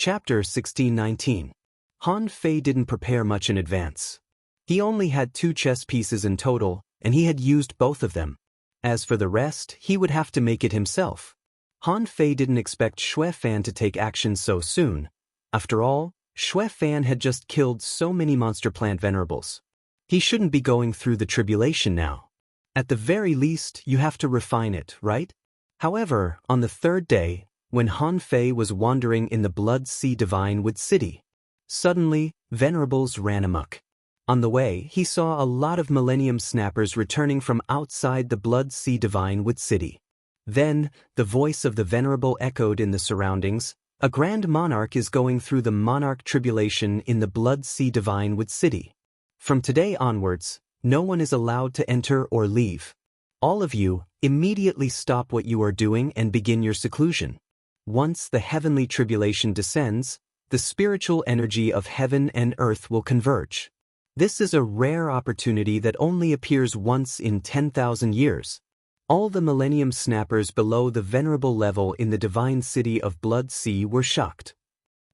Chapter 1619. Han Fei didn't prepare much in advance. He only had 2 chess pieces in total, and he had used both of them. As for the rest, he would have to make it himself. Han Fei didn't expect Xue Fan to take action so soon. After all, Xue Fan had just killed so many monster plant venerables. He shouldn't be going through the tribulation now. At the very least, you have to refine it, right? However, on the 3rd day, when Han Fei was wandering in the Blood Sea Divine Wood City, suddenly, venerables ran amok. On the way, he saw a lot of Millennium Snappers returning from outside the Blood Sea Divine Wood City. Then, the voice of the venerable echoed in the surroundings. A grand monarch is going through the monarch tribulation in the Blood Sea Divine Wood City. From today onwards, no one is allowed to enter or leave. All of you, immediately stop what you are doing and begin your seclusion. Once the heavenly tribulation descends, the spiritual energy of heaven and earth will converge. This is a rare opportunity that only appears once in 10,000 years. All the Millennium Snappers below the venerable level in the divine city of Blood Sea were shocked.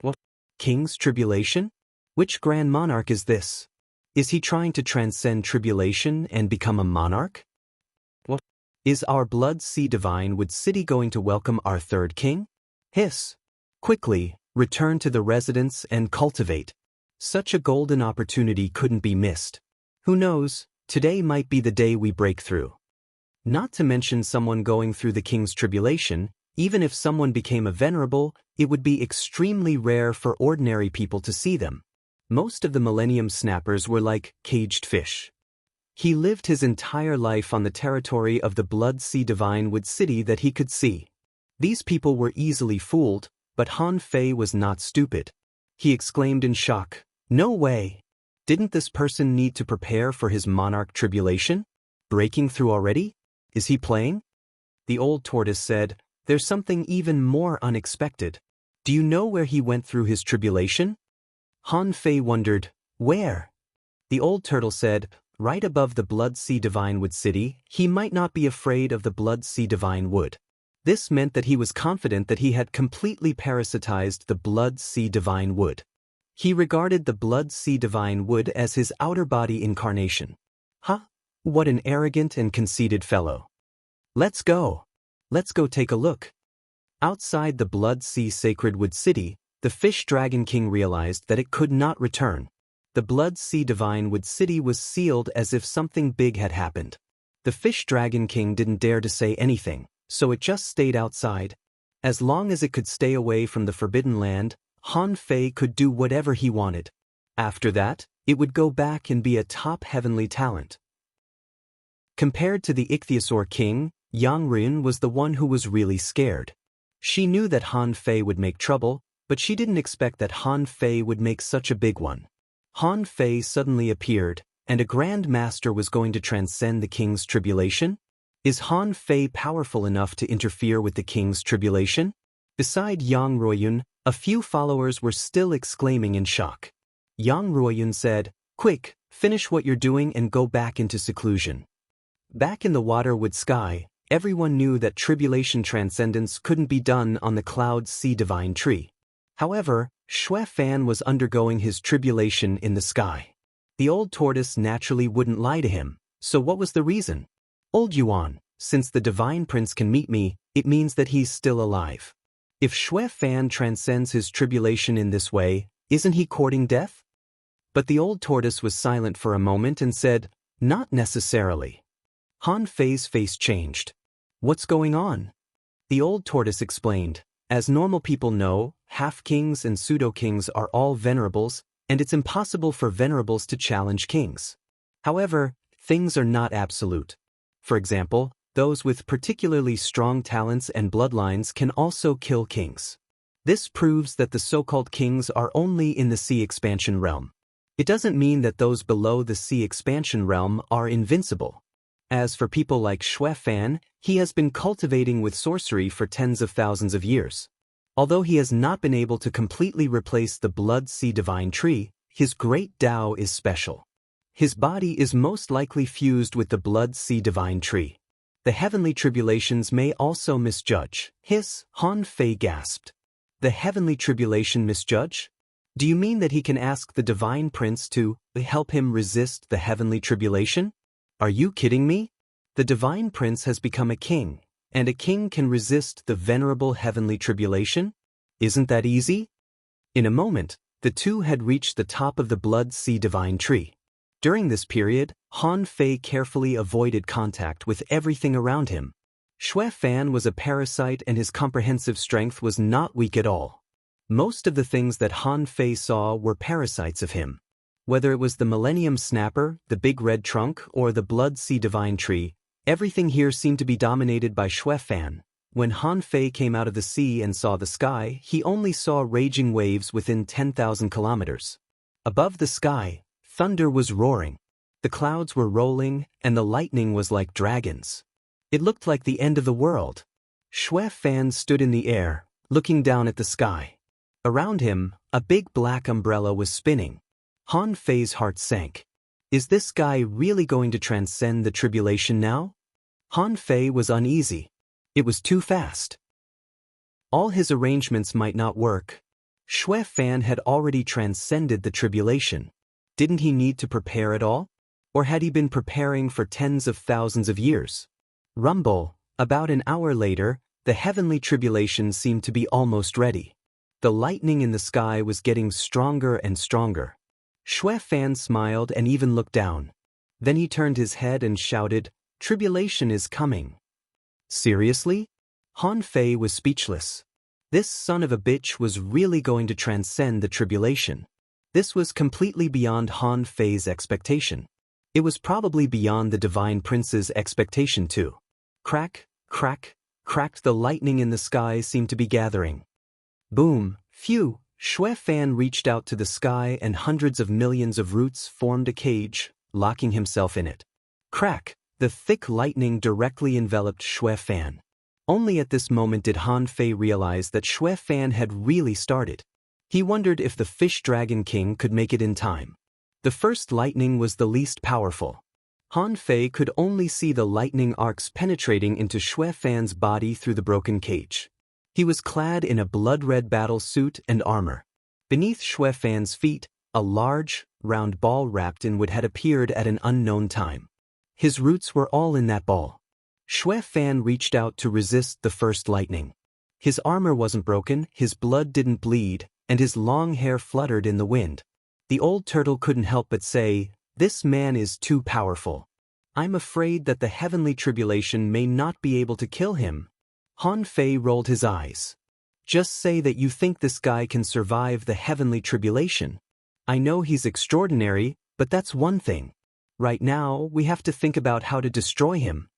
What? King's tribulation? Which grand monarch is this? Is he trying to transcend tribulation and become a monarch? What? Is our Blood Sea Divine Wood City going to welcome our 3rd king? Hiss! Quickly, return to the residence and cultivate. Such a golden opportunity couldn't be missed. Who knows, today might be the day we break through. Not to mention someone going through the king's tribulation, even if someone became a venerable, it would be extremely rare for ordinary people to see them. Most of the Millennium Snappers were like caged fish. He lived his entire life on the territory of the Blood Sea Divine Wood City that he could see. These people were easily fooled, but Han Fei was not stupid. He exclaimed in shock, "No way! Didn't this person need to prepare for his monarch tribulation? Breaking through already? Is he playing?" The old tortoise said, "There's something even more unexpected. Do you know where he went through his tribulation?" Han Fei wondered, "Where?" The old turtle said, "Right above the Blood Sea Divine Wood City. He might not be afraid of the Blood Sea Divine Wood." This meant that he was confident that he had completely parasitized the Blood Sea Divine Wood. He regarded the Blood Sea Divine Wood as his outer body incarnation. Huh? What an arrogant and conceited fellow. Let's go. Let's go take a look. Outside the Blood Sea Sacred Wood City, the Fish Dragon King realized that it could not return. The Blood Sea Divine Wood City was sealed as if something big had happened. The Fish Dragon King didn't dare to say anything, so it just stayed outside. As long as it could stay away from the Forbidden Land, Han Fei could do whatever he wanted. After that, it would go back and be a top heavenly talent. Compared to the Ichthyosaur King, Yang Rin was the one who was really scared. She knew that Han Fei would make trouble, but she didn't expect that Han Fei would make such a big one. Han Fei suddenly appeared, and a Grand Master was going to transcend the king's tribulation? Is Han Fei powerful enough to interfere with the king's tribulation? Beside Yang Ruoyun, a few followers were still exclaiming in shock. Yang Ruoyun said, "Quick, finish what you're doing and go back into seclusion." Back in the Waterwood Sky, everyone knew that tribulation transcendence couldn't be done on the Cloud Sea Divine Tree. However, Xue Fan was undergoing his tribulation in the sky. The old tortoise naturally wouldn't lie to him, so what was the reason? "Old Yuan, since the Divine Prince can meet me, it means that he's still alive. If Xue Fan transcends his tribulation in this way, isn't he courting death?" But the old tortoise was silent for a moment and said, "Not necessarily." Han Fei's face changed. "What's going on?" The old tortoise explained, "As normal people know, half-kings and pseudo-kings are all venerables, and it's impossible for venerables to challenge kings. However, things are not absolute. For example, those with particularly strong talents and bloodlines can also kill kings. This proves that the so-called kings are only in the sea expansion realm. It doesn't mean that those below the sea expansion realm are invincible. As for people like Xue Fan, he has been cultivating with sorcery for tens of thousands of years. Although he has not been able to completely replace the Blood Sea Divine Tree, his great Tao is special. His body is most likely fused with the Blood Sea Divine Tree. The heavenly tribulations may also misjudge. Han Fei gasped. The heavenly tribulation misjudge? Do you mean that he can ask the divine prince to help him resist the heavenly tribulation? Are you kidding me? The divine prince has become a king, and a king can resist the venerable heavenly tribulation? Isn't that easy? In a moment, the two had reached the top of the Blood Sea divine tree. During this period, Han Fei carefully avoided contact with everything around him. Xue Fan was a parasite and his comprehensive strength was not weak at all. Most of the things that Han Fei saw were parasites of him. Whether it was the Millennium Snapper, the Big Red Trunk, or the Blood Sea divine tree, everything here seemed to be dominated by Xue Fan. When Han Fei came out of the sea and saw the sky, he only saw raging waves within 10,000 kilometers. Above the sky, thunder was roaring. The clouds were rolling, and the lightning was like dragons. It looked like the end of the world. Xue Fan stood in the air, looking down at the sky. Around him, a big black umbrella was spinning. Han Fei's heart sank. Is this guy really going to transcend the tribulation now? Han Fei was uneasy. It was too fast. All his arrangements might not work. Xue Fan had already transcended the tribulation. Didn't he need to prepare at all? Or had he been preparing for tens of thousands of years? Rumble, about an hour later, the heavenly tribulation seemed to be almost ready. The lightning in the sky was getting stronger and stronger. Xue Fan smiled and even looked down. Then he turned his head and shouted, "Tribulation is coming." Seriously? Han Fei was speechless. This son of a bitch was really going to transcend the tribulation. This was completely beyond Han Fei's expectation. It was probably beyond the divine prince's expectation too. Crack, crack, cracked. The lightning in the sky seemed to be gathering. Boom, phew, Xue Fan reached out to the sky and hundreds of millions of roots formed a cage, locking himself in it. Crack. The thick lightning directly enveloped Xue Fan. Only at this moment did Han Fei realize that Xue Fan had really started. He wondered if the Fish Dragon King could make it in time. The first lightning was the least powerful. Han Fei could only see the lightning arcs penetrating into Xue Fan's body through the broken cage. He was clad in a blood-red battle suit and armor. Beneath Xue Fan's feet, a large, round ball wrapped in wood had appeared at an unknown time. His roots were all in that ball. Xue Fan reached out to resist the first lightning. His armor wasn't broken, his blood didn't bleed, and his long hair fluttered in the wind. The old turtle couldn't help but say, "This man is too powerful. I'm afraid that the heavenly tribulation may not be able to kill him." Han Fei rolled his eyes. "Just say that you think this guy can survive the heavenly tribulation. I know he's extraordinary, but that's one thing. Right now, we have to think about how to destroy him."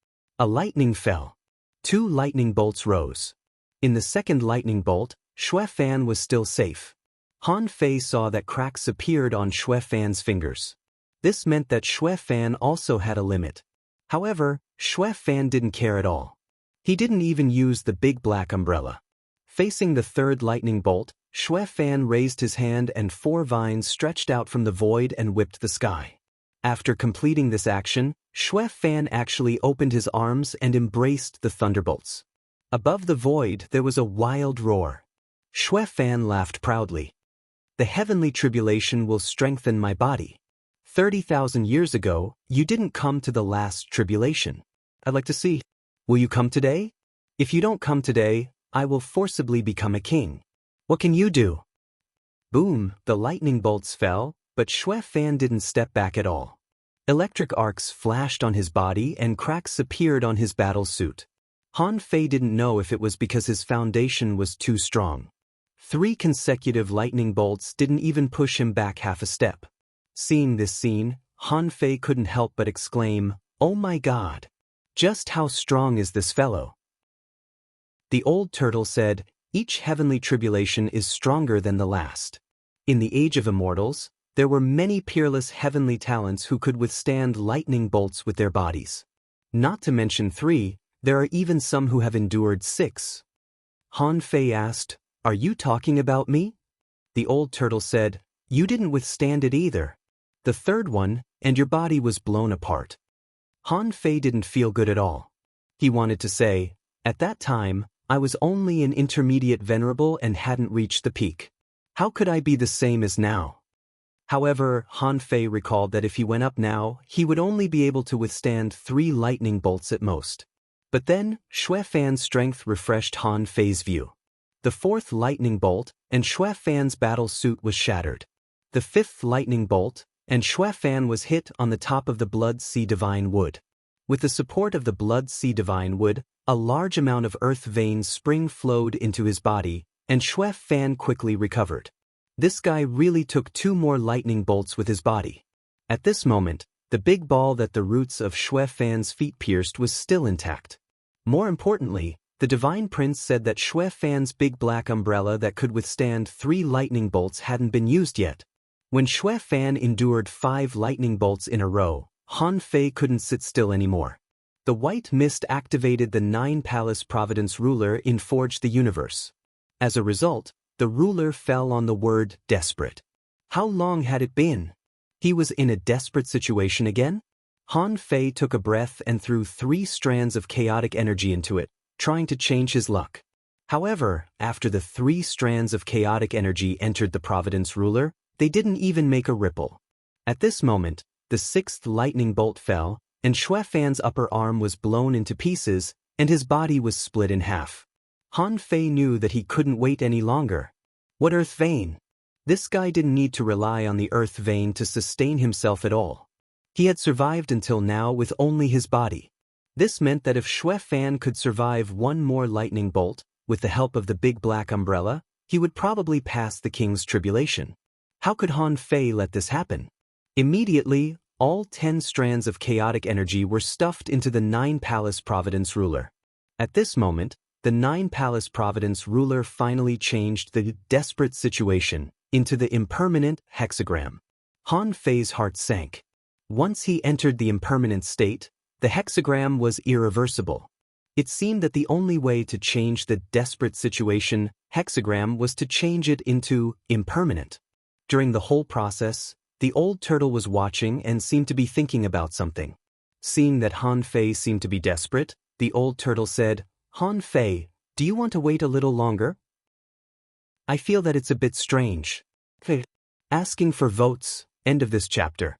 A lightning fell. 2 lightning bolts rose. In the second lightning bolt, Xue Fan was still safe. Han Fei saw that cracks appeared on Xue Fan's fingers. This meant that Xue Fan also had a limit. However, Xue Fan didn't care at all. He didn't even use the big black umbrella. Facing the third lightning bolt, Xue Fan raised his hand and 4 vines stretched out from the void and whipped the sky. After completing this action, Xue Fan actually opened his arms and embraced the thunderbolts. Above the void there was a wild roar. Xue Fan laughed proudly. "The heavenly tribulation will strengthen my body. 30,000 years ago, you didn't come to the last tribulation. I'd like to see. Will you come today? If you don't come today, I will forcibly become a king. What can you do?" Boom, the lightning bolts fell, but Xue Fan didn't step back at all. Electric arcs flashed on his body and cracks appeared on his battle suit. Han Fei didn't know if it was because his foundation was too strong. 3 consecutive lightning bolts didn't even push him back half a step. Seeing this scene, Han Fei couldn't help but exclaim, "Oh my God! Just how strong is this fellow?" The old turtle said, "Each heavenly tribulation is stronger than the last. In the age of immortals, there were many peerless heavenly talents who could withstand lightning bolts with their bodies. Not to mention 3, there are even some who have endured 6. Han Fei asked, "Are you talking about me?" The old turtle said, "You didn't withstand it either. The third one, and your body was blown apart." Han Fei didn't feel good at all. He wanted to say, "At that time, I was only an intermediate venerable and hadn't reached the peak. How could I be the same as now? However, Han Fei recalled that if he went up now, he would only be able to withstand 3 lightning bolts at most. But then, Xue Fan's strength refreshed Han Fei's view. The 4th lightning bolt, and Xue Fan's battle suit was shattered. The 5th lightning bolt, and Xue Fan was hit on the top of the Blood Sea Divine Wood. With the support of the Blood Sea Divine Wood, a large amount of earth vein spring flowed into his body, and Xue Fan quickly recovered. This guy really took 2 more lightning bolts with his body. At this moment, the big ball that the roots of Xue Fan's feet pierced was still intact. More importantly, the Divine Prince said that Xue Fan's big black umbrella that could withstand 3 lightning bolts hadn't been used yet. When Xue Fan endured 5 lightning bolts in a row, Han Fei couldn't sit still anymore. The white mist activated the 9 Palace Providence ruler in Forge the Universe. As a result, the ruler fell on the word desperate. How long had it been? He was in a desperate situation again? Han Fei took a breath and threw 3 strands of chaotic energy into it, trying to change his luck. However, after the 3 strands of chaotic energy entered the Providence ruler, they didn't even make a ripple. At this moment, the 6th lightning bolt fell, and Xue Fan's upper arm was blown into pieces, and his body was split in half. Han Fei knew that he couldn't wait any longer. What earth vein? This guy didn't need to rely on the earth vein to sustain himself at all. He had survived until now with only his body. This meant that if Xue Fan could survive 1 more lightning bolt, with the help of the big black umbrella, he would probably pass the king's tribulation. How could Han Fei let this happen? Immediately, all 10 strands of chaotic energy were stuffed into the 9 Palace Providence ruler. At this moment, the 9 Palace Providence ruler finally changed the desperate situation into the impermanent hexagram. Han Fei's heart sank. Once he entered the impermanent state, the hexagram was irreversible. It seemed that the only way to change the desperate situation hexagram was to change it into impermanent. During the whole process, the old turtle was watching and seemed to be thinking about something. Seeing that Han Fei seemed to be desperate, the old turtle said, "Han Fei, do you want to wait a little longer? I feel that it's a bit strange." Asking for votes, end of this chapter.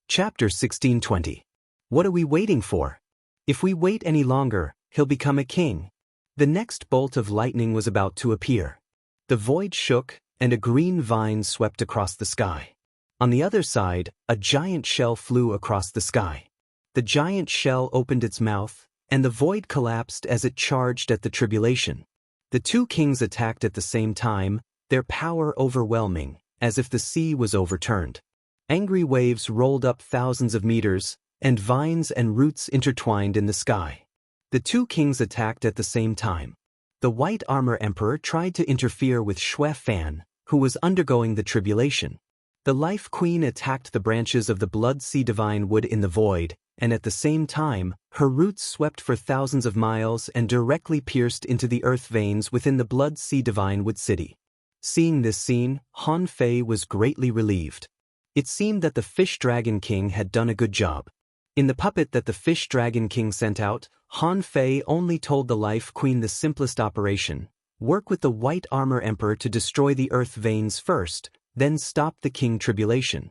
Chapter 1620. What are we waiting for? If we wait any longer, he'll become a king. The next bolt of lightning was about to appear. The void shook, and a green vine swept across the sky. On the other side, a giant shell flew across the sky. The giant shell opened its mouth, and the void collapsed as it charged at the tribulation. The 2 kings attacked at the same time, their power overwhelming, as if the sea was overturned. Angry waves rolled up thousands of meters, and vines and roots intertwined in the sky. The 2 kings attacked at the same time. The White Armor Emperor tried to interfere with Xue Fan, who was undergoing the tribulation. The Life Queen attacked the branches of the Blood Sea Divine Wood in the void, and at the same time, her roots swept for thousands of miles and directly pierced into the earth veins within the Blood Sea Divine Wood city. Seeing this scene, Han Fei was greatly relieved. It seemed that the Fish Dragon King had done a good job. In the puppet that the Fish Dragon King sent out, Han Fei only told the Life Queen the simplest operation: work with the White Armor Emperor to destroy the earth veins first, then stop the king tribulation.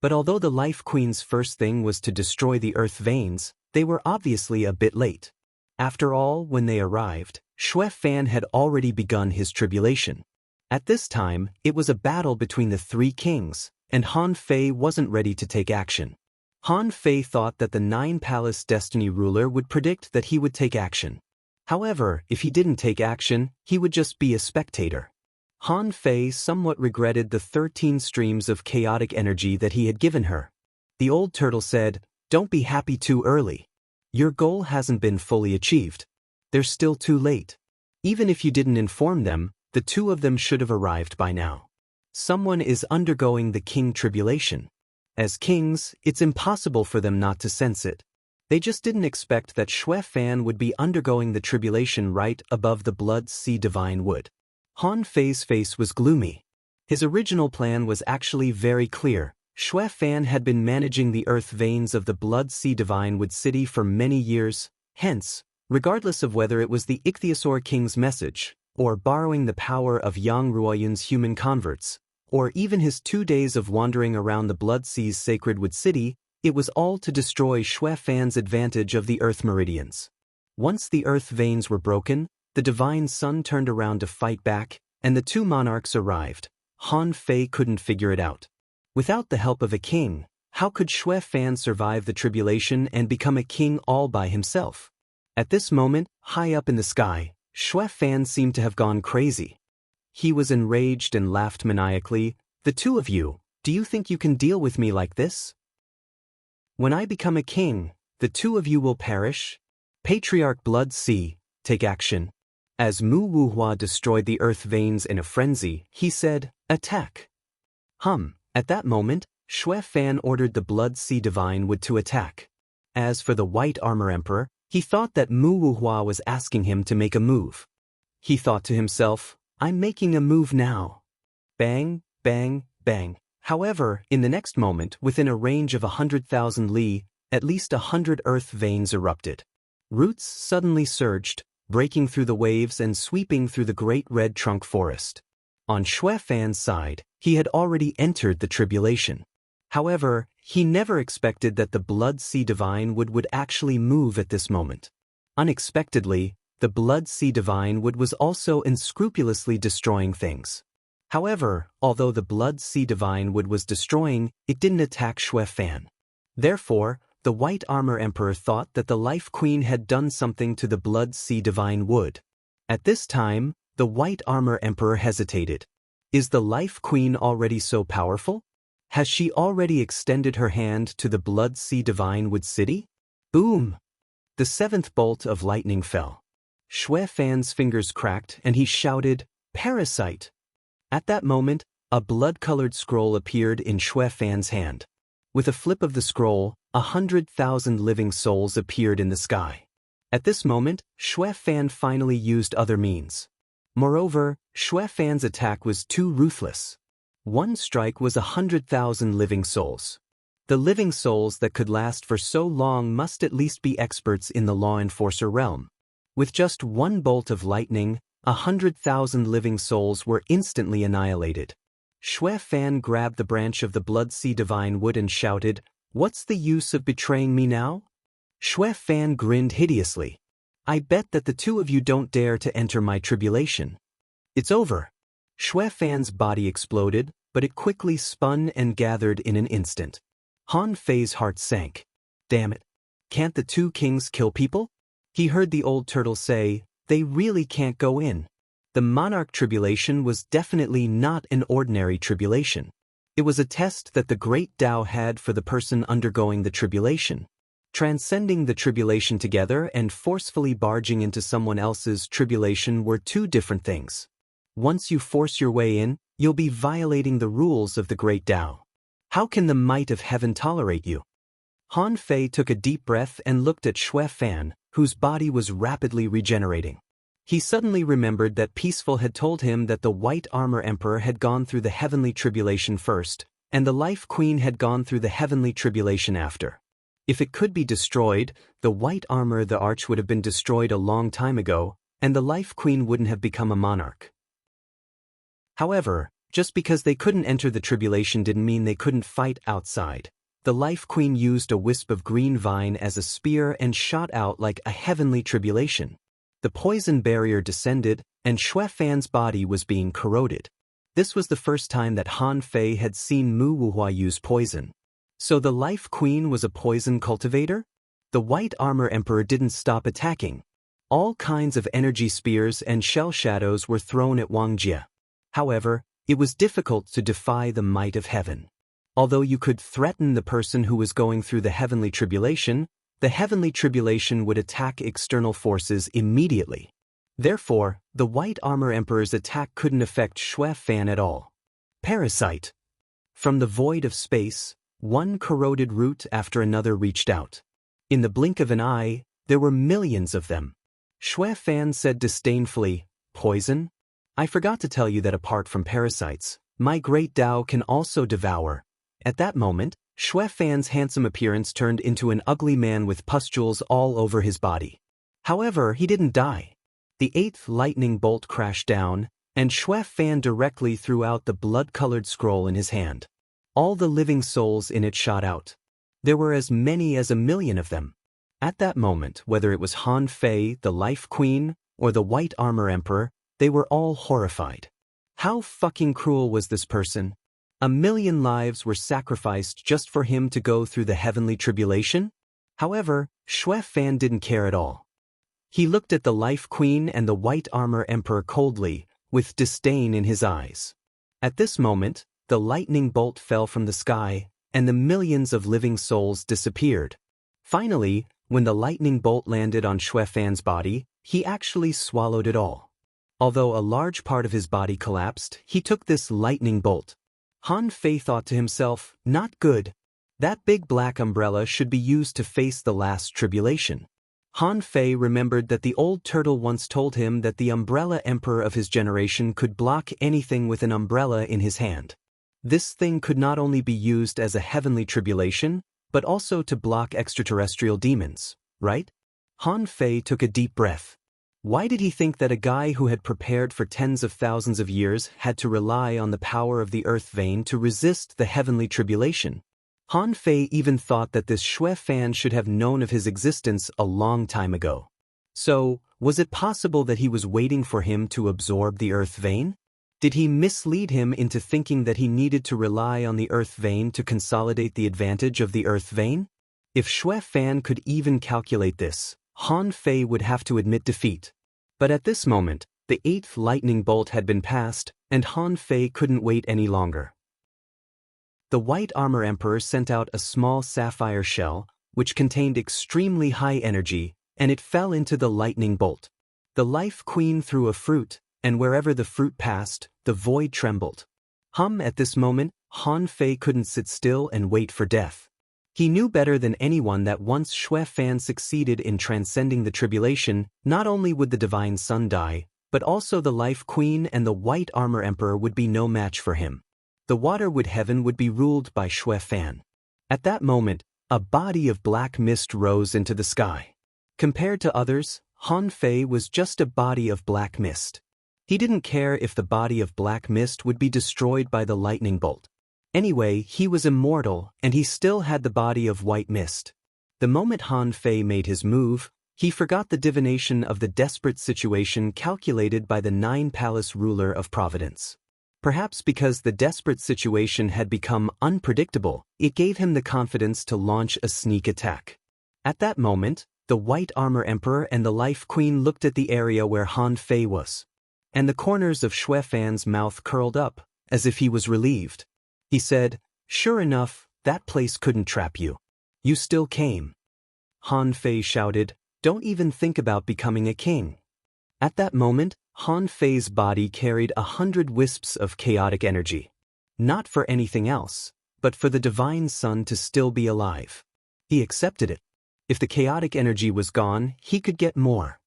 But although the Life Queen's first thing was to destroy the earth veins, they were obviously a bit late. After all, when they arrived, Xue Fan had already begun his tribulation. At this time, it was a battle between the 3 kings, and Han Fei wasn't ready to take action. Han Fei thought that the 9 Palace Destiny ruler would predict that he would take action. However, if he didn't take action, he would just be a spectator. Han Fei somewhat regretted the 13 streams of chaotic energy that he had given her. The old turtle said, "Don't be happy too early. Your goal hasn't been fully achieved. They're still too late. Even if you didn't inform them, the 2 of them should have arrived by now. Someone is undergoing the king tribulation. As kings, it's impossible for them not to sense it. They just didn't expect that Xue Fan would be undergoing the tribulation right above the Blood Sea Divine Wood." Han Fei's face was gloomy. His original plan was actually very clear. Xue Fan had been managing the earth veins of the Blood Sea Divine Wood city for many years, hence, Regardless of whether it was the Ichthyosaur king's message, or borrowing the power of Yang Ruoyun's human converts, or even his 2 days of wandering around the Blood Sea's sacred wood city, it was all to destroy Xue Fan's advantage of the earth meridians. Once the earth veins were broken, the divine sun turned around to fight back, and the 2 monarchs arrived. Han Fei couldn't figure it out. Without the help of a king, how could Xue Fan survive the tribulation and become a king all by himself? At this moment, high up in the sky, Xue Fan seemed to have gone crazy. He was enraged and laughed maniacally. "The 2 of you, do you think you can deal with me like this? When I become a king, the 2 of you will perish. Patriarch Blood Sea, take action." As Mu Wuhua destroyed the earth veins in a frenzy, he said, "Attack." At that moment, Xue Fan ordered the Blood Sea Divine Wood to attack. As for the White Armor Emperor, he thought that Mu Wuhua was asking him to make a move. He thought to himself, "I'm making a move now." Bang, bang, bang. However, in the next moment, within a range of 100,000 li, at least 100 earth veins erupted. Roots suddenly surged, breaking through the waves and sweeping through the great red trunk forest. On Xue Fan's side, he had already entered the tribulation. However, he never expected that the Blood Sea Divine Wood would actually move at this moment. Unexpectedly, the Blood Sea Divine Wood was also unscrupulously destroying things. However, although the Blood Sea Divine Wood was destroying, it didn't attack Xue Fan. Therefore, the White Armor Emperor thought that the Life Queen had done something to the Blood Sea Divine Wood. At this time, the White Armor Emperor hesitated. Is the Life Queen already so powerful? Has she already extended her hand to the Blood Sea Divine Wood City? Boom! The 7th bolt of lightning fell. Xue Fan's fingers cracked and he shouted, "Parasite!" At that moment, a blood-colored scroll appeared in Xue Fan's hand. With a flip of the scroll, 100,000 living souls appeared in the sky. At this moment, Xue Fan finally used other means. Moreover, Xue Fan's attack was too ruthless. One strike was 100,000 living souls. The living souls that could last for so long must at least be experts in the law enforcer realm. With just one bolt of lightning, 100,000 living souls were instantly annihilated. Xue Fan grabbed the branch of the Blood Sea Divine Wood and shouted, "What's the use of betraying me now?" Xue Fan grinned hideously. "I bet that the 2 of you don't dare to enter my tribulation. It's over." Xue Fan's body exploded, but it quickly spun and gathered in an instant. Han Fei's heart sank. Damn it. Can't the 2 kings kill people? He heard the old turtle say, "They really can't go in." The monarch tribulation was definitely not an ordinary tribulation. It was a test that the great Tao had for the person undergoing the tribulation. Transcending the tribulation together and forcefully barging into someone else's tribulation were 2 different things. Once you force your way in, you'll be violating the rules of the great Tao. How can the might of heaven tolerate you? Han Fei took a deep breath and looked at Xue Fan, whose body was rapidly regenerating. He suddenly remembered that Peaceful had told him that the White Armor Emperor had gone through the heavenly tribulation first, and the Life Queen had gone through the heavenly tribulation after. If it could be destroyed, the White Armor the Arch would have been destroyed a long time ago, and the Life Queen wouldn't have become a monarch. However, just because they couldn't enter the tribulation didn't mean they couldn't fight outside. The Life Queen used a wisp of green vine as a spear and shot out like a heavenly tribulation. The poison barrier descended, and Xue Fan's body was being corroded. This was the first time that Han Fei had seen Mu Wuhua use poison. So the Life Queen was a poison cultivator? The White Armor Emperor didn't stop attacking. All kinds of energy spears and shell shadows were thrown at Wang Jie. However, it was difficult to defy the might of heaven. Although you could threaten the person who was going through the heavenly tribulation, the heavenly tribulation would attack external forces immediately. Therefore, the White Armor Emperor's attack couldn't affect Xue Fan at all. Parasite. From the void of space, one corroded root after another reached out. In the blink of an eye, there were millions of them. Xue Fan said disdainfully, "Poison? I forgot to tell you that apart from parasites, my great Tao can also devour." At that moment, Xue Fan's handsome appearance turned into an ugly man with pustules all over his body. However, he didn't die. The eighth lightning bolt crashed down, and Xue Fan directly threw out the blood-colored scroll in his hand. All the living souls in it shot out. There were as many as 1,000,000 of them. At that moment, whether it was Han Fei, the Life Queen, or the White Armor Emperor, they were all horrified. How fucking cruel was this person? 1,000,000 lives were sacrificed just for him to go through the heavenly tribulation? However, Xue Fan didn't care at all. He looked at the Life Queen and the White Armor Emperor coldly, with disdain in his eyes. At this moment, the lightning bolt fell from the sky, and the millions of living souls disappeared. Finally, when the lightning bolt landed on Xue Fan's body, he actually swallowed it all. Although a large part of his body collapsed, he took this lightning bolt. Han Fei thought to himself, not good. That big black umbrella should be used to face the last tribulation. Han Fei remembered that the old turtle once told him that the umbrella emperor of his generation could block anything with an umbrella in his hand. This thing could not only be used as a heavenly tribulation, but also to block extraterrestrial demons, right? Han Fei took a deep breath. Why did he think that a guy who had prepared for tens of thousands of years had to rely on the power of the earth vein to resist the heavenly tribulation? Han Fei even thought that this Xue Fan should have known of his existence a long time ago. So, was it possible that he was waiting for him to absorb the earth vein? Did he mislead him into thinking that he needed to rely on the earth vein to consolidate the advantage of the earth vein? If Xue Fan could even calculate this, Han Fei would have to admit defeat. But at this moment, the eighth lightning bolt had been passed, and Han Fei couldn't wait any longer. The White Armor Emperor sent out a small sapphire shell, which contained extremely high energy, and it fell into the lightning bolt. The Life Queen threw a fruit, and wherever the fruit passed, the void trembled. At this moment, Han Fei couldn't sit still and wait for death. He knew better than anyone that once Xue Fan succeeded in transcending the tribulation, not only would the Divine Sun die, but also the Life Queen and the White Armor Emperor would be no match for him. The waterwood heaven would be ruled by Xue Fan. At that moment, a body of black mist rose into the sky. Compared to others, Han Fei was just a body of black mist. He didn't care if the body of black mist would be destroyed by the lightning bolt. Anyway, he was immortal, and he still had the body of white mist. The moment Han Fei made his move, he forgot the divination of the desperate situation calculated by the Nine-Palace ruler of Providence. Perhaps because the desperate situation had become unpredictable, it gave him the confidence to launch a sneak attack. At that moment, the White Armor Emperor and the Life Queen looked at the area where Han Fei was. And the corners of Xue Fan's mouth curled up, as if he was relieved. He said, "Sure enough, that place couldn't trap you. You still came." Han Fei shouted, "Don't even think about becoming a king." At that moment, Han Fei's body carried 100 wisps of chaotic energy. Not for anything else, but for the Divine Sun to still be alive. He accepted it. If the chaotic energy was gone, he could get more.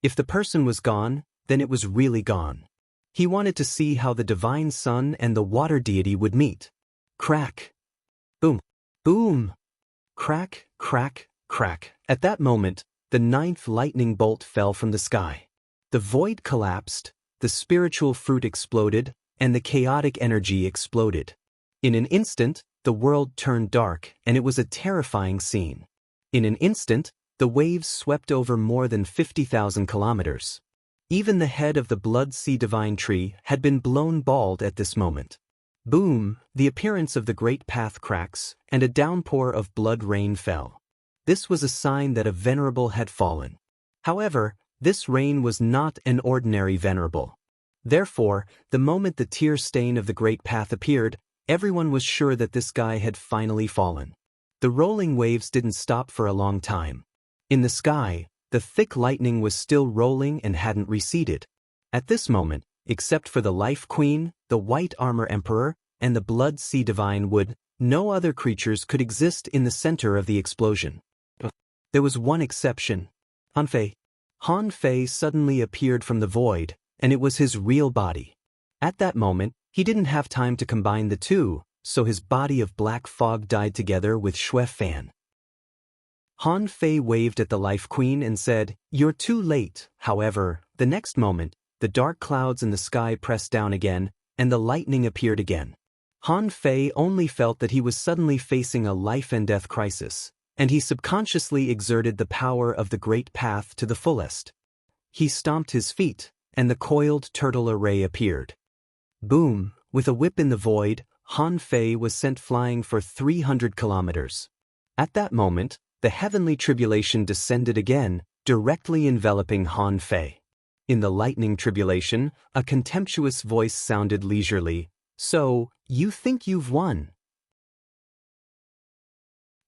If the person was gone, then it was really gone. He wanted to see how the Divine Sun and the water deity would meet. Crack. Boom. Boom. Crack, crack, crack. At that moment, the ninth lightning bolt fell from the sky. The void collapsed, the spiritual fruit exploded, and the chaotic energy exploded. In an instant, the world turned dark, and it was a terrifying scene. In an instant, the waves swept over more than 50,000 kilometers. Even the head of the Blood Sea Divine Tree had been blown bald at this moment. Boom, the appearance of the great path cracks, and a downpour of blood rain fell. This was a sign that a venerable had fallen. However, this rain was not an ordinary venerable. Therefore, the moment the tear stain of the great path appeared, everyone was sure that this guy had finally fallen. The rolling waves didn't stop for a long time. In the sky, the thick lightning was still rolling and hadn't receded. At this moment, except for the Life Queen, the White Armor Emperor, and the Blood Sea Divine Wood, no other creatures could exist in the center of the explosion. There was one exception. Han Fei. Han Fei suddenly appeared from the void, and it was his real body. At that moment, he didn't have time to combine the two, so his body of black fog died together with Xue Fan. Han Fei waved at the Life Queen and said, "You're too late." However, the next moment, the dark clouds in the sky pressed down again, and the lightning appeared again. Han Fei only felt that he was suddenly facing a life-and-death crisis, and he subconsciously exerted the power of the Great Path to the fullest. He stomped his feet, and the coiled turtle array appeared. Boom! With a whip in the void, Han Fei was sent flying for 300 kilometers. At that moment, the heavenly tribulation descended again, directly enveloping Han Fei. In the lightning tribulation, a contemptuous voice sounded leisurely, "So, you think you've won?"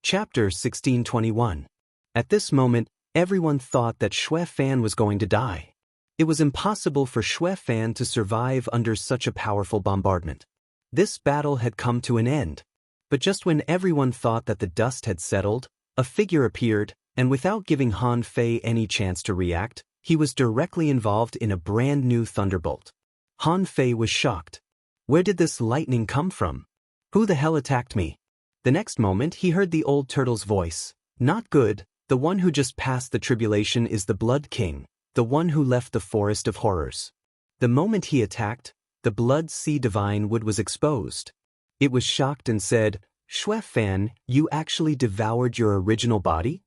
Chapter 1621. At this moment, everyone thought that Xue Fan was going to die. It was impossible for Xue Fan to survive under such a powerful bombardment. This battle had come to an end. But just when everyone thought that the dust had settled, a figure appeared, and without giving Han Fei any chance to react, he was directly involved in a brand new thunderbolt. Han Fei was shocked. Where did this lightning come from? Who the hell attacked me? The next moment he heard the old turtle's voice. "Not good, the one who just passed the tribulation is the Blood King, the one who left the Forest of Horrors." The moment he attacked, the Blood Sea Divine Wood was exposed. It was shocked and said, "Xue Fan, you actually devoured your original body?"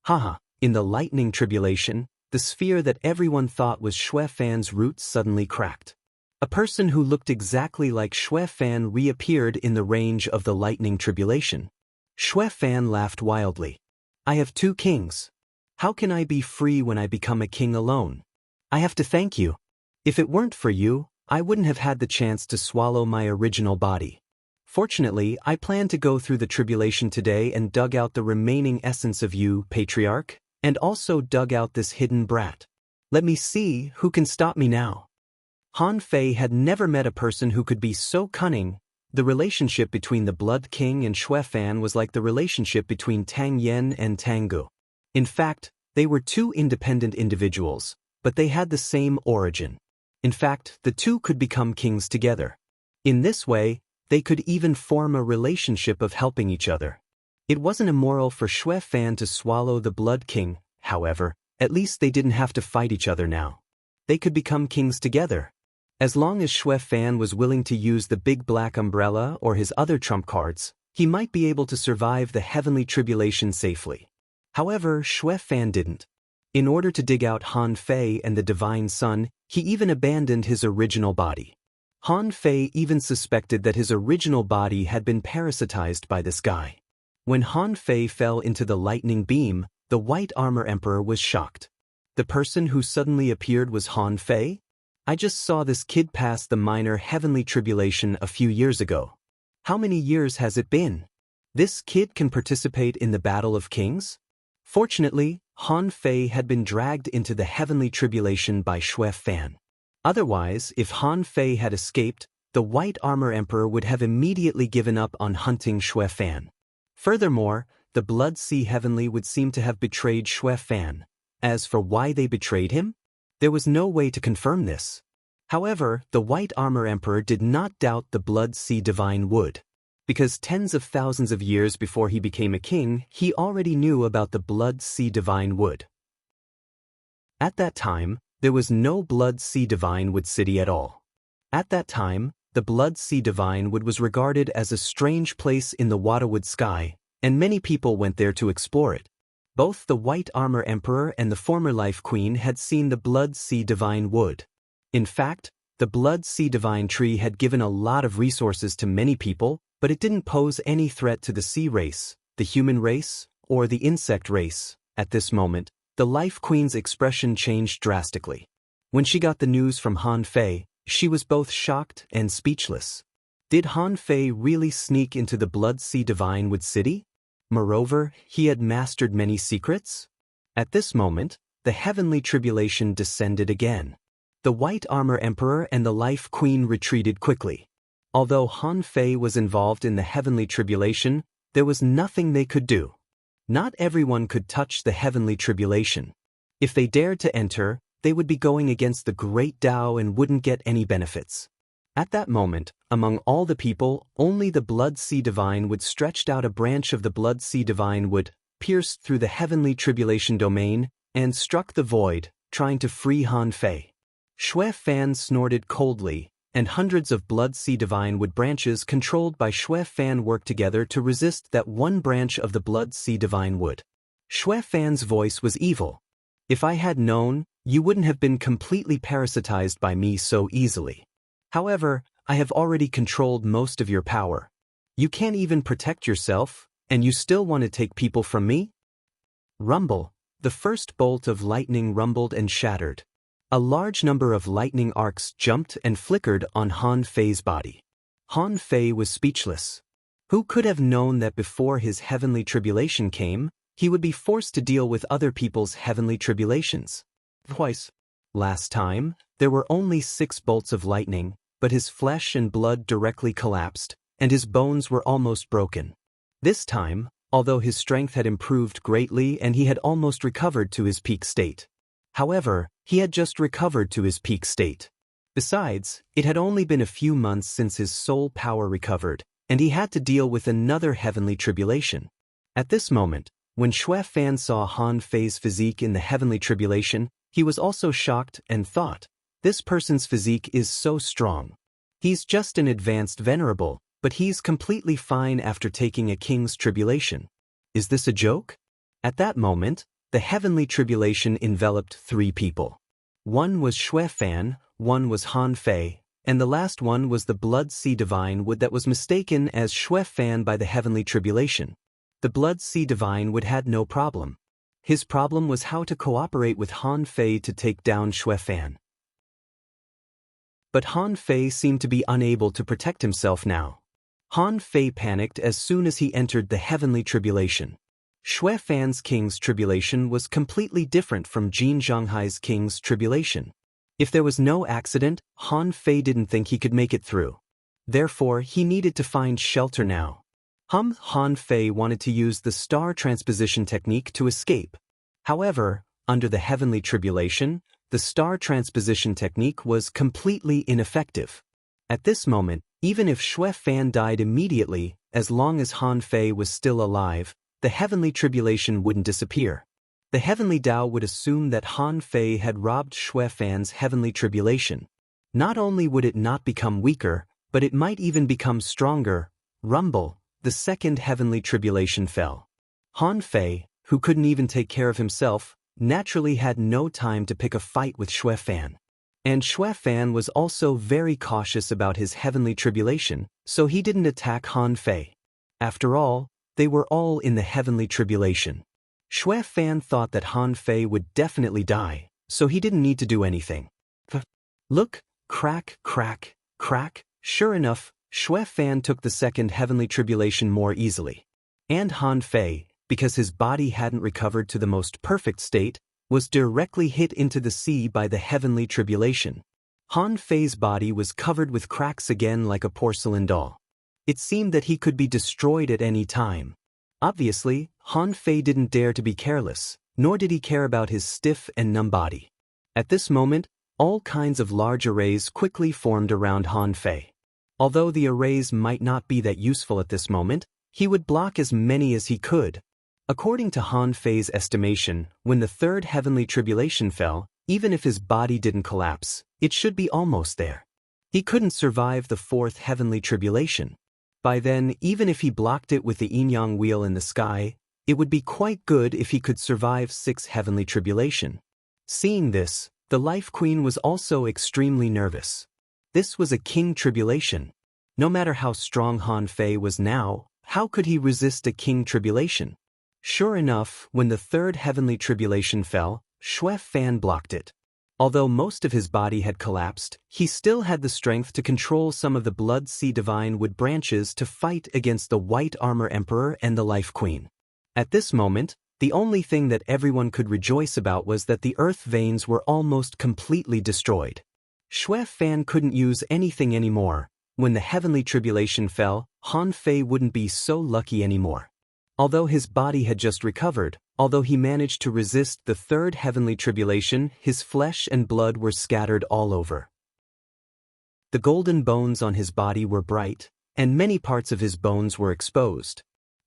Haha, in the lightning tribulation, the sphere that everyone thought was Xue Fan's roots suddenly cracked. A person who looked exactly like Xue Fan reappeared in the range of the lightning tribulation. Xue Fan laughed wildly. "I have two kings. How can I be free when I become a king alone? I have to thank you. If it weren't for you, I wouldn't have had the chance to swallow my original body. Fortunately, I plan to go through the tribulation today and dug out the remaining essence of you, patriarch, and also dug out this hidden brat. Let me see who can stop me now." Han Fei had never met a person who could be so cunning. The relationship between the Blood King and Xue Fan was like the relationship between Tang Yen and Tang Gu. In fact, they were two independent individuals, but they had the same origin. In fact, the two could become kings together. In this way, they could even form a relationship of helping each other. It wasn't immoral for Xue Fan to swallow the Blood King, however, at least they didn't have to fight each other now. They could become kings together. As long as Xue Fan was willing to use the big black umbrella or his other trump cards, he might be able to survive the heavenly tribulation safely. However, Xue Fan didn't. In order to dig out Han Fei and the Divine Sun, he even abandoned his original body. Han Fei even suspected that his original body had been parasitized by this guy. When Han Fei fell into the lightning beam, the White Armor Emperor was shocked. The person who suddenly appeared was Han Fei? I just saw this kid pass the minor heavenly tribulation a few years ago. How many years has it been? This kid can participate in the Battle of Kings? Fortunately, Han Fei had been dragged into the heavenly tribulation by Xue Fan. Otherwise, if Han Fei had escaped, the White Armor Emperor would have immediately given up on hunting Xue Fan. Furthermore, the Blood Sea Heavenly would seem to have betrayed Xue Fan. As for why they betrayed him, there was no way to confirm this. However, the White Armor Emperor did not doubt the Blood Sea Divine Wood. Because tens of thousands of years before he became a king, he already knew about the Blood Sea Divine Wood. At that time, there was no Blood Sea Divine Wood city at all. At that time, the Blood Sea Divine Wood was regarded as a strange place in the Waterwood sky, and many people went there to explore it. Both the White Armor Emperor and the former Life Queen had seen the Blood Sea Divine Wood. In fact, the Blood Sea Divine Tree had given a lot of resources to many people, but it didn't pose any threat to the sea race, the human race, or the insect race. At this moment, the Life Queen's expression changed drastically. When she got the news from Han Fei, she was both shocked and speechless. Did Han Fei really sneak into the Blood Sea Divine Wood city? Moreover, he had mastered many secrets? At this moment, the heavenly tribulation descended again. The White Armor Emperor and the Life Queen retreated quickly. Although Han Fei was involved in the heavenly tribulation, there was nothing they could do. Not everyone could touch the heavenly tribulation. If they dared to enter, they would be going against the great Tao and wouldn't get any benefits. At that moment, among all the people, only the Blood Sea Divine Wood stretched out a branch of the Blood Sea Divine Wood, pierced through the heavenly tribulation domain and struck the void, trying to free Han Fei. Xue Fan snorted coldly, and hundreds of Blood Sea Divine Wood branches controlled by Xue Fan worked together to resist that one branch of the Blood Sea Divine Wood. Xue Fan's voice was evil. If I had known, you wouldn't have been completely parasitized by me so easily. However, I have already controlled most of your power. You can't even protect yourself, and you still want to take people from me? Rumble. The first bolt of lightning rumbled and shattered. A large number of lightning arcs jumped and flickered on Han Fei's body. Han Fei was speechless. Who could have known that before his heavenly tribulation came, he would be forced to deal with other people's heavenly tribulations? Twice. Last time, there were only 6 bolts of lightning, but his flesh and blood directly collapsed, and his bones were almost broken. This time, although his strength had improved greatly and he had almost recovered to his peak state. However, he had just recovered to his peak state. Besides, it had only been a few months since his soul power recovered, and he had to deal with another heavenly tribulation. At this moment, when Xue Fan saw Han Fei's physique in the heavenly tribulation, he was also shocked and thought, this person's physique is so strong. He's just an advanced venerable, but he's completely fine after taking a king's tribulation. Is this a joke? At that moment, the heavenly tribulation enveloped 3 people. One was Xue Fan, one was Han Fei, and the last one was the Blood Sea Divine Wood that was mistaken as Xue Fan by the heavenly tribulation. The Blood Sea Divine Wood had no problem. His problem was how to cooperate with Han Fei to take down Xue Fan. But Han Fei seemed to be unable to protect himself now. Han Fei panicked as soon as he entered the heavenly tribulation. Xue Fan's king's tribulation was completely different from Jin Zhanghai's king's tribulation. If there was no accident, Han Fei didn't think he could make it through. Therefore, he needed to find shelter now. Han Fei wanted to use the star transposition technique to escape. However, under the heavenly tribulation, the star transposition technique was completely ineffective. At this moment, even if Xue Fan died immediately, as long as Han Fei was still alive, the heavenly tribulation wouldn't disappear. The heavenly Tao would assume that Han Fei had robbed Xue Fan's heavenly tribulation. Not only would it not become weaker, but it might even become stronger. Rumble. The second heavenly tribulation fell. Han Fei, who couldn't even take care of himself, naturally had no time to pick a fight with Xue Fan. And Xue Fan was also very cautious about his heavenly tribulation, so he didn't attack Han Fei. After all, they were all in the heavenly tribulation. Xue Fan thought that Han Fei would definitely die, so he didn't need to do anything. Look, crack, crack, crack. Sure enough, Xue Fan took the second heavenly tribulation more easily. And Han Fei, because his body hadn't recovered to the most perfect state, was directly hit into the sea by the heavenly tribulation. Han Fei's body was covered with cracks again like a porcelain doll. It seemed that he could be destroyed at any time. Obviously, Han Fei didn't dare to be careless, nor did he care about his stiff and numb body. At this moment, all kinds of large arrays quickly formed around Han Fei. Although the arrays might not be that useful at this moment, he would block as many as he could. According to Han Fei's estimation, when the third heavenly tribulation fell, even if his body didn't collapse, it should be almost there. He couldn't survive the fourth heavenly tribulation. By then, even if he blocked it with the yin-yang wheel in the sky, it would be quite good if he could survive 6th heavenly tribulation. Seeing this, the Life Queen was also extremely nervous. This was a king tribulation. No matter how strong Han Fei was now, how could he resist a king tribulation? Sure enough, when the third heavenly tribulation fell, Xue Fan blocked it. Although most of his body had collapsed, he still had the strength to control some of the Blood Sea Divine Wood branches to fight against the White Armor Emperor and the Life Queen. At this moment, the only thing that everyone could rejoice about was that the earth veins were almost completely destroyed. Xue Fan couldn't use anything anymore. When the heavenly tribulation fell, Han Fei wouldn't be so lucky anymore. Although his body had just recovered, although he managed to resist the third heavenly tribulation, his flesh and blood were scattered all over. The golden bones on his body were bright, and many parts of his bones were exposed.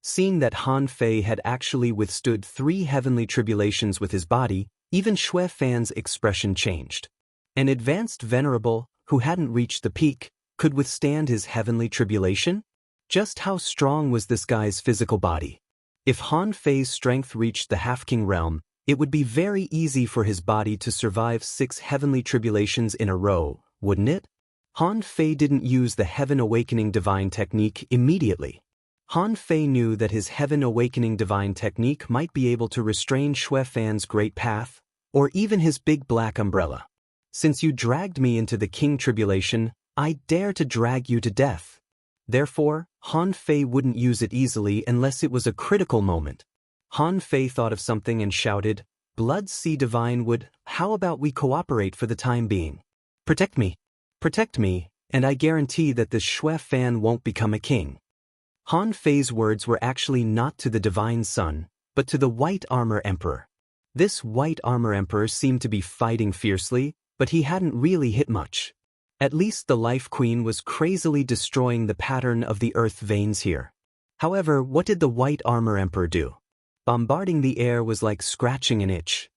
Seeing that Han Fei had actually withstood 3 heavenly tribulations with his body, even Xue Fan's expression changed. An advanced venerable, who hadn't reached the peak, could withstand his heavenly tribulation? Just how strong was this guy's physical body? If Han Fei's strength reached the half-king realm, it would be very easy for his body to survive 6 heavenly tribulations in a row, wouldn't it? Han Fei didn't use the Heaven Awakening Divine Technique immediately. Han Fei knew that his Heaven Awakening Divine Technique might be able to restrain Xue Fan's Great Path, or even his big black umbrella. Since you dragged me into the King Tribulation, I dare to drag you to death. Therefore, Han Fei wouldn't use it easily unless it was a critical moment. Han Fei thought of something and shouted, "Blood Sea Divine Wood, how about we cooperate for the time being? Protect me. Protect me, and I guarantee that this Xue Fan won't become a king." Han Fei's words were actually not to the Divine Sun, but to the White Armor Emperor. This White Armor Emperor seemed to be fighting fiercely, but he hadn't really hit much. At least the Life Queen was crazily destroying the pattern of the earth veins here. However, what did the White Armor Emperor do? Bombarding the air was like scratching an itch.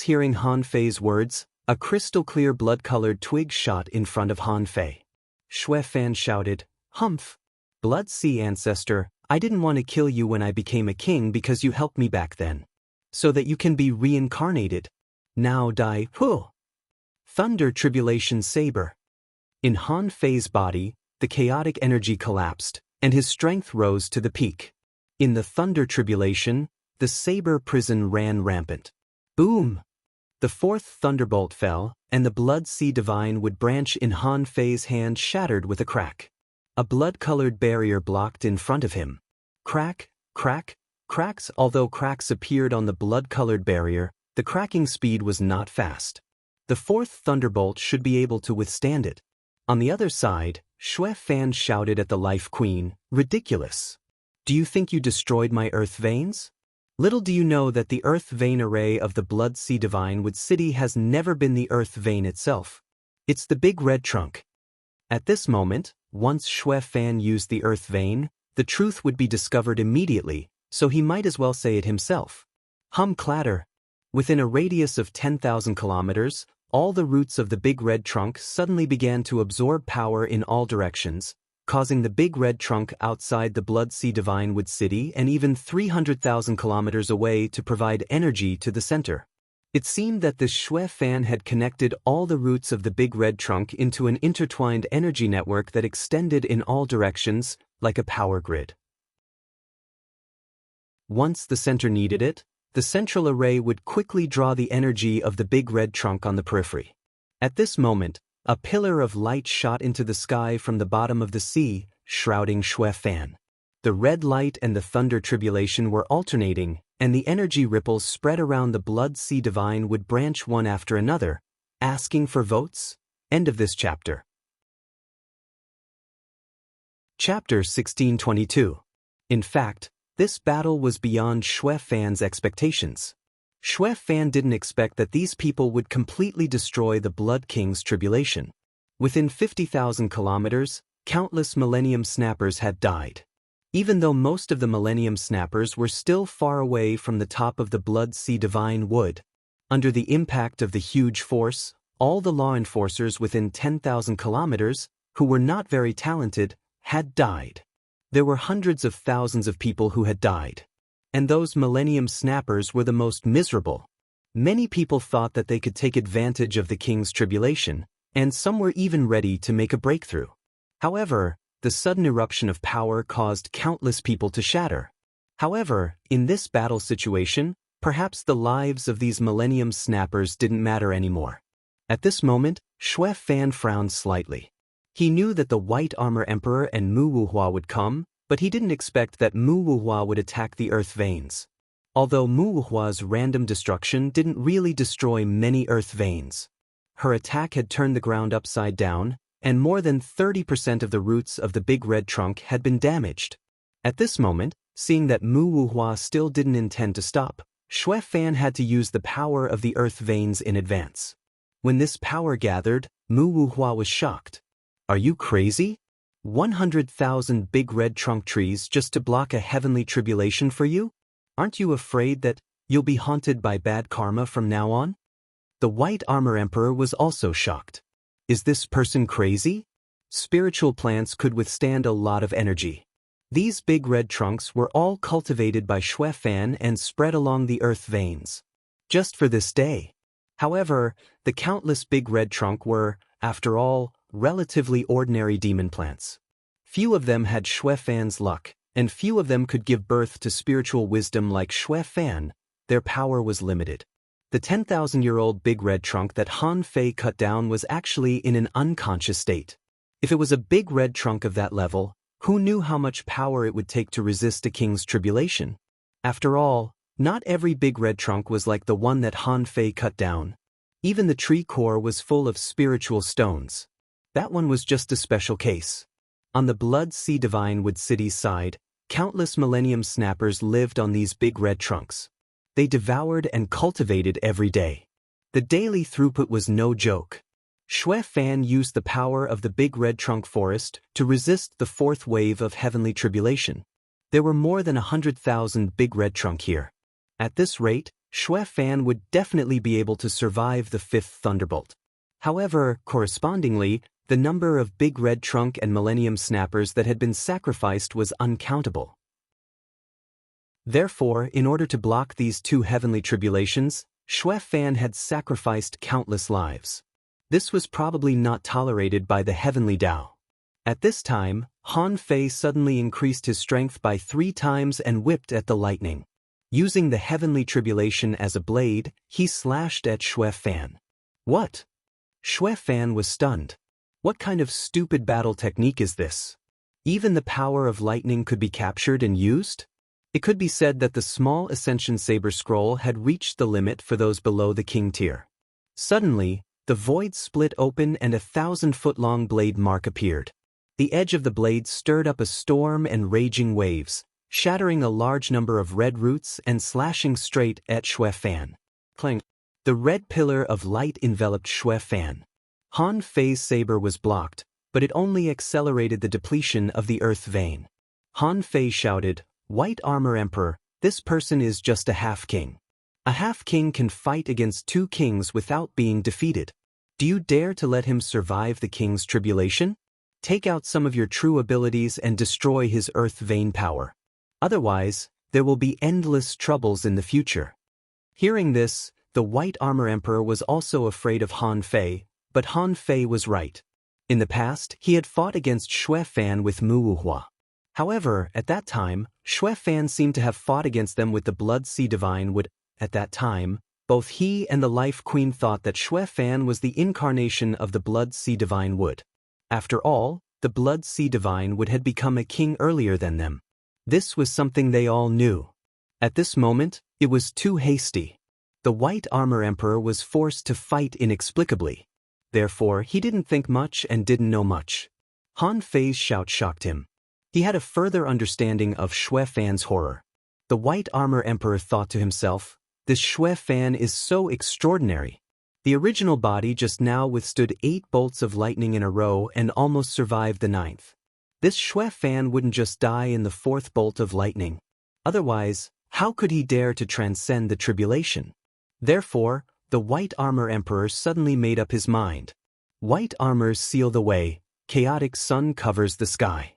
Hearing Han Fei's words, a crystal-clear blood-colored twig shot in front of Han Fei. Xue Fan shouted, "Humph! Blood Sea Ancestor, I didn't want to kill you when I became a king because you helped me back then. So that you can be reincarnated. Now die, Hu!" Thunder Tribulation Saber. In Han Fei's body, the chaotic energy collapsed, and his strength rose to the peak. In the Thunder Tribulation, the Saber Prison ran rampant. Boom! The 4th thunderbolt fell, and the Blood Sea Divine Wood branch in Han Fei's hand shattered with a crack. A blood-colored barrier blocked in front of him. Crack, crack, cracks. Although cracks appeared on the blood-colored barrier, the cracking speed was not fast. The 4th thunderbolt should be able to withstand it. On the other side, Xue Fan shouted at the Life Queen, "Ridiculous! Do you think you destroyed my earth veins? Little do you know that the earth vein array of the Blood Sea Divine Wood City has never been the earth vein itself. It's the big red trunk." At this moment, once Xue Fan used the earth vein, the truth would be discovered immediately, so he might as well say it himself. Clatter. Within a radius of 10,000 kilometers, all the roots of the big red trunk suddenly began to absorb power in all directions, causing the big red trunk outside the Blood Sea Divine Wood City and even 300,000 kilometers away to provide energy to the center. It seemed that the Xue Fan had connected all the roots of the big red trunk into an intertwined energy network that extended in all directions, like a power grid. Once the center needed it, the central array would quickly draw the energy of the big red trunk on the periphery. At this moment, a pillar of light shot into the sky from the bottom of the sea, shrouding Xue Fan. The red light and the thunder tribulation were alternating, and the energy ripples spread around the Blood Sea Divine Wood branch one after another, asking for votes. End of this chapter. Chapter 1622. In fact, this battle was beyond Xue Fan's expectations. Xue Fan didn't expect that these people would completely destroy the Blood King's tribulation. Within 50,000 kilometers, countless Millennium Snappers had died. Even though most of the Millennium Snappers were still far away from the top of the Blood Sea Divine Wood, under the impact of the huge force, all the law enforcers within 10,000 kilometers, who were not very talented, had died. There were hundreds of thousands of people who had died. And those Millennium Snappers were the most miserable. Many people thought that they could take advantage of the king's tribulation, and some were even ready to make a breakthrough. However, the sudden eruption of power caused countless people to shatter. However, in this battle situation, perhaps the lives of these Millennium Snappers didn't matter anymore. At this moment, Xue Fan frowned slightly. He knew that the White Armor Emperor and Mu Wuhua would come, but he didn't expect that Mu Wuhua would attack the earth veins. Although Mu Wuhua's random destruction didn't really destroy many earth veins. Her attack had turned the ground upside down, and more than 30% of the roots of the big red trunk had been damaged. At this moment, seeing that Mu Wuhua still didn't intend to stop, Xue Fan had to use the power of the earth veins in advance. When this power gathered, Mu Wuhua was shocked. "Are you crazy? 100,000 big red trunk trees just to block a heavenly tribulation for you? Aren't you afraid that you'll be haunted by bad karma from now on? The White Armor Emperor was also shocked. Is this person crazy? Spiritual plants could withstand a lot of energy. These big red trunks were all cultivated by Xue Fan and spread along the earth veins. Just for this day. However, the countless big red trunk were, after all, relatively ordinary demon plants. Few of them had Xue Fan's luck, and few of them could give birth to spiritual wisdom like Xue Fan. Their power was limited. The 10,000-year-old big red trunk that Han Fei cut down was actually in an unconscious state. If it was a big red trunk of that level, who knew how much power it would take to resist a king's tribulation? After all, not every big red trunk was like the one that Han Fei cut down. Even the tree core was full of spiritual stones. That one was just a special case. On the Blood Sea Divine Wood City's side, countless Millennium Snappers lived on these big red trunks. They devoured and cultivated every day. The daily throughput was no joke. Xue Fan used the power of the big red trunk forest to resist the fourth wave of heavenly tribulation. There were more than 100,000 big red trunk here. At this rate, Xue Fan would definitely be able to survive the fifth thunderbolt. However, correspondingly, the number of big red trunk and Millennium Snappers that had been sacrificed was uncountable. Therefore, in order to block these two heavenly tribulations, Xue Fan had sacrificed countless lives. This was probably not tolerated by the heavenly Tao. At this time, Han Fei suddenly increased his strength by 3 times and whipped at the lightning. Using the heavenly tribulation as a blade, he slashed at Xue Fan. What? Xue Fan was stunned. What kind of stupid battle technique is this? Even the power of lightning could be captured and used? It could be said that the small Ascension Saber Scroll had reached the limit for those below the King tier. Suddenly, the void split open and a 1,000-foot-long blade mark appeared. The edge of the blade stirred up a storm and raging waves, shattering a large number of red roots and slashing straight at Xue Fan. Clang! The red pillar of light enveloped Xue Fan. Han Fei's saber was blocked, but it only accelerated the depletion of the earth vein. Han Fei shouted, "White Armor Emperor, this person is just a half-king. A half-king can fight against 2 kings without being defeated. Do you dare to let him survive the king's tribulation? Take out some of your true abilities and destroy his earth vein power. Otherwise, there will be endless troubles in the future." Hearing this, the White Armor Emperor was also afraid of Han Fei, but Han Fei was right. In the past, he had fought against Xue Fan with Muwuhua. However, at that time, Xue Fan seemed to have fought against them with the Blood Sea Divine Wood. At that time, both he and the Life Queen thought that Xue Fan was the incarnation of the Blood Sea Divine Wood. After all, the Blood Sea Divine Wood had become a king earlier than them. This was something they all knew. At this moment, it was too hasty. The White Armor Emperor was forced to fight inexplicably. Therefore, he didn't think much and didn't know much. Han Fei's shout shocked him. He had a further understanding of Xue Fan's horror. The White Armor Emperor thought to himself, "This Xue Fan is so extraordinary. The original body just now withstood 8 bolts of lightning in a row and almost survived the 9th. This Xue Fan wouldn't just die in the 4th bolt of lightning. Otherwise, how could he dare to transcend the tribulation?" Therefore, the White Armor Emperor suddenly made up his mind. White armors seal the way, chaotic sun covers the sky.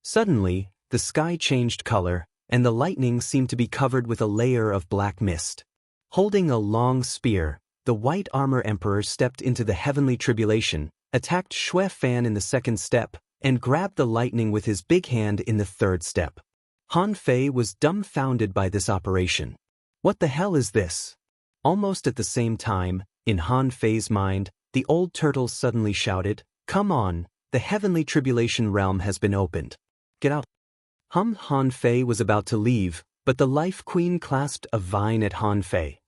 Suddenly, the sky changed color, and the lightning seemed to be covered with a layer of black mist. Holding a long spear, the White Armor Emperor stepped into the heavenly tribulation, attacked Xue Fan in the 2nd step, and grabbed the lightning with his big hand in the 3rd step. Han Fei was dumbfounded by this operation. What the hell is this? Almost at the same time, in Han Fei's mind, the old turtle suddenly shouted, "Come on, the heavenly tribulation realm has been opened. Get out." Han Fei was about to leave, but the Life Queen clasped a vine at Han Fei.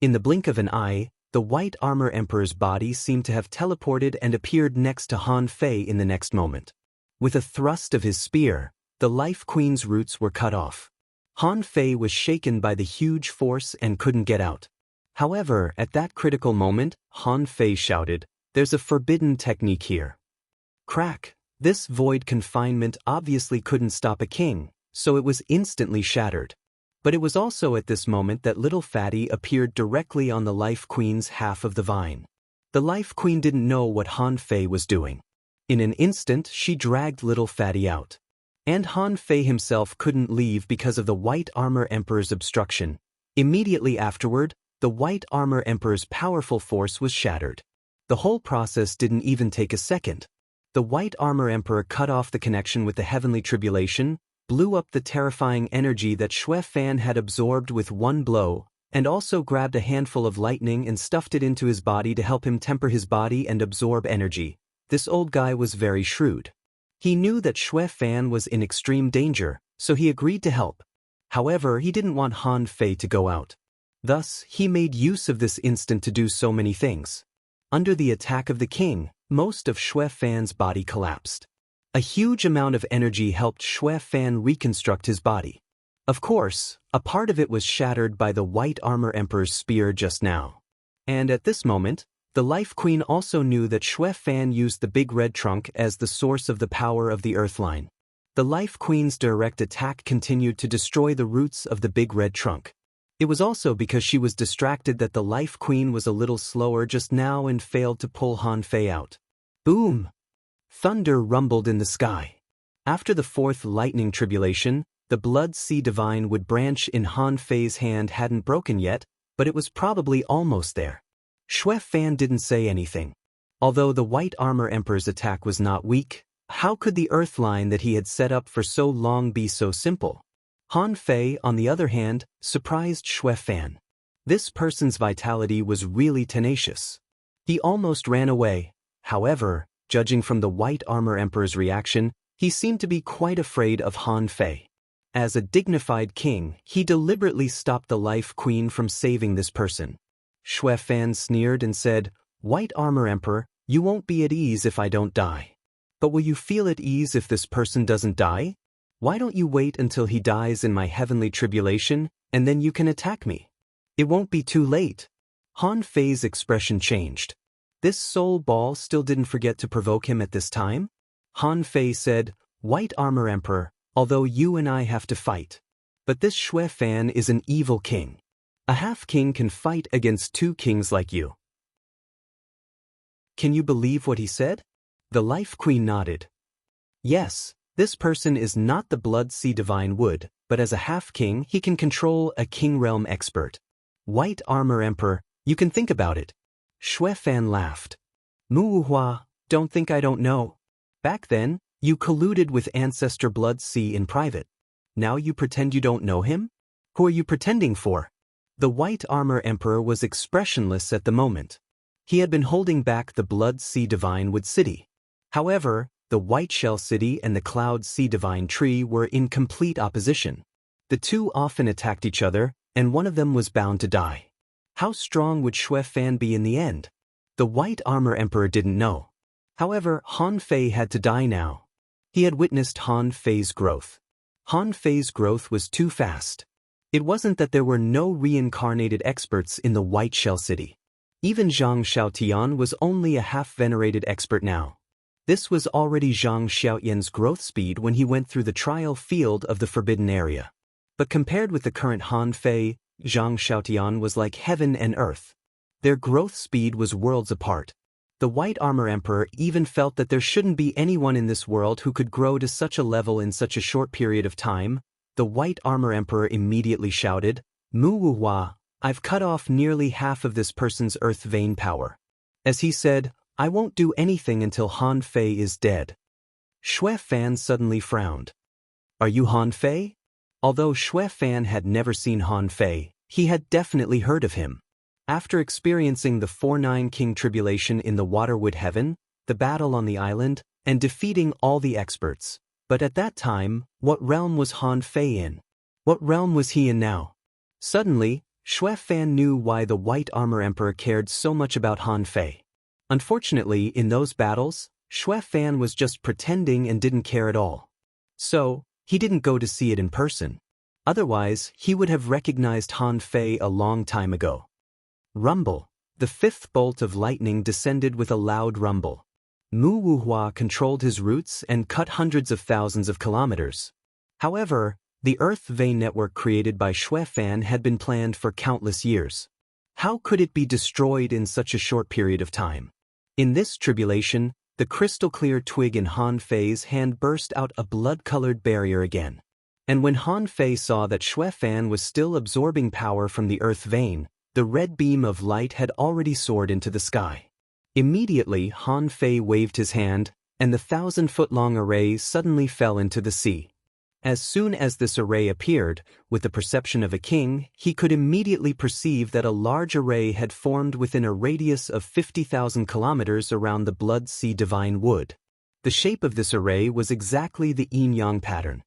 In the blink of an eye, the White Armor Emperor's body seemed to have teleported and appeared next to Han Fei in the next moment. With a thrust of his spear, the Life Queen's roots were cut off. Han Fei was shaken by the huge force and couldn't get out. However, at that critical moment, Han Fei shouted, "There's a forbidden technique here." Crack! This void confinement obviously couldn't stop a king, so it was instantly shattered. But it was also at this moment that little Fatty appeared directly on the Life Queen's half of the vine. The Life Queen didn't know what Han Fei was doing. In an instant she dragged little Fatty out. And Han Fei himself couldn't leave because of the White Armor Emperor's obstruction. Immediately afterward, the White Armor Emperor's powerful force was shattered. The whole process didn't even take a second. The White Armor Emperor cut off the connection with the heavenly tribulation, blew up the terrifying energy that Xue Fan had absorbed with one blow, and also grabbed a handful of lightning and stuffed it into his body to help him temper his body and absorb energy. This old guy was very shrewd. He knew that Xue Fan was in extreme danger, so he agreed to help. However, he didn't want Han Fei to go out. Thus, he made use of this instant to do so many things. Under the attack of the king, most of Xue Fan's body collapsed. A huge amount of energy helped Xue Fan reconstruct his body. Of course, a part of it was shattered by the White Armor Emperor's spear just now. And at this moment, the Life Queen also knew that Xue Fan used the Big Red Trunk as the source of the power of the Earthline. The Life Queen's direct attack continued to destroy the roots of the Big Red Trunk. It was also because she was distracted that the Life Queen was a little slower just now and failed to pull Han Fei out. Boom! Thunder rumbled in the sky. After the fourth lightning tribulation, the Blood Sea Divine wood branch in Han Fei's hand hadn't broken yet, but it was probably almost there. Xue Fan didn't say anything. Although the White Armor Emperor's attack was not weak, how could the Earthline that he had set up for so long be so simple? Han Fei, on the other hand, surprised Xue Fan. This person's vitality was really tenacious. He almost ran away. However, judging from the White Armor Emperor's reaction, he seemed to be quite afraid of Han Fei. As a dignified king, he deliberately stopped the Life Queen from saving this person. Xue Fan sneered and said, "White Armor Emperor, you won't be at ease if I don't die. But will you feel at ease if this person doesn't die? Why don't you wait until he dies in my heavenly tribulation, and then you can attack me? It won't be too late." Han Fei's expression changed. This soul ball still didn't forget to provoke him at this time? Han Fei said, "White Armor Emperor, although you and I have to fight. But this Xue Fan is an evil king. A half-king can fight against two kings like you." Can you believe what he said? The Life Queen nodded. Yes, this person is not the Blood Sea Divine wood, but as a half-king he can control a king realm expert. White Armor Emperor, you can think about it. Xue Fan laughed. "Muhua, don't think I don't know. Back then, you colluded with Ancestor Blood Sea in private. Now you pretend you don't know him? Who are you pretending for?" The White Armor Emperor was expressionless at the moment. He had been holding back the Blood Sea Divine Wood City. However, the White Shell City and the Cloud Sea Divine Tree were in complete opposition. The two often attacked each other, and one of them was bound to die. How strong would Xue Fan be in the end? The White Armor Emperor didn't know. However, Han Fei had to die now. He had witnessed Han Fei's growth. Han Fei's growth was too fast. It wasn't that there were no reincarnated experts in the White Shell City. Even Zhang Xiaotian was only a half-venerated expert now. This was already Zhang Xiaoyan's growth speed when he went through the trial field of the Forbidden Area. But compared with the current Han Fei, Zhang Xiaotian was like heaven and earth. Their growth speed was worlds apart. The White Armor Emperor even felt that there shouldn't be anyone in this world who could grow to such a level in such a short period of time. The White Armor Emperor immediately shouted, "Muwuhua, I've cut off nearly half of this person's earth vein power." As he said, "I won't do anything until Han Fei is dead." Xue Fan suddenly frowned. "Are you Han Fei?" Although Xue Fan had never seen Han Fei, he had definitely heard of him. After experiencing the 4-9 King Tribulation in the Waterwood Heaven, the battle on the island, and defeating all the experts. But at that time, what realm was Han Fei in? What realm was he in now? Suddenly, Xue Fan knew why the White Armor Emperor cared so much about Han Fei. Unfortunately, in those battles, Xue Fan was just pretending and didn't care at all. So, he didn't go to see it in person. Otherwise, he would have recognized Han Fei a long time ago. Rumble. The fifth bolt of lightning descended with a loud rumble. Mu Wuhua controlled his routes and cut hundreds of thousands of kilometers. However, the Earth vein network created by Xue Fan had been planned for countless years. How could it be destroyed in such a short period of time? In this tribulation, the crystal-clear twig in Han Fei's hand burst out a blood-colored barrier again. And when Han Fei saw that Xue Fan was still absorbing power from the Earth vein, the red beam of light had already soared into the sky. Immediately, Han Fei waved his hand, and the 1,000-foot-long array suddenly fell into the sea. As soon as this array appeared, with the perception of a king, he could immediately perceive that a large array had formed within a radius of 50,000 kilometers around the Blood Sea Divine Wood. The shape of this array was exactly the yin-yang pattern.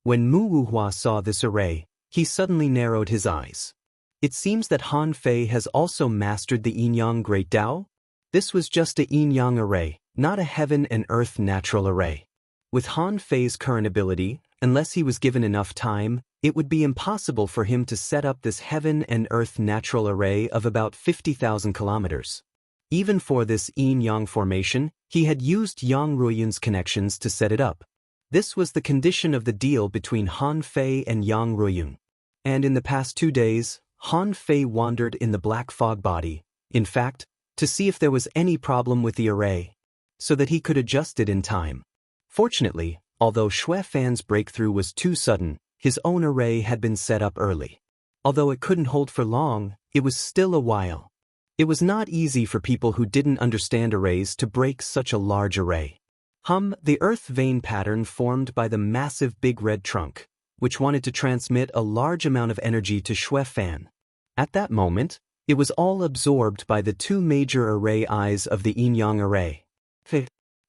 When Mu Wuhua saw this array, he suddenly narrowed his eyes. It seems that Han Fei has also mastered the yin-yang Great Tao? This was just a yin-yang array, not a heaven and earth natural array. With Han Fei's current ability, unless he was given enough time, it would be impossible for him to set up this heaven and earth natural array of about 50,000 kilometers. Even for this yin-yang formation, he had used Yang Ruiyun's connections to set it up. This was the condition of the deal between Han Fei and Yang Ruiyun. And in the past 2 days, Han Fei wandered in the black fog body, in fact, to see if there was any problem with the array, so that he could adjust it in time. Fortunately, although Xue Fan's breakthrough was too sudden, his own array had been set up early. Although it couldn't hold for long, it was still a while. It was not easy for people who didn't understand arrays to break such a large array. The Earth vein pattern formed by the massive big red trunk, which wanted to transmit a large amount of energy to Xue Fan. At that moment, it was all absorbed by the 2 major array eyes of the yin-yang array.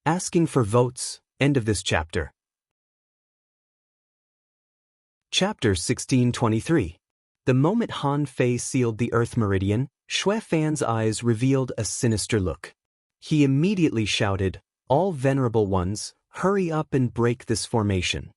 Asking for votes. End of this chapter. Chapter 1623. The moment Han Fei sealed the Earth Meridian, Xue Fan's eyes revealed a sinister look. He immediately shouted, "All venerable ones, hurry up and break this formation."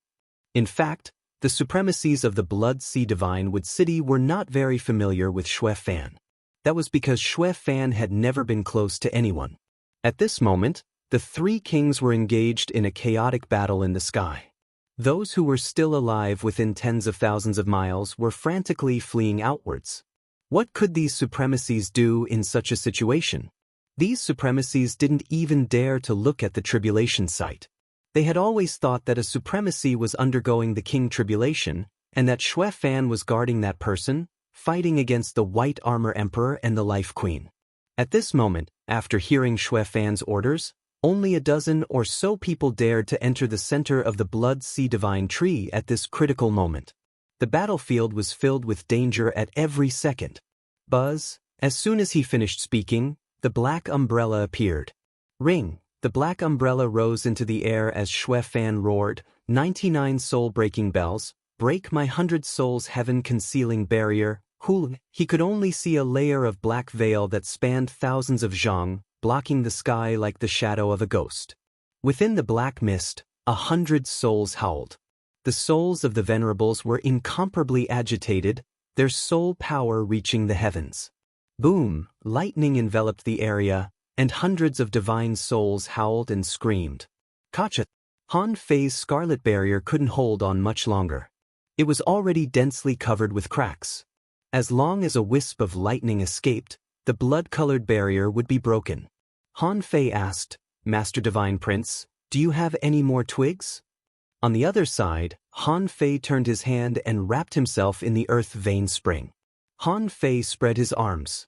In fact, the supremacies of the Blood Sea Divine Wood City were not very familiar with Xue Fan. That was because Xue Fan had never been close to anyone. At this moment, the 3 kings were engaged in a chaotic battle in the sky. Those who were still alive within tens of thousands of miles were frantically fleeing outwards. What could these supremacies do in such a situation? These supremacies didn't even dare to look at the tribulation site. They had always thought that a supremacy was undergoing the king tribulation, and that Xue Fan was guarding that person, fighting against the White Armor Emperor and the Life Queen. At this moment, after hearing Xue Fan's orders, only a dozen or so people dared to enter the center of the Blood Sea Divine Tree at this critical moment. The battlefield was filled with danger at every second. Buzz, as soon as he finished speaking, the black umbrella appeared. Ring, the black umbrella rose into the air as Xue Fan roared, 99 soul-breaking bells, break my 100 souls heaven-concealing barrier. He could only see a layer of black veil that spanned thousands of zhang, blocking the sky like the shadow of a ghost. Within the black mist, 100 souls howled. The souls of the venerables were incomparably agitated, their soul power reaching the heavens. Boom, lightning enveloped the area, and hundreds of divine souls howled and screamed. Gotcha! Han Fei's scarlet barrier couldn't hold on much longer. It was already densely covered with cracks. As long as a wisp of lightning escaped, the blood-colored barrier would be broken. Han Fei asked, "Master Divine Prince, do you have any more twigs?" On the other side, Han Fei turned his hand and wrapped himself in the earth vein spring. Han Fei spread his arms.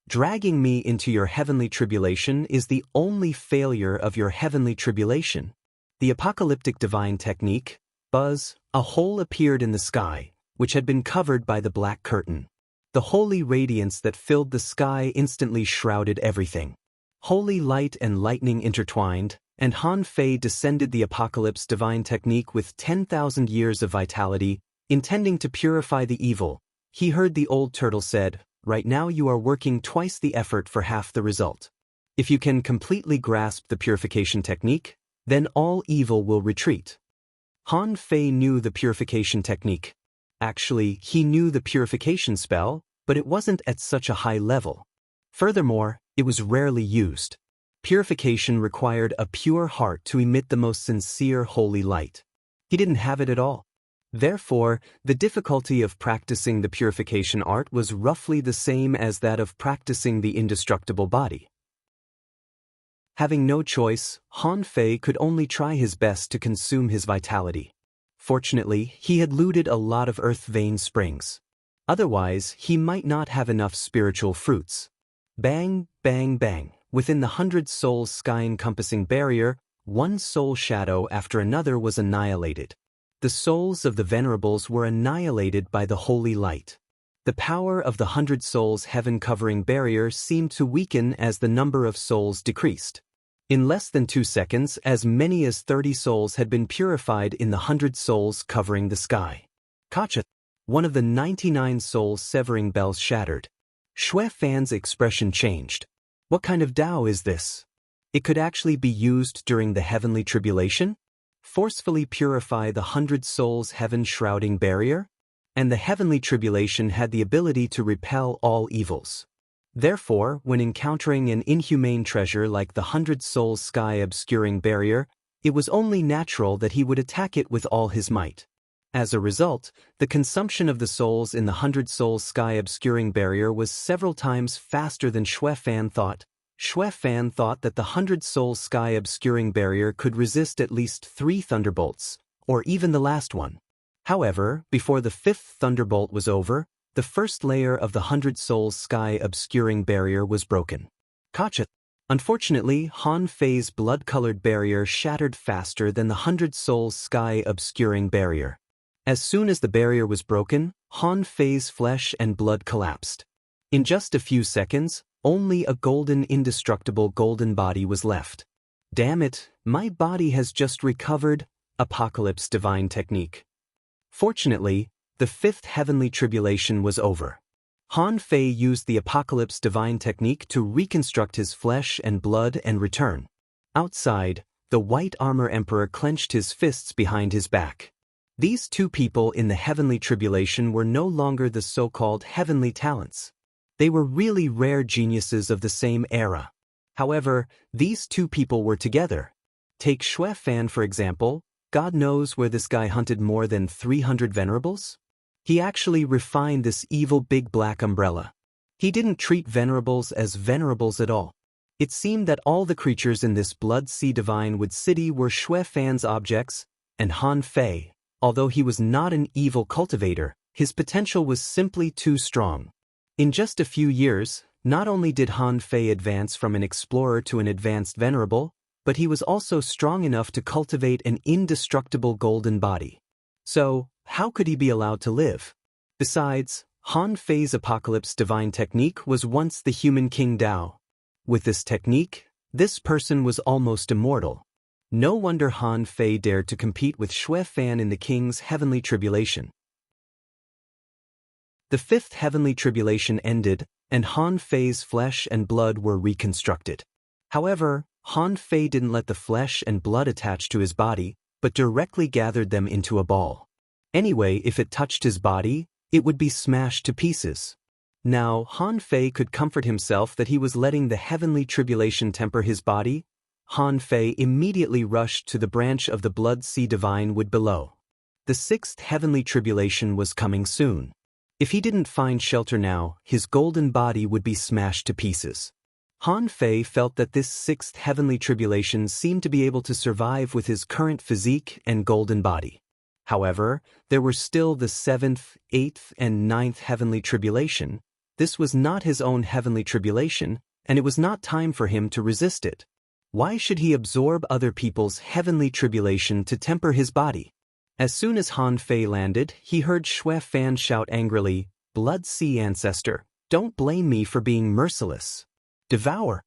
"Dragging me into your heavenly tribulation is the only failure of your heavenly tribulation." The apocalyptic divine technique, Buzz, a hole appeared in the sky, which had been covered by the black curtain. The holy radiance that filled the sky instantly shrouded everything. Holy light and lightning intertwined, and Han Fei descended the apocalypse divine technique with 10,000 years of vitality, intending to purify the evil. He heard the old turtle said, "Right now you are working twice the effort for half the result. If you can completely grasp the purification technique, then all evil will retreat." Han Fei knew the purification technique. Actually, he knew the purification spell, but it wasn't at such a high level. Furthermore, it was rarely used. Purification required a pure heart to emit the most sincere holy light. He didn't have it at all. Therefore, the difficulty of practicing the purification art was roughly the same as that of practicing the indestructible body. Having no choice, Han Fei could only try his best to consume his vitality. Fortunately, he had looted a lot of earth vein springs. Otherwise, he might not have enough spiritual fruits. Bang, bang, bang. Within the 100 souls sky-encompassing barrier, one soul shadow after another was annihilated. The souls of the venerables were annihilated by the holy light. The power of the 100 souls heaven-covering barrier seemed to weaken as the number of souls decreased. In less than 2 seconds, as many as 30 souls had been purified in the 100 souls covering the sky. Gotcha! One of the 99 souls severing bells shattered. Xue Fan's expression changed. What kind of Tao is this? It could actually be used during the heavenly tribulation? Forcefully purify the 100 souls heaven-shrouding barrier? And the heavenly tribulation had the ability to repel all evils. Therefore, when encountering an inhumane treasure like the 100 souls sky-obscuring barrier, it was only natural that he would attack it with all his might. As a result, the consumption of the souls in the 100 souls sky-obscuring barrier was several times faster than Xue Fan thought. Xue Fan thought that the 100 souls sky-obscuring barrier could resist at least 3 thunderbolts, or even the last one. However, before the 5th thunderbolt was over, the first layer of the 100 souls sky-obscuring barrier was broken. Gotcha! Unfortunately, Han Fei's blood-colored barrier shattered faster than the 100 souls sky-obscuring barrier. As soon as the barrier was broken, Han Fei's flesh and blood collapsed. In just a few seconds, only a golden indestructible golden body was left. Damn it, my body has just recovered. Apocalypse divine technique. Fortunately, the 5th heavenly tribulation was over. Han Fei used the Apocalypse divine technique to reconstruct his flesh and blood and return. Outside, the white armor emperor clenched his fists behind his back. These two people in the heavenly tribulation were no longer the so-called heavenly talents. They were really rare geniuses of the same era. However, these two people were together. Take Xue Fan for example. God knows where this guy hunted more than 300 venerables? He actually refined this evil big black umbrella. He didn't treat venerables as venerables at all. It seemed that all the creatures in this Blood Sea Divine Wood City were Xue Fan's objects, and Han Fei, although he was not an evil cultivator, his potential was simply too strong. In just a few years, not only did Han Fei advance from an explorer to an advanced venerable, but he was also strong enough to cultivate an indestructible golden body. So, how could he be allowed to live? Besides, Han Fei's Apocalypse divine technique was once the human King Dao. With this technique, this person was almost immortal. No wonder Han Fei dared to compete with Xue Fan in the King's heavenly tribulation. The 5th heavenly tribulation ended, and Han Fei's flesh and blood were reconstructed. However, Han Fei didn't let the flesh and blood attach to his body, but directly gathered them into a ball. Anyway, if it touched his body, it would be smashed to pieces. Now, Han Fei could comfort himself that he was letting the heavenly tribulation temper his body. Han Fei immediately rushed to the branch of the Blood Sea Divine Wood below. The 6th heavenly tribulation was coming soon. If he didn't find shelter now, his golden body would be smashed to pieces. Han Fei felt that this 6th heavenly tribulation seemed to be able to survive with his current physique and golden body. However, there were still the 7th, 8th, and 9th heavenly tribulation. This was not his own heavenly tribulation, and it was not time for him to resist it. Why should he absorb other people's heavenly tribulation to temper his body? As soon as Han Fei landed, he heard Xue Fan shout angrily, "Blood Sea Ancestor, don't blame me for being merciless. Devour."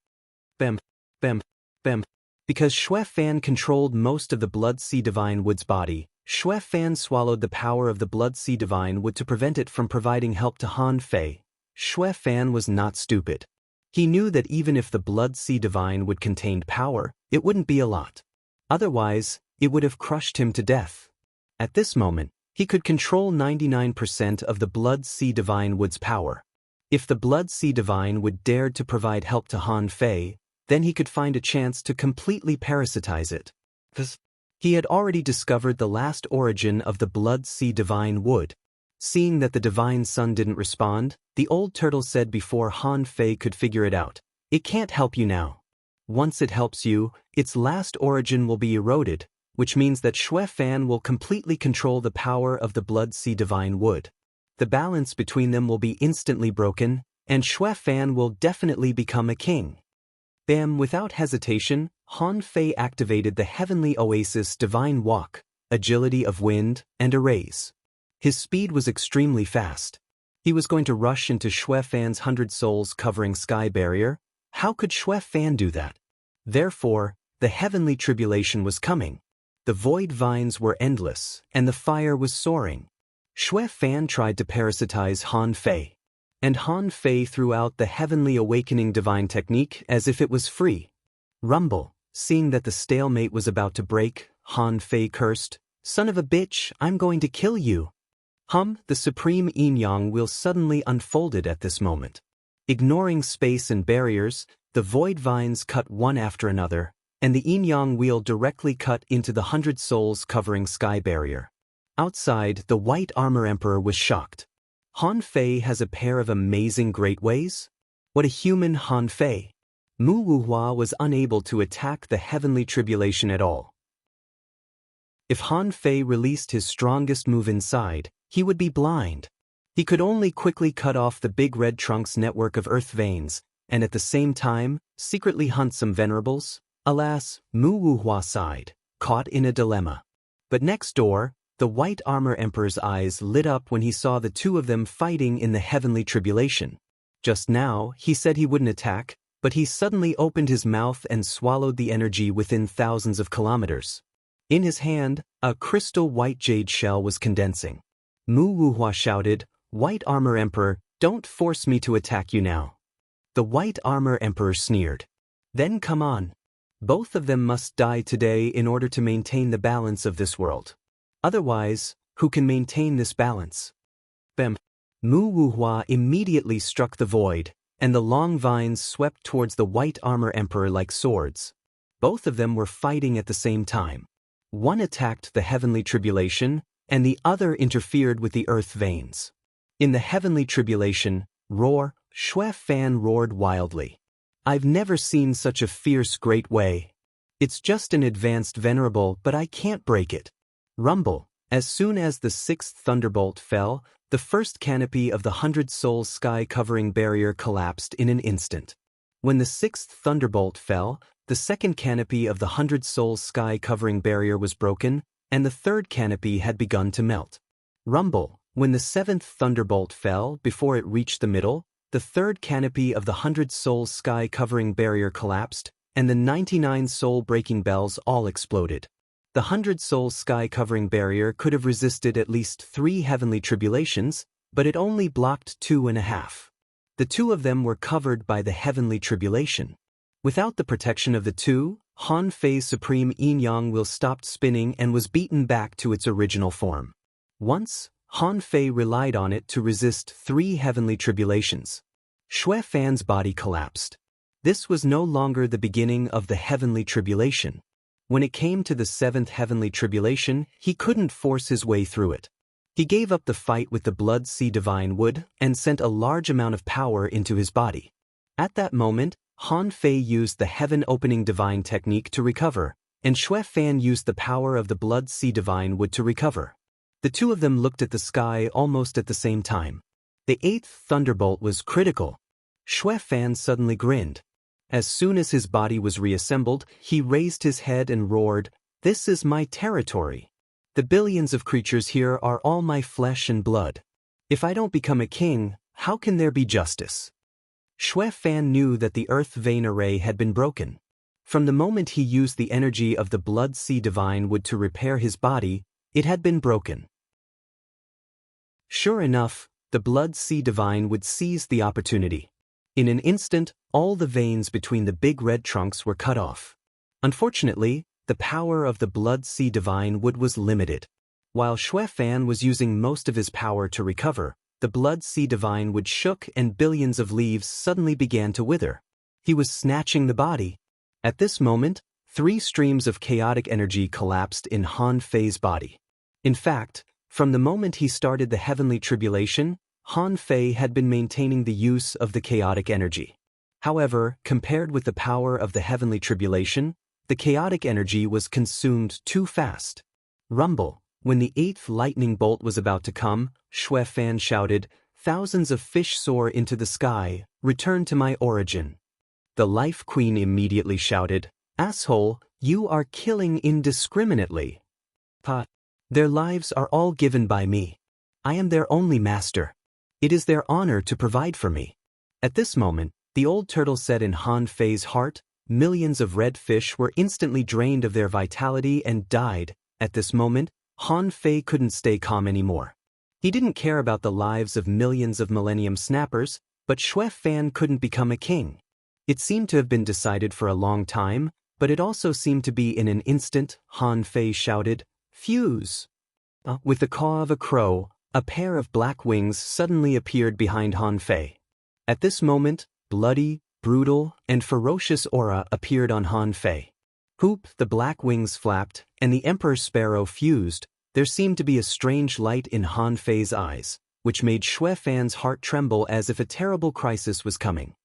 Bem, bem, bem. Because Xue Fan controlled most of the Blood Sea Divine Wood's body, Xue Fan swallowed the power of the Blood Sea Divine Wood to prevent it from providing help to Han Fei. Xue Fan was not stupid. He knew that even if the Blood Sea Divine Wood contained power, it wouldn't be a lot. Otherwise, it would have crushed him to death. At this moment, he could control 99% of the Blood Sea Divine Wood's power. If the Blood Sea Divine Wood dared to provide help to Han Fei, then he could find a chance to completely parasitize it. He had already discovered the last origin of the Blood Sea Divine Wood. Seeing that the Divine Sun didn't respond, the old turtle said before Han Fei could figure it out, "It can't help you now. Once it helps you, its last origin will be eroded, which means that Xue Fan will completely control the power of the Blood Sea Divine Wood. The balance between them will be instantly broken, and Xue Fan will definitely become a king." Bam! Without hesitation, Han Fei activated the Heavenly Oasis Divine Walk, Agility of Wind, and Erase. His speed was extremely fast. He was going to rush into Xue Fan's 100 souls covering sky barrier. How could Xue Fan do that? Therefore, the heavenly tribulation was coming. The void vines were endless, and the fire was soaring. Xue Fan tried to parasitize Han Fei, and Han Fei threw out the Heavenly Awakening Divine Technique as if it was free. Rumble, seeing that the stalemate was about to break, Han Fei cursed, "Son of a bitch, I'm going to kill you." The supreme yin-yang wheel suddenly unfolded at this moment. Ignoring space and barriers, the void vines cut one after another, and the yin-yang wheel directly cut into the 100 souls covering sky barrier. Outside, the White Armor Emperor was shocked. Han Fei has a pair of amazing great ways? What a human Han Fei! Mu Wuhua was unable to attack the heavenly tribulation at all. If Han Fei released his strongest move inside, he would be blind. He could only quickly cut off the big red trunk's network of earth veins, and at the same time, secretly hunt some venerables. Alas, Mu Wuhua sighed, caught in a dilemma. But next door, the White Armor Emperor's eyes lit up when he saw the two of them fighting in the heavenly tribulation. Just now, he said he wouldn't attack, but he suddenly opened his mouth and swallowed the energy within thousands of kilometers. In his hand, a crystal white jade shell was condensing. Mu Wuhua shouted, "White Armor Emperor, don't force me to attack you now." The White Armor Emperor sneered. "Then come on. Both of them must die today in order to maintain the balance of this world. Otherwise, who can maintain this balance?" Bam! Mu Wuhua immediately struck the void, and the long vines swept towards the White Armor Emperor like swords. Both of them were fighting at the same time. One attacked the heavenly tribulation, and the other interfered with the earth veins. In the heavenly tribulation, roar, Xue Fan roared wildly. "I've never seen such a fierce great way. It's just an advanced venerable, but I can't break it." Rumble. As soon as the sixth thunderbolt fell, the first canopy of the 100 souls sky covering barrier collapsed in an instant. When the sixth thunderbolt fell, the second canopy of the 100 souls sky covering barrier was broken, and the third canopy had begun to melt. Rumble. When the seventh thunderbolt fell, before it reached the middle, the third canopy of the 100 souls sky covering barrier collapsed, and the 99 soul breaking bells all exploded. The 100 souls sky covering barrier could have resisted at least 3 heavenly tribulations, but it only blocked 2.5. The two of them were covered by the heavenly tribulation. Without the protection of the two, Han Fei's supreme yin-yang wheel stopped spinning and was beaten back to its original form. Once, Han Fei relied on it to resist 3 heavenly tribulations. Xue Fan's body collapsed. This was no longer the beginning of the heavenly tribulation. When it came to the 7th heavenly tribulation, he couldn't force his way through it. He gave up the fight with the Blood Sea Divine Wood and sent a large amount of power into his body. At that moment, Han Fei used the Heaven Opening Divine Technique to recover, and Xue Fan used the power of the Blood Sea Divine Wood to recover. The two of them looked at the sky almost at the same time. The 8th thunderbolt was critical. Xue Fan suddenly grinned. As soon as his body was reassembled, he raised his head and roared, "This is my territory. The billions of creatures here are all my flesh and blood. If I don't become a king, how can there be justice?" Xue Fan knew that the earth vein array had been broken. From the moment he used the energy of the Blood Sea Divine Wood to repair his body, it had been broken. Sure enough, the Blood Sea Divine Wood seized the opportunity. In an instant, all the veins between the big red trunks were cut off. Unfortunately, the power of the Blood Sea Divine Wood was limited. While Xue Fan was using most of his power to recover, the Blood Sea Divine Wood shook and billions of leaves suddenly began to wither. He was snatching the body. At this moment, 3 streams of chaotic energy collapsed in Han Fei's body. In fact, from the moment he started the heavenly tribulation, Han Fei had been maintaining the use of the chaotic energy. However, compared with the power of the heavenly tribulation, the chaotic energy was consumed too fast. Rumble. When the 8th lightning bolt was about to come, Xue Fan shouted, "Thousands of fish soar into the sky, return to my origin." The Life Queen immediately shouted, "Asshole, you are killing indiscriminately. Their lives are all given by me. I am their only master. It is their honor to provide for me." At this moment, the old turtle said in Han Fei's heart, millions of red fish were instantly drained of their vitality and died. At this moment, Han Fei couldn't stay calm anymore. He didn't care about the lives of millions of Millennium Snappers, but Xue Fan couldn't become a king. It seemed to have been decided for a long time, but it also seemed to be in an instant. Han Fei shouted, "Fuse!" With the caw of a crow, a pair of black wings suddenly appeared behind Han Fei. At this moment, bloody, brutal, and ferocious aura appeared on Han Fei. Hoop, the black wings flapped, and the Emperor Sparrow fused. There seemed to be a strange light in Han Fei's eyes, which made Xue Fan's heart tremble as if a terrible crisis was coming.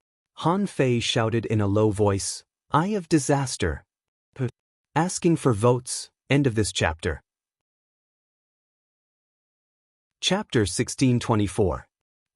Han Fei shouted in a low voice, "Eye of disaster." Asking for votes. End of this chapter. Chapter 1624.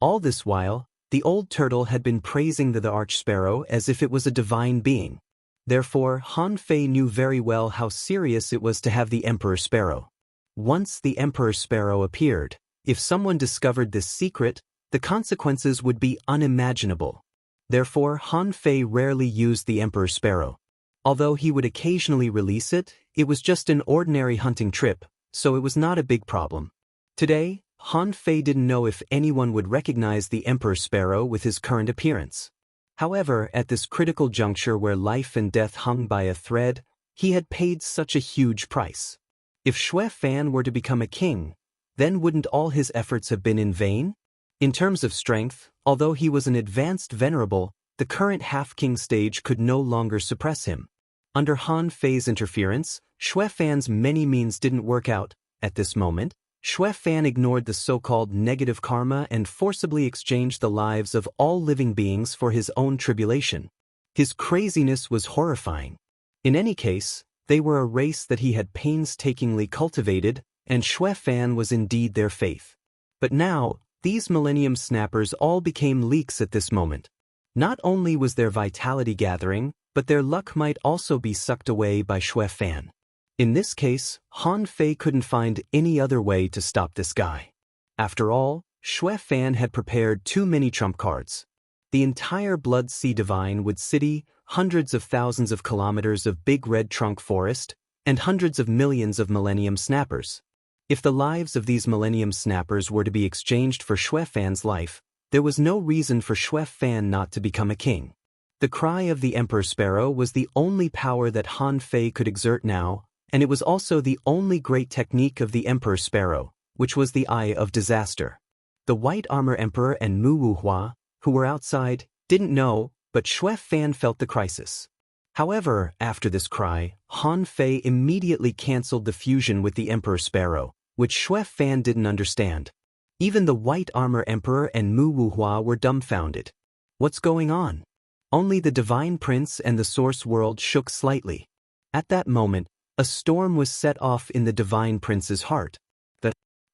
All this while, the old turtle had been praising the Arch Sparrow as if it was a divine being. Therefore, Han Fei knew very well how serious it was to have the Emperor Sparrow. Once the Emperor Sparrow appeared, if someone discovered this secret, the consequences would be unimaginable. Therefore, Han Fei rarely used the Emperor Sparrow. Although he would occasionally release it, it was just an ordinary hunting trip, so it was not a big problem. Today, Han Fei didn't know if anyone would recognize the Emperor Sparrow with his current appearance. However, at this critical juncture where life and death hung by a thread, he had paid such a huge price. If Xue Fan were to become a king, then wouldn't all his efforts have been in vain? In terms of strength, although he was an advanced venerable, the current half-king stage could no longer suppress him. Under Han Fei's interference, Xue Fan's many means didn't work out. At this moment, Xue Fan ignored the so-called negative karma and forcibly exchanged the lives of all living beings for his own tribulation. His craziness was horrifying. In any case, they were a race that he had painstakingly cultivated, and Xue Fan was indeed their faith. But now, these Millennium Snappers all became leaks at this moment. Not only was their vitality gathering, but their luck might also be sucked away by Xue Fan. In this case, Han Fei couldn't find any other way to stop this guy. After all, Xue Fan had prepared too many trump cards. The entire Blood Sea Divine would city, hundreds of thousands of kilometers of big red trunk forest, and hundreds of millions of Millennium Snappers. If the lives of these Millennium Snappers were to be exchanged for Xue Fan's life, there was no reason for Xue Fan not to become a king. The cry of the Emperor Sparrow was the only power that Han Fei could exert now, and it was also the only great technique of the Emperor Sparrow, which was the Eye of Disaster. The White Armor Emperor and Mu Wuhua, who were outside, didn't know, but Xue Fan felt the crisis. However, after this cry, Han Fei immediately cancelled the fusion with the Emperor Sparrow, which Xue Fan didn't understand. Even the White Armor Emperor and Mu Wuhua were dumbfounded. What's going on? Only the Divine Prince and the Source World shook slightly. At that moment, a storm was set off in the Divine Prince's heart.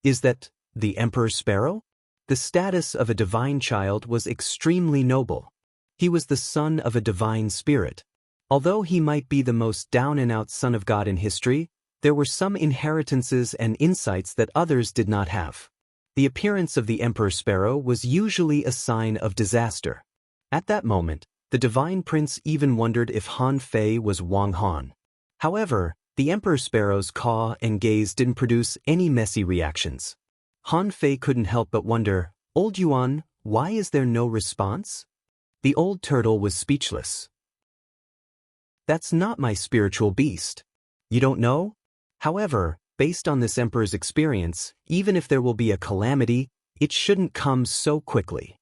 Is that the Emperor Sparrow? The status of a divine child was extremely noble. He was the son of a divine spirit. Although he might be the most down-and-out son of God in history, there were some inheritances and insights that others did not have. The appearance of the Emperor Sparrow was usually a sign of disaster. At that moment, the Divine Prince even wondered if Han Fei was Wang Han. However, the Emperor Sparrow's caw and gaze didn't produce any messy reactions. Han Fei couldn't help but wonder, "Old Yuan, why is there no response?" The old turtle was speechless. "That's not my spiritual beast. You don't know?" However, based on this emperor's experience, even if there will be a calamity, it shouldn't come so quickly.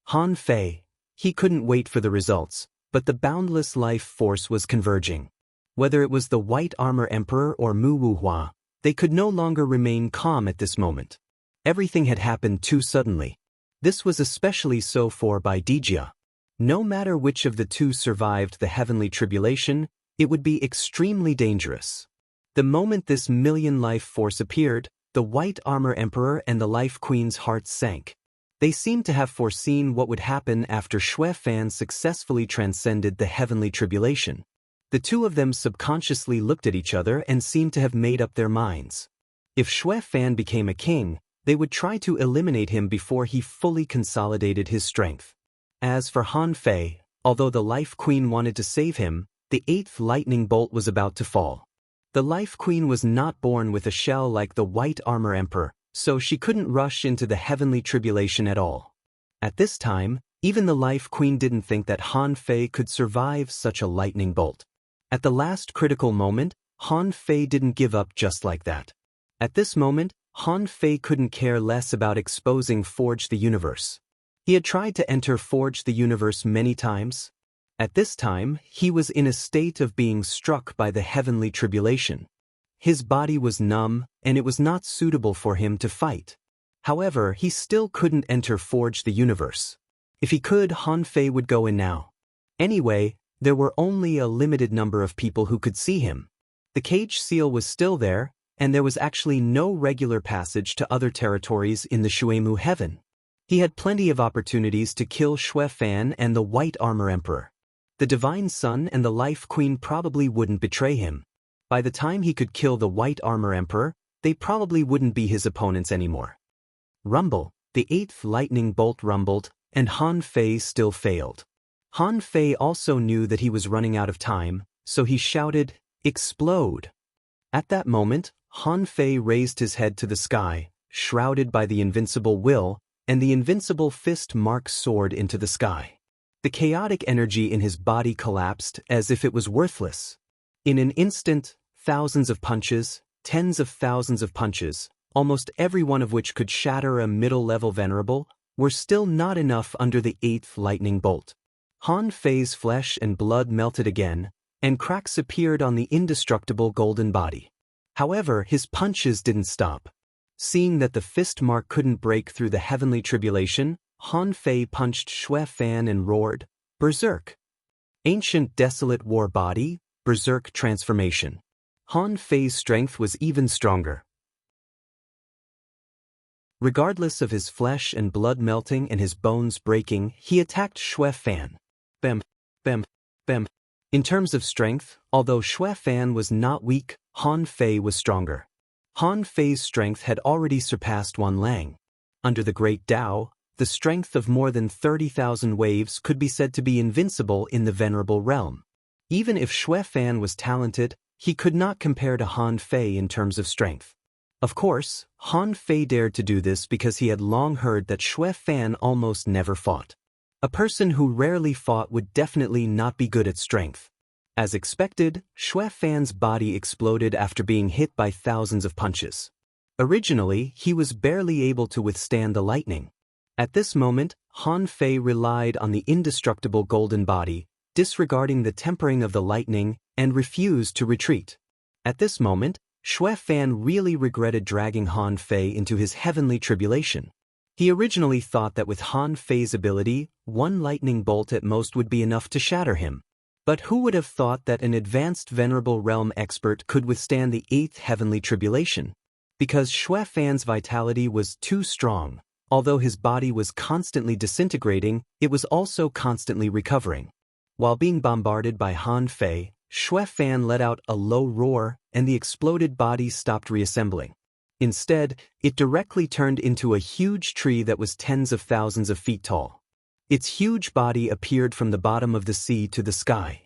Han Fei, he couldn't wait for the results. but the boundless life force was converging. Whether it was the White Armor Emperor or Mu Wuhua, they could no longer remain calm at this moment. Everything had happened too suddenly. This was especially so for Bai Dijia. No matter which of the two survived the heavenly tribulation, it would be extremely dangerous. The moment this million life force appeared, the White Armor Emperor and the Life Queen's hearts sank. They seemed to have foreseen what would happen after Xue Fan successfully transcended the heavenly tribulation. The two of them subconsciously looked at each other and seemed to have made up their minds. If Xue Fan became a king, they would try to eliminate him before he fully consolidated his strength. As for Han Fei, although the Life Queen wanted to save him, the 8th lightning bolt was about to fall. The Life Queen was not born with a shell like the White Armor Emperor, so she couldn't rush into the heavenly tribulation at all. At this time, even the Life Queen didn't think that Han Fei could survive such a lightning bolt. At the last critical moment, Han Fei didn't give up just like that. At this moment, Han Fei couldn't care less about exposing Forge the Universe. He had tried to enter Forge the Universe many times. At this time, he was in a state of being struck by the heavenly tribulation. His body was numb, and it was not suitable for him to fight. However, he still couldn't enter Forge the Universe. If he could, Han Fei would go in now. Anyway, there were only a limited number of people who could see him. The cage seal was still there, and there was actually no regular passage to other territories in the Shuemu heaven. He had plenty of opportunities to kill Xue Fan and the White Armor Emperor. The Divine Sun and the Life Queen probably wouldn't betray him. By the time he could kill the White Armor Emperor, they probably wouldn't be his opponents anymore. Rumble, the 8th lightning bolt rumbled, and Han Fei still failed. Han Fei also knew that he was running out of time, so he shouted, "Explode!" At that moment, Han Fei raised his head to the sky, shrouded by the invincible will, and the invincible fist mark soared into the sky. The chaotic energy in his body collapsed as if it was worthless. In an instant, thousands of punches, tens of thousands of punches, almost every one of which could shatter a middle-level venerable, were still not enough under the 8th lightning bolt. Han Fei's flesh and blood melted again, and cracks appeared on the indestructible golden body. However, his punches didn't stop. Seeing that the fist mark couldn't break through the heavenly tribulation, Han Fei punched Xue Fan and roared, "Berserk!" Ancient desolate war body, Berserk transformation. Han Fei's strength was even stronger. Regardless of his flesh and blood melting and his bones breaking, he attacked Xue Fan. Bam, bam, bam. In terms of strength, although Xue Fan was not weak, Han Fei was stronger. Han Fei's strength had already surpassed Wan Lang. Under the Great Tao, the strength of more than 30,000 waves could be said to be invincible in the Venerable Realm. Even if Xue Fan was talented, he could not compare to Han Fei in terms of strength. Of course, Han Fei dared to do this because he had long heard that Xue Fan almost never fought. A person who rarely fought would definitely not be good at strength. As expected, Xue Fan's body exploded after being hit by thousands of punches. Originally, he was barely able to withstand the lightning. At this moment, Han Fei relied on the indestructible golden body, disregarding the tempering of the lightning, and refused to retreat. At this moment, Xue Fan really regretted dragging Han Fei into his heavenly tribulation. He originally thought that with Han Fei's ability, one lightning bolt at most would be enough to shatter him. But who would have thought that an advanced Venerable Realm expert could withstand the 8th heavenly tribulation? Because Xue Fan's vitality was too strong. Although his body was constantly disintegrating, it was also constantly recovering. While being bombarded by Han Fei, Xue Fan let out a low roar, and the exploded body stopped reassembling. Instead, it directly turned into a huge tree that was tens of thousands of feet tall. Its huge body appeared from the bottom of the sea to the sky.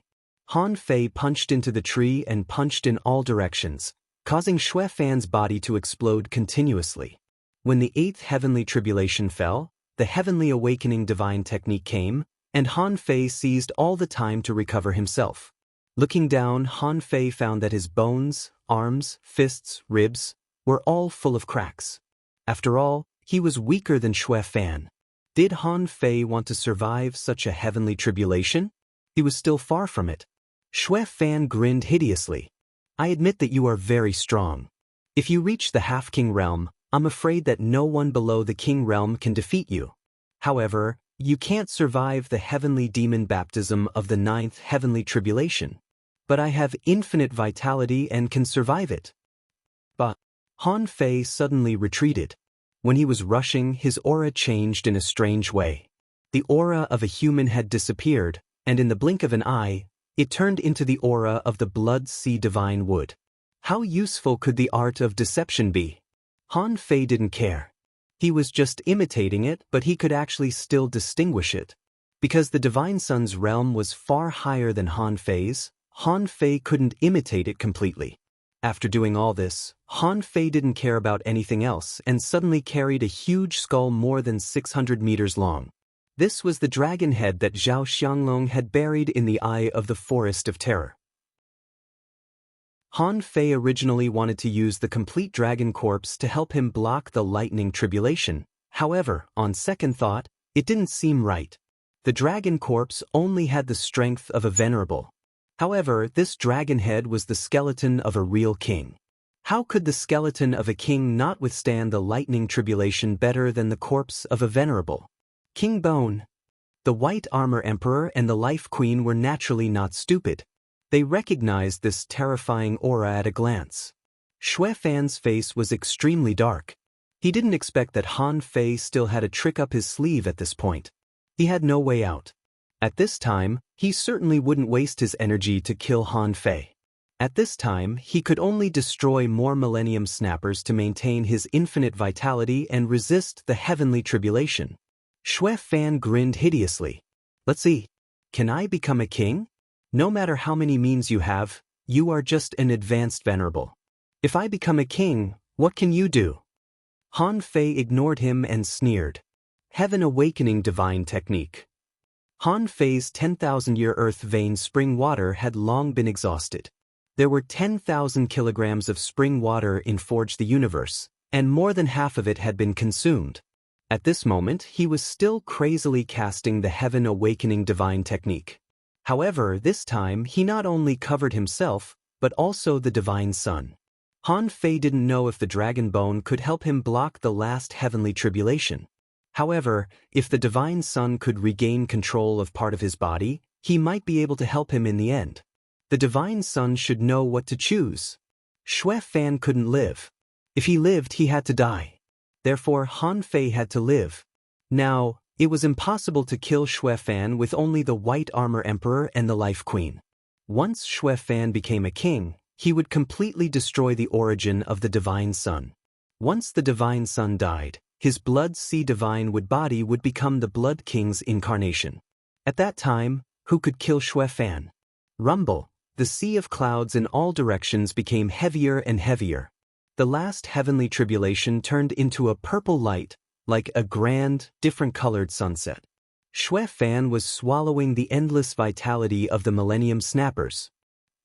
Han Fei punched into the tree and punched in all directions, causing Xue Fan's body to explode continuously. When the 8th heavenly tribulation fell, the heavenly awakening divine technique came, and Han Fei seized all the time to recover himself. Looking down, Han Fei found that his bones, arms, fists, ribs, were all full of cracks. After all, he was weaker than Xue Fan. Did Han Fei want to survive such a heavenly tribulation? He was still far from it. Xue Fan grinned hideously. I admit that you are very strong. If you reach the half-king realm, I'm afraid that no one below the king realm can defeat you. However, you can't survive the heavenly demon baptism of the 9th heavenly tribulation. But I have infinite vitality and can survive it. But Han Fei suddenly retreated. When he was rushing, his aura changed in a strange way. The aura of a human had disappeared, and in the blink of an eye, it turned into the aura of the Blood Sea Divine Wood. How useful could the art of deception be? Han Fei didn't care. He was just imitating it, but he could actually still distinguish it. Because the Divine Sun's realm was far higher than Han Fei's, Han Fei couldn't imitate it completely. After doing all this, Han Fei didn't care about anything else and suddenly carried a huge skull more than 600 meters long. This was the dragon head that Zhao Xianglong had buried in the eye of the Forest of Terror. Han Fei originally wanted to use the complete dragon corpse to help him block the lightning tribulation. However, on second thought, it didn't seem right. The dragon corpse only had the strength of a venerable. However, this dragon head was the skeleton of a real king. How could the skeleton of a king not withstand the lightning tribulation better than the corpse of a venerable? King Bone. The White Armor Emperor and the Life Queen were naturally not stupid. They recognized this terrifying aura at a glance. Xue Fan's face was extremely dark. He didn't expect that Han Fei still had a trick up his sleeve at this point. He had no way out. At this time, he certainly wouldn't waste his energy to kill Han Fei. At this time, he could only destroy more Millennium Snappers to maintain his infinite vitality and resist the heavenly tribulation. Xue Fan grinned hideously. Let's see. Can I become a king? No matter how many means you have, you are just an advanced venerable. If I become a king, what can you do? Han Fei ignored him and sneered. Heaven Awakening Divine Technique. Han Fei's 10,000-year earth vein spring water had long been exhausted. There were 10,000 kilograms of spring water in Forge the Universe, and more than half of it had been consumed. At this moment, he was still crazily casting the Heaven Awakening Divine Technique. However, this time he not only covered himself, but also the Divine Sun. Han Fei didn't know if the Dragon Bone could help him block the last heavenly tribulation. However, if the Divine Sun could regain control of part of his body, he might be able to help him in the end. The Divine Sun should know what to choose. Xue Fan couldn't live. If he lived, he had to die. Therefore, Han Fei had to live. Now, it was impossible to kill Xue Fan with only the White Armor Emperor and the Life Queen. Once Xue Fan became a king, he would completely destroy the origin of the Divine Sun. Once the Divine Sun died, his Blood Sea Divine Wood body would become the Blood King's incarnation. At that time, who could kill Xue Fan? Rumble. The sea of clouds in all directions became heavier and heavier. The last heavenly tribulation turned into a purple light, like a grand, different-colored sunset. Xue Fan was swallowing the endless vitality of the Millennium Snappers.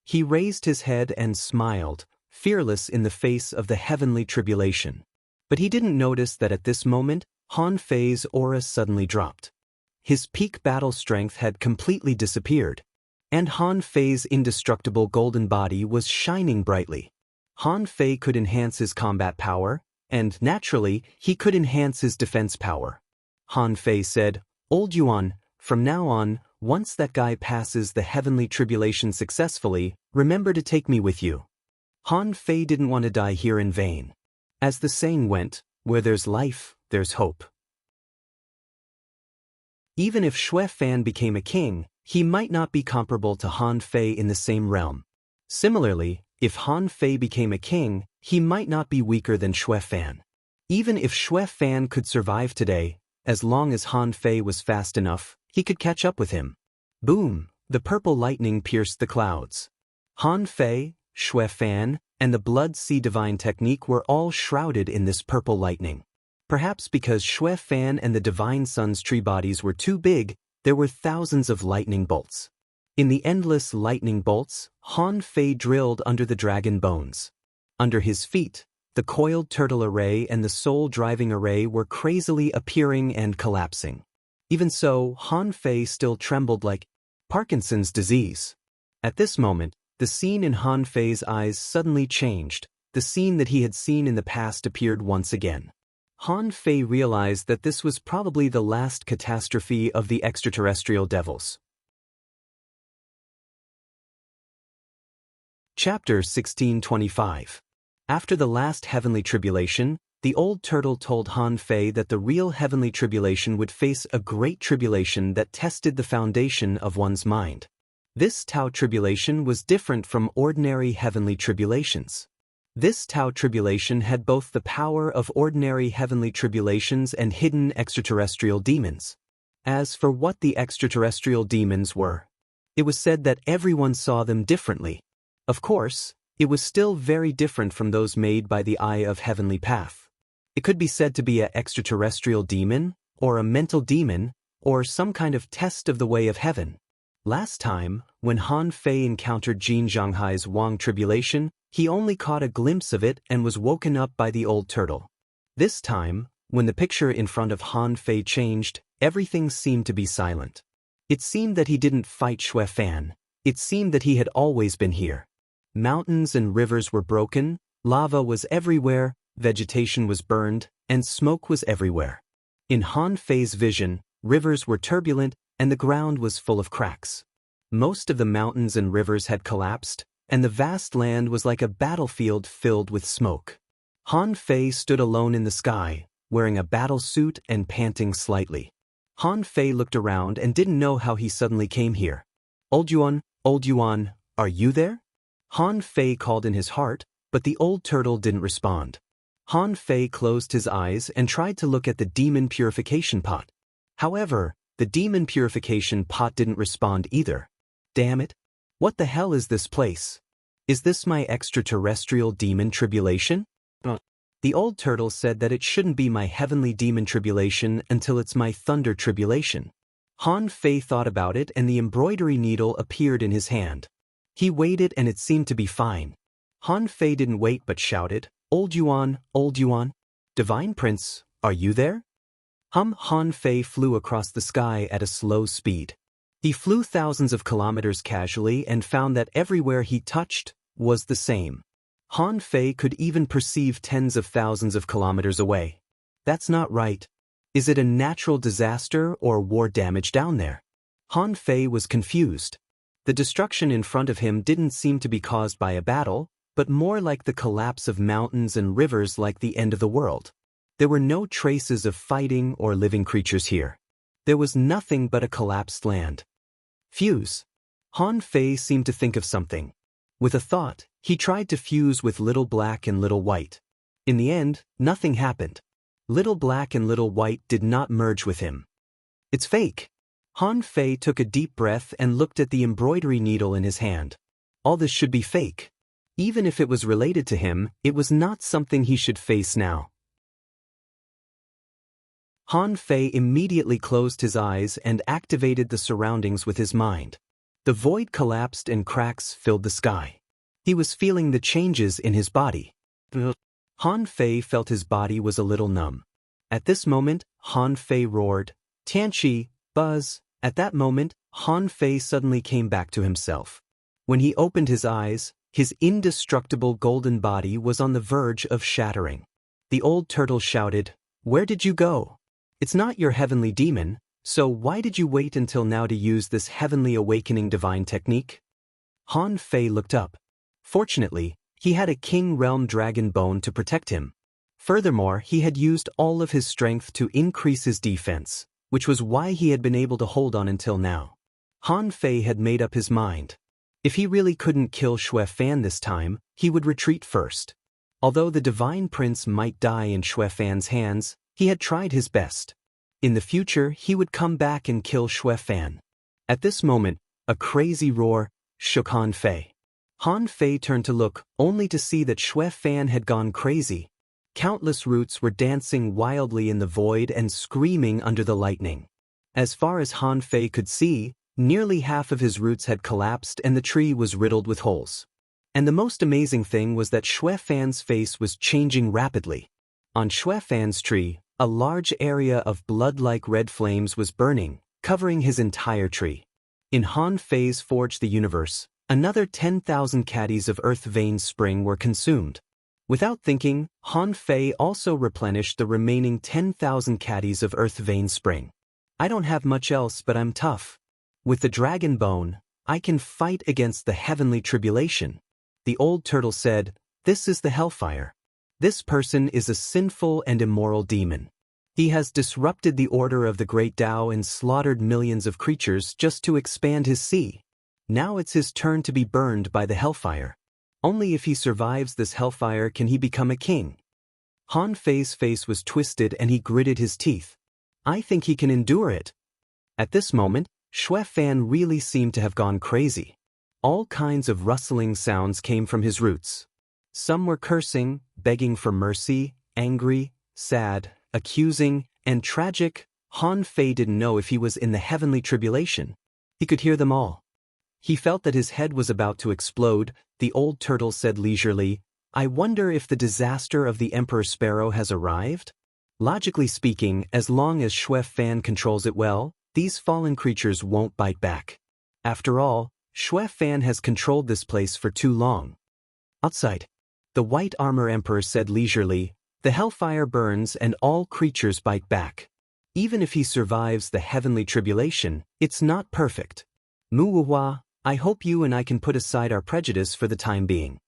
He raised his head and smiled, fearless in the face of the heavenly tribulation. But he didn't notice that at this moment, Han Fei's aura suddenly dropped. His peak battle strength had completely disappeared, and Han Fei's indestructible golden body was shining brightly. Han Fei could enhance his combat power, and naturally, he could enhance his defense power. Han Fei said, "Old Yuan, from now on, once that guy passes the heavenly tribulation successfully, remember to take me with you." Han Fei didn't want to die here in vain. As the saying went, where there's life, there's hope. Even if Xue Fan became a king, he might not be comparable to Han Fei in the same realm. Similarly, if Han Fei became a king, he might not be weaker than Xue Fan. Even if Xue Fan could survive today, as long as Han Fei was fast enough, he could catch up with him. Boom! The purple lightning pierced the clouds. Han Fei, Xue Fan, and the Blood Sea Divine Technique were all shrouded in this purple lightning. Perhaps because Xue Fan and the Divine Sun's tree bodies were too big, there were thousands of lightning bolts. In the endless lightning bolts, Han Fei drilled under the dragon bones. Under his feet, the coiled turtle array and the soul-driving array were crazily appearing and collapsing. Even so, Han Fei still trembled like, Parkinson's disease. At this moment, the scene in Han Fei's eyes suddenly changed. The scene that he had seen in the past appeared once again. Han Fei realized that this was probably the last catastrophe of the extraterrestrial devils. Chapter 1625. After the last heavenly tribulation, the old turtle told Han Fei that the real heavenly tribulation would face a great tribulation that tested the foundation of one's mind. This Tao tribulation was different from ordinary heavenly tribulations. This Tao tribulation had both the power of ordinary heavenly tribulations and hidden extraterrestrial demons. As for what the extraterrestrial demons were, it was said that everyone saw them differently. Of course, it was still very different from those made by the Eye of Heavenly Path. It could be said to be an extraterrestrial demon, or a mental demon, or some kind of test of the way of heaven. Last time, when Han Fei encountered Jin Zhanghai's Wang tribulation, he only caught a glimpse of it and was woken up by the old turtle. This time, when the picture in front of Han Fei changed, everything seemed to be silent. It seemed that he didn't fight Xue Fan. It seemed that he had always been here. Mountains and rivers were broken, lava was everywhere, vegetation was burned, and smoke was everywhere. In Han Fei's vision, rivers were turbulent and the ground was full of cracks. Most of the mountains and rivers had collapsed, and the vast land was like a battlefield filled with smoke. Han Fei stood alone in the sky, wearing a battle suit and panting slightly. Han Fei looked around and didn't know how he suddenly came here. Old Yuan, are you there? Han Fei called in his heart, but the old turtle didn't respond. Han Fei closed his eyes and tried to look at the demon purification pot. However, the demon purification pot didn't respond either. Damn it! What the hell is this place? Is this my extraterrestrial demon tribulation? The old turtle said that it shouldn't be my heavenly demon tribulation until it's my thunder tribulation. Han Fei thought about it and the embroidery needle appeared in his hand. He waited and it seemed to be fine. Han Fei didn't wait but shouted, Old Yuan, Divine Prince, are you there? Han Fei flew across the sky at a slow speed. He flew thousands of kilometers casually and found that everywhere he touched was the same. Han Fei could even perceive tens of thousands of kilometers away. That's not right. Is it a natural disaster or war damage down there? Han Fei was confused. The destruction in front of him didn't seem to be caused by a battle, but more like the collapse of mountains and rivers like the end of the world. There were no traces of fighting or living creatures here. There was nothing but a collapsed land. Fuse. Han Fei seemed to think of something. With a thought, he tried to fuse with Little Black and Little White. In the end, nothing happened. Little Black and Little White did not merge with him. It's fake. Han Fei took a deep breath and looked at the embroidery needle in his hand. All this should be fake. Even if it was related to him, it was not something he should face now. Han Fei immediately closed his eyes and activated the surroundings with his mind. The void collapsed and cracks filled the sky. He was feeling the changes in his body. Han Fei felt his body was a little numb. At this moment, Han Fei roared, Tianqi, buzz. At that moment, Han Fei suddenly came back to himself. When he opened his eyes, his indestructible golden body was on the verge of shattering. The old turtle shouted, Where did you go? It's not your heavenly demon, so why did you wait until now to use this heavenly awakening divine technique? Han Fei looked up. Fortunately, he had a King Realm Dragon Bone to protect him. Furthermore, he had used all of his strength to increase his defense, which was why he had been able to hold on until now. Han Fei had made up his mind. If he really couldn't kill Xue Fan this time, he would retreat first. Although the Divine Prince might die in Xue Fan's hands, he had tried his best. In the future, he would come back and kill Xue Fan. At this moment, a crazy roar shook Han Fei. Han Fei turned to look, only to see that Xue Fan had gone crazy. Countless roots were dancing wildly in the void and screaming under the lightning. As far as Han Fei could see, nearly half of his roots had collapsed and the tree was riddled with holes. And the most amazing thing was that Xue Fan's face was changing rapidly. On Xue Fan's tree, a large area of blood-like red flames was burning, covering his entire tree. In Han Fei's Forge the Universe, another 10,000 caddies of Earth Vein Spring were consumed. Without thinking, Han Fei also replenished the remaining 10,000 caddies of Earth Vein Spring. I don't have much else, but I'm tough. With the dragon bone, I can fight against the heavenly tribulation. The old turtle said, "This is the hellfire. This person is a sinful and immoral demon. He has disrupted the order of the great Tao and slaughtered millions of creatures just to expand his sea. Now it's his turn to be burned by the hellfire. Only if he survives this hellfire can he become a king." Han Fei's face was twisted and he gritted his teeth. "I think he can endure it." At this moment, Xue Fan really seemed to have gone crazy. All kinds of rustling sounds came from his roots. Some were cursing, begging for mercy, angry, sad, accusing, and tragic. Han Fei didn't know if he was in the heavenly tribulation. He could hear them all. He felt that his head was about to explode. The old turtle said leisurely, "I wonder if the disaster of the Emperor Sparrow has arrived?" Logically speaking, as long as Xue Fan controls it well, these fallen creatures won't bite back. After all, Xue Fan has controlled this place for too long. Outside, the White Armor Emperor said leisurely, "The hellfire burns and all creatures bite back. Even if he survives the heavenly tribulation, it's not perfect. Muwahwa, I hope you and I can put aside our prejudice for the time being.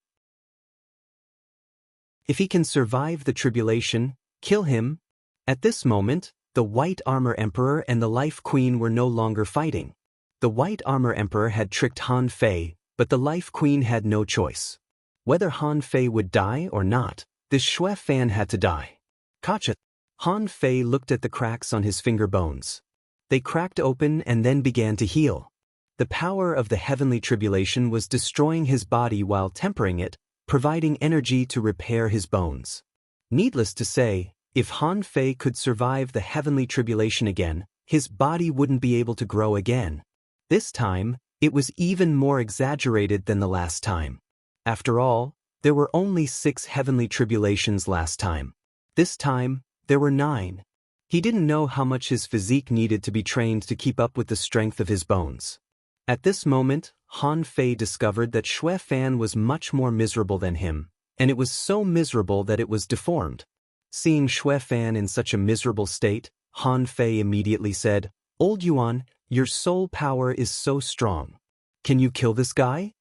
If he can survive the tribulation, kill him." At this moment, the White Armor Emperor and the Life Queen were no longer fighting. The White Armor Emperor had tricked Han Fei, but the Life Queen had no choice. Whether Han Fei would die or not, this Xue Fan had to die. Gotcha. Han Fei looked at the cracks on his finger bones. They cracked open and then began to heal. The power of the heavenly tribulation was destroying his body while tempering it, providing energy to repair his bones. Needless to say, if Han Fei could survive the heavenly tribulation again, his body wouldn't be able to grow again. This time, it was even more exaggerated than the last time. After all, there were only 6 heavenly tribulations last time. This time, there were 9. He didn't know how much his physique needed to be trained to keep up with the strength of his bones. At this moment, Han Fei discovered that Xue Fan was much more miserable than him, and it was so miserable that it was deformed. Seeing Xue Fan in such a miserable state, Han Fei immediately said, "Old Yuan, your soul power is so strong. Can you kill this guy?"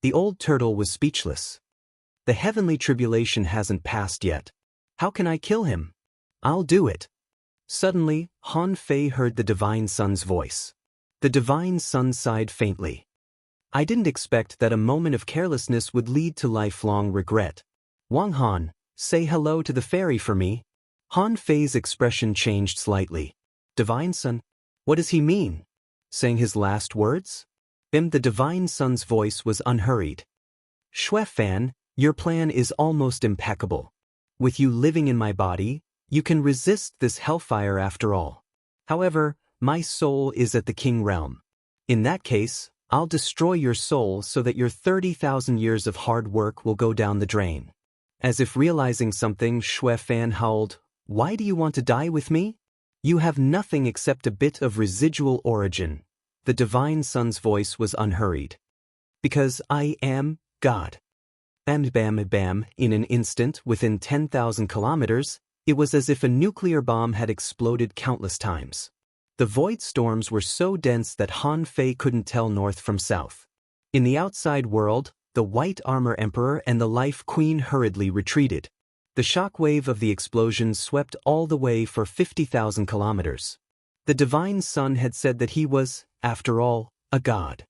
The old turtle was speechless. "The heavenly tribulation hasn't passed yet. How can I kill him?" "I'll do it." Suddenly, Han Fei heard the Divine Sun's voice. The Divine Sun sighed faintly. "I didn't expect that a moment of carelessness would lead to lifelong regret. Wang Han, say hello to the fairy for me." Han Fei's expression changed slightly. "Divine Sun? What does he mean?" Saying his last words? The Divine Sun's voice was unhurried. "Xue Fan, your plan is almost impeccable. With you living in my body, you can resist this hellfire after all. However, my soul is at the King realm. In that case, I'll destroy your soul so that your 30,000 years of hard work will go down the drain." As if realizing something, Xue Fan howled, "Why do you want to die with me? You have nothing except a bit of residual origin." The Divine Sun's voice was unhurried. "Because I am God." Bam bam bam, in an instant, within 10,000 kilometers, it was as if a nuclear bomb had exploded countless times. The void storms were so dense that Han Fei couldn't tell north from south. In the outside world, the White Armor Emperor and the Life Queen hurriedly retreated. The shockwave of the explosion swept all the way for 50,000 kilometers. The Divine Sun had said that he was, after all, a god.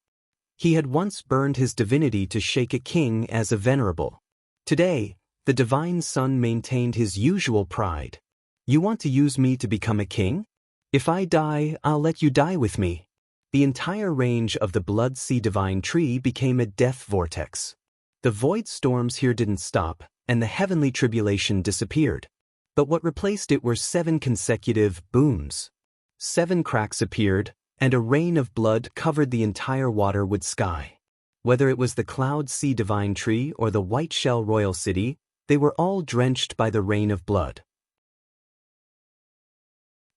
He had once burned his divinity to shake a king as a venerable. Today, the Divine Sun maintained his usual pride. "You want to use me to become a king? If I die, I'll let you die with me." The entire range of the Blood Sea Divine Tree became a death vortex. The void storms here didn't stop, and the heavenly tribulation disappeared. But what replaced it were 7 consecutive booms. 7 cracks appeared, and a rain of blood covered the entire waterwood sky. Whether it was the Cloud Sea Divine Tree or the White Shell Royal City, they were all drenched by the rain of blood.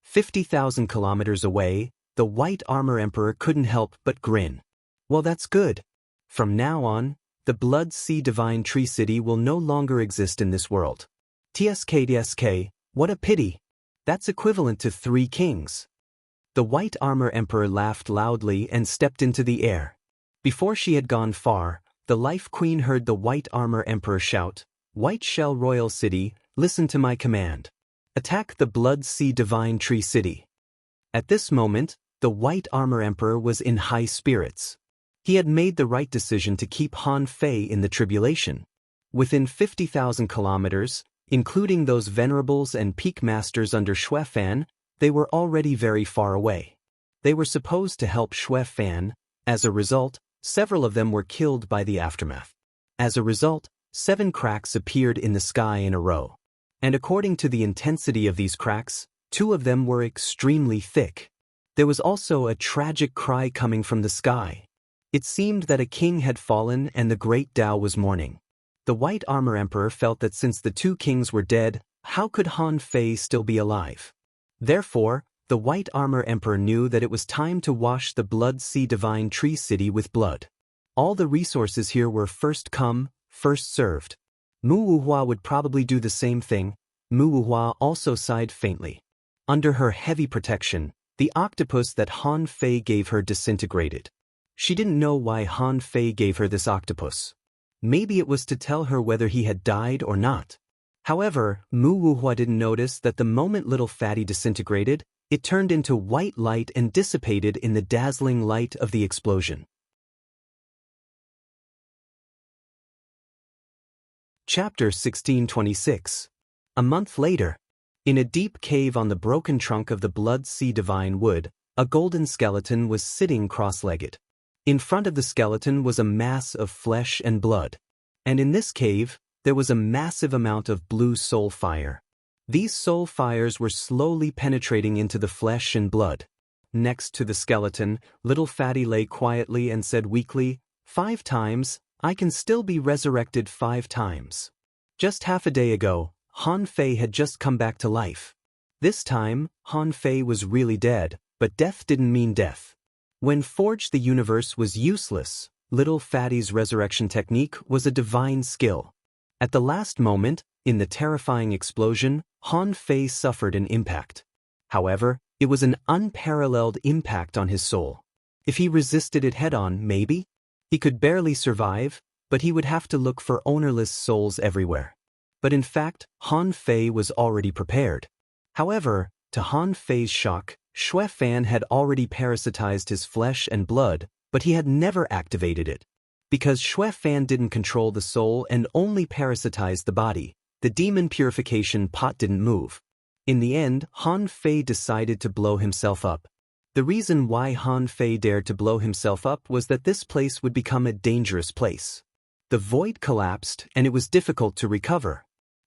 50,000 kilometers away, the White Armor Emperor couldn't help but grin. Well, that's good. From now on, the Blood Sea Divine Tree City will no longer exist in this world. TSK, what a pity. That's equivalent to 3 kings. The White Armor Emperor laughed loudly and stepped into the air. Before she had gone far, the Life Queen heard the White Armor Emperor shout, "White Shell Royal City, listen to my command. Attack the Blood Sea Divine Tree City." At this moment, the White Armor Emperor was in high spirits. He had made the right decision to keep Han Fei in the tribulation. Within 50,000 kilometers, including those venerables and peak masters under Xue Fan, they were already very far away. They were supposed to help Xue Fan. As a result, several of them were killed by the aftermath. As a result, 7 cracks appeared in the sky in a row. And according to the intensity of these cracks, 2 of them were extremely thick. There was also a tragic cry coming from the sky. It seemed that a king had fallen and the great Tao was mourning. The White Armor Emperor felt that since the 2 kings were dead, how could Han Fei still be alive? Therefore, the White Armor Emperor knew that it was time to wash the Blood Sea Divine Tree City with blood. All the resources here were first come, first served. Mu Wuhua would probably do the same thing. Mu Wuhua also sighed faintly. Under her heavy protection, the octopus that Han Fei gave her disintegrated. She didn't know why Han Fei gave her this octopus. Maybe it was to tell her whether he had died or not. However, Mu Wuhua didn't notice that the moment little fatty disintegrated, it turned into white light and dissipated in the dazzling light of the explosion. Chapter 1626. A month later. In a deep cave on the broken trunk of the Blood Sea Divine Wood, a golden skeleton was sitting cross-legged. In front of the skeleton was a mass of flesh and blood. And in this cave, there was a massive amount of blue soul fire. These soul fires were slowly penetrating into the flesh and blood. Next to the skeleton, little fatty lay quietly and said weakly, "5 times, I can still be resurrected 5 times. Just half a day ago, Han Fei had just come back to life. This time, Han Fei was really dead, but death didn't mean death. When Forge the Universe was useless, little fatty's resurrection technique was a divine skill. At the last moment, in the terrifying explosion, Han Fei suffered an impact. However, it was an unparalleled impact on his soul. If he resisted it head-on, maybe? He could barely survive, but he would have to look for ownerless souls everywhere. But in fact, Han Fei was already prepared. However, to Han Fei's shock, Xue Fan had already parasitized his flesh and blood, but he had never activated it. Because Xue Fan didn't control the soul and only parasitized the body, the demon purification pot didn't move. In the end, Han Fei decided to blow himself up. The reason why Han Fei dared to blow himself up was that this place would become a dangerous place. The void collapsed and it was difficult to recover.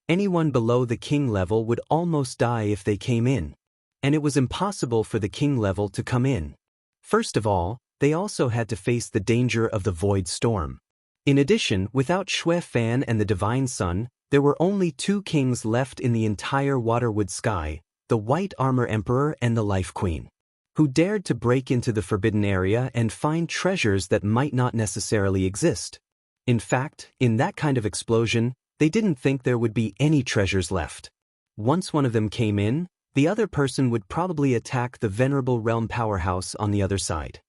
Anyone below the king level would almost die if they came in. And it was impossible for the king level to come in. First of all, they also had to face the danger of the void storm. In addition, without Xue Fan and the Divine Sun, there were only 2 kings left in the entire Waterwood sky, the White Armor Emperor and the Life Queen, who dared to break into the forbidden area and find treasures that might not necessarily exist. In fact, in that kind of explosion, they didn't think there would be any treasures left. Once one of them came in, the other person would probably attack the venerable realm powerhouse on the other side.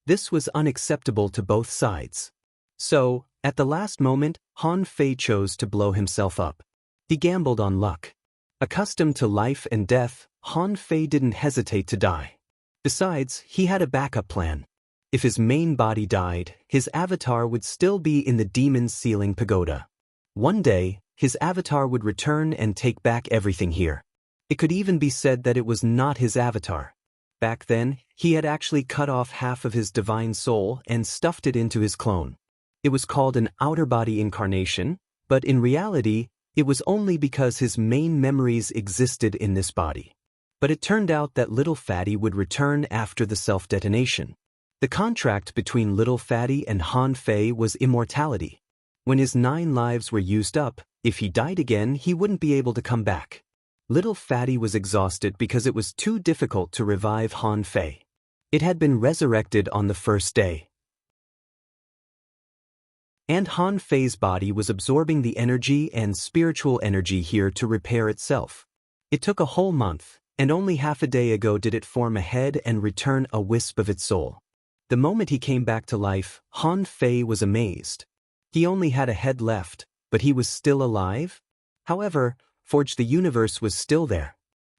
This was unacceptable to both sides. So, at the last moment, Han Fei chose to blow himself up. He gambled on luck. Accustomed to life and death, Han Fei didn't hesitate to die. Besides, he had a backup plan. If his main body died, his avatar would still be in the demon's ceiling pagoda. One day, his avatar would return and take back everything here. It could even be said that it was not his avatar. Back then, he had actually cut off half of his divine soul and stuffed it into his clone. It was called an outer body incarnation, but in reality, it was only because his main memories existed in this body. But it turned out that Little Fatty would return after the self-detonation. The contract between Little Fatty and Han Fei was immortality. When his 9 lives were used up, if he died again, he wouldn't be able to come back. Little Fatty was exhausted because it was too difficult to revive Han Fei. It had been resurrected on the first day. And Han Fei's body was absorbing the energy and spiritual energy here to repair itself. It took a whole month, and only half a day ago did it form a head and return a wisp of its soul. The moment he came back to life, Han Fei was amazed. He only had a head left, but he was still alive? However, Forge the Universe was still there.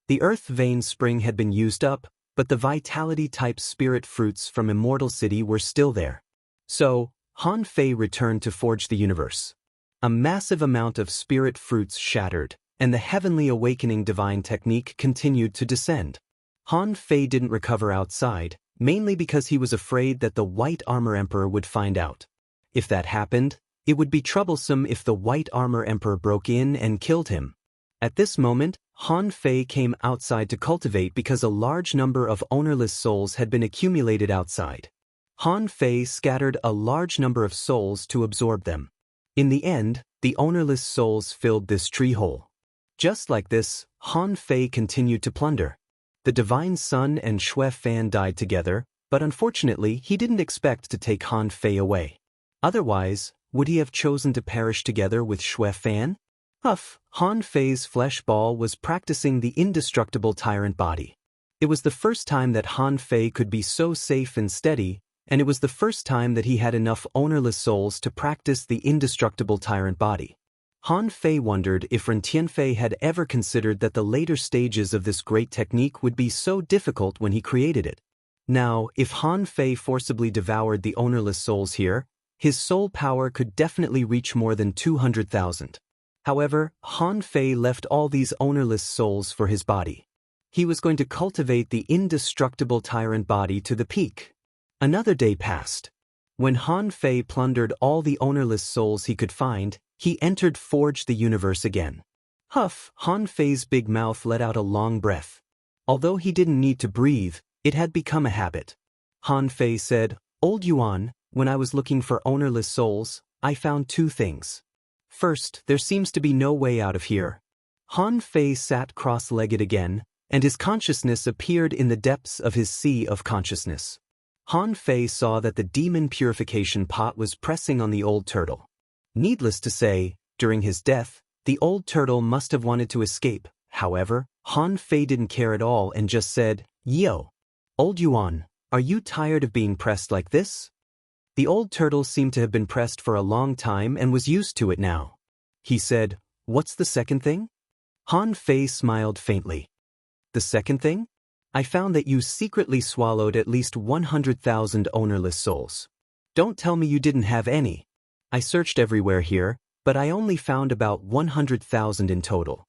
The Earth Vein Spring had been used up, but the vitality-type spirit fruits from Immortal City were still there. So, Han Fei returned to Forge the Universe. A massive amount of spirit fruits shattered, and the Heavenly Awakening Divine Technique continued to descend. Han Fei didn't recover outside, mainly because he was afraid that the White Armor Emperor would find out. If that happened, it would be troublesome if the White Armor Emperor broke in and killed him. At this moment, Han Fei came outside to cultivate because a large number of ownerless souls had been accumulated outside. Han Fei scattered a large number of souls to absorb them. In the end, the ownerless souls filled this tree hole. Just like this, Han Fei continued to plunder. The Divine Sun and Xue Fan died together, but unfortunately he didn't expect to take Han Fei away. Otherwise, would he have chosen to perish together with Xue Fan? Han Fei's flesh ball was practicing the indestructible tyrant body. It was the first time that Han Fei could be so safe and steady, and it was the first time that he had enough ownerless souls to practice the indestructible tyrant body. Han Fei wondered if Ren Tianfei had ever considered that the later stages of this great technique would be so difficult when he created it. Now, if Han Fei forcibly devoured the ownerless souls here, his soul power could definitely reach more than 200,000. However, Han Fei left all these ownerless souls for his body. He was going to cultivate the indestructible tyrant body to the peak. Another day passed. When Han Fei plundered all the ownerless souls he could find, he entered Forge the Universe again. Han Fei's big mouth let out a long breath. Although he didn't need to breathe, it had become a habit. Han Fei said, "Old Yuan, when I was looking for ownerless souls, I found two things. First, there seems to be no way out of here." Han Fei sat cross-legged again, and his consciousness appeared in the depths of his sea of consciousness. Han Fei saw that the demon purification pot was pressing on the old turtle. Needless to say, during his death, the old turtle must have wanted to escape. However, Han Fei didn't care at all and just said, "Yo, Old Yuan, are you tired of being pressed like this?" The old turtle seemed to have been pressed for a long time and was used to it now. He said, "What's the second thing?" Han Fei smiled faintly. "The second thing? I found that you secretly swallowed at least 100,000 ownerless souls. Don't tell me you didn't have any. I searched everywhere here, but I only found about 100,000 in total."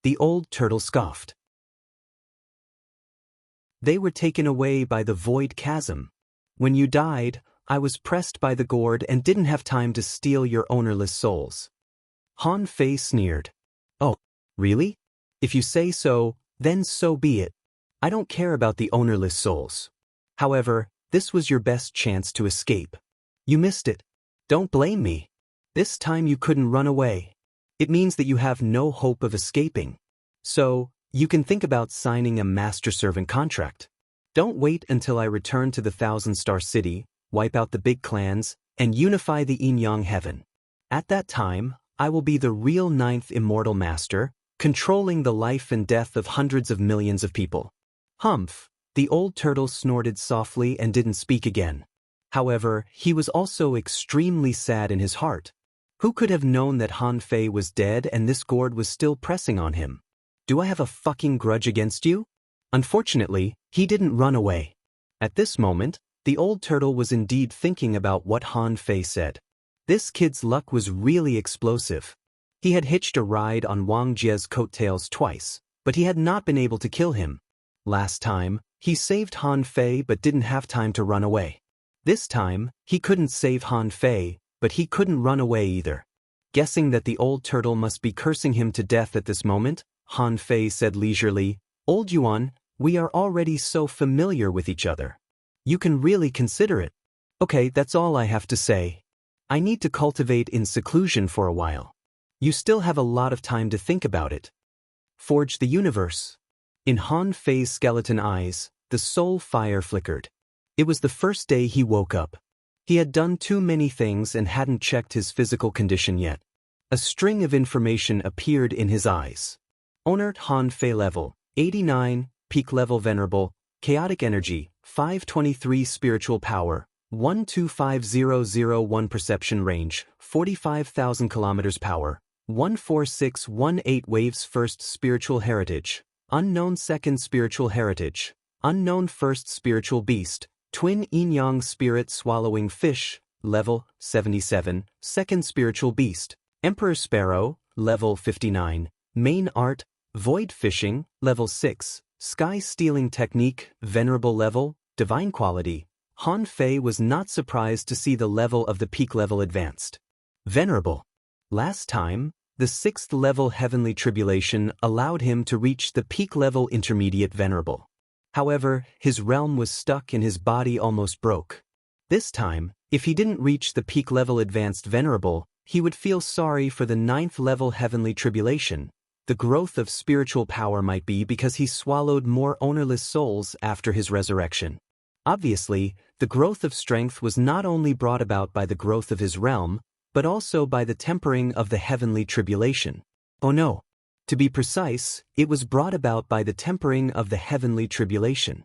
The old turtle scoffed. "They were taken away by the void chasm. When you died, I was pressed by the gourd and didn't have time to steal your ownerless souls." Han Fei sneered. "Oh, really? If you say so, then so be it. I don't care about the ownerless souls. However, this was your best chance to escape. You missed it. Don't blame me. This time you couldn't run away. It means that you have no hope of escaping. So, you can think about signing a master-servant contract. Don't wait until I return to the Thousand-Star City, wipe out the big clans, and unify the Yin-Yang Heaven. At that time, I will be the real ninth immortal master, controlling the life and death of hundreds of millions of people." Humph! The old turtle snorted softly and didn't speak again. However, he was also extremely sad in his heart. Who could have known that Han Fei was dead and this gourd was still pressing on him? Do I have a fucking grudge against you? Unfortunately, he didn't run away. At this moment, the old turtle was indeed thinking about what Han Fei said. This kid's luck was really explosive. He had hitched a ride on Wang Jie's coattails twice, but he had not been able to kill him. Last time, he saved Han Fei but didn't have time to run away. This time, he couldn't save Han Fei, but he couldn't run away either. Guessing that the old turtle must be cursing him to death at this moment, Han Fei said leisurely, "Old Yuan, we are already so familiar with each other. You can really consider it. Okay, that's all I have to say. I need to cultivate in seclusion for a while. You still have a lot of time to think about it." Forge the Universe. In Han Fei's skeleton eyes, the soul fire flickered. It was the first day he woke up. He had done too many things and hadn't checked his physical condition yet. A string of information appeared in his eyes. Onert Han Fei level, 89, peak level venerable, chaotic energy, 523 spiritual power, 125001 perception range, 45,000 kilometers power, 14618 waves first spiritual heritage, unknown second spiritual heritage, unknown first spiritual beast, twin yin-yang spirit swallowing fish, level 77, second spiritual beast, emperor sparrow, level 59, main art, void fishing, level 6, sky stealing technique, venerable level, divine quality. Han Fei was not surprised to see the level of the peak level advanced. Venerable. Last time, the 6th level heavenly tribulation allowed him to reach the peak level intermediate venerable. However, his realm was stuck and his body almost broke. This time, if he didn't reach the peak level advanced venerable, he would feel sorry for the 9th level heavenly tribulation. The growth of spiritual power might be because he swallowed more ownerless souls after his resurrection. Obviously, the growth of strength was not only brought about by the growth of his realm, but also by the tempering of the heavenly tribulation. Oh no. To be precise, it was brought about by the tempering of the heavenly tribulation.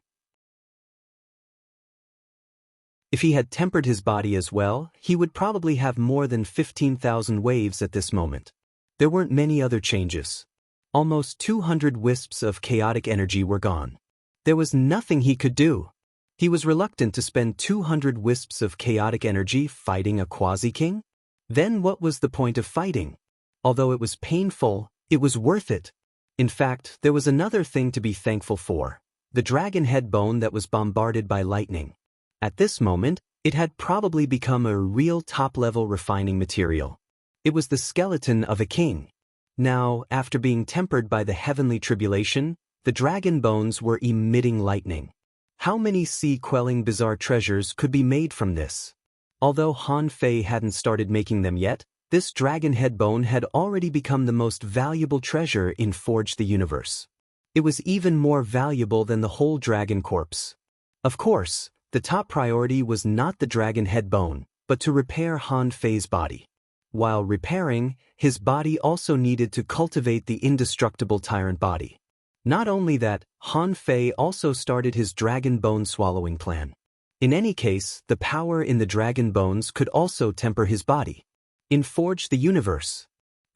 If he had tempered his body as well, he would probably have more than 15,000 waves at this moment. There weren't many other changes. Almost 200 wisps of chaotic energy were gone. There was nothing he could do. He was reluctant to spend 200 wisps of chaotic energy fighting a quasi-king. Then what was the point of fighting? Although it was painful, it was worth it. In fact, there was another thing to be thankful for: the dragon head bone that was bombarded by lightning. At this moment, it had probably become a real top-level refining material. It was the skeleton of a king. Now, after being tempered by the heavenly tribulation, the dragon bones were emitting lightning. How many sea-quelling bizarre treasures could be made from this? Although Han Fei hadn't started making them yet, this dragon head bone had already become the most valuable treasure in Forge the Universe. It was even more valuable than the whole dragon corpse. Of course, the top priority was not the dragon head bone, but to repair Han Fei's body. While repairing, his body also needed to cultivate the indestructible tyrant body. Not only that, Han Fei also started his dragon bone swallowing plan. In any case, the power in the dragon bones could also temper his body. In Forge the Universe.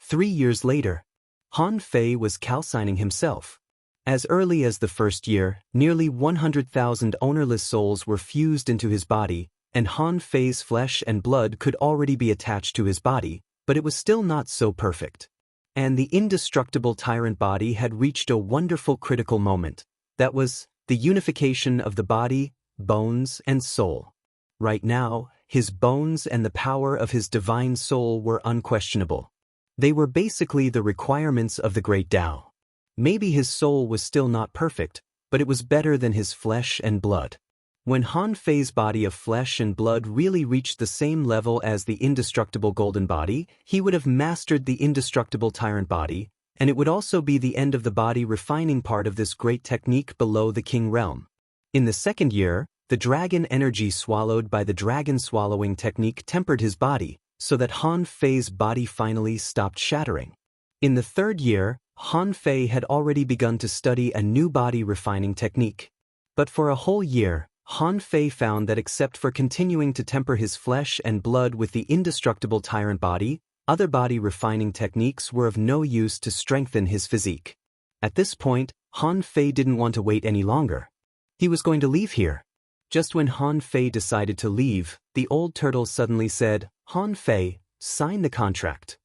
3 years later, Han Fei was calcining himself. As early as the first year, nearly 100,000 ownerless souls were fused into his body, and Han Fei's flesh and blood could already be attached to his body, but it was still not so perfect. And the indestructible tyrant body had reached a wonderful critical moment. That was the unification of the body, bones, and soul. Right now, his bones and the power of his divine soul were unquestionable. They were basically the requirements of the great Tao. Maybe his soul was still not perfect, but it was better than his flesh and blood. When Han Fei's body of flesh and blood really reached the same level as the indestructible golden body, he would have mastered the indestructible tyrant body, and it would also be the end of the body refining part of this great technique below the king realm. In the second year, the dragon energy swallowed by the dragon swallowing technique tempered his body, so that Han Fei's body finally stopped shattering. In the third year, Han Fei had already begun to study a new body refining technique. But for a whole year, Han Fei found that except for continuing to temper his flesh and blood with the indestructible tyrant body, other body refining techniques were of no use to strengthen his physique. At this point, Han Fei didn't want to wait any longer. He was going to leave here. Just when Han Fei decided to leave, the old turtle suddenly said, "Han Fei, sign the contract."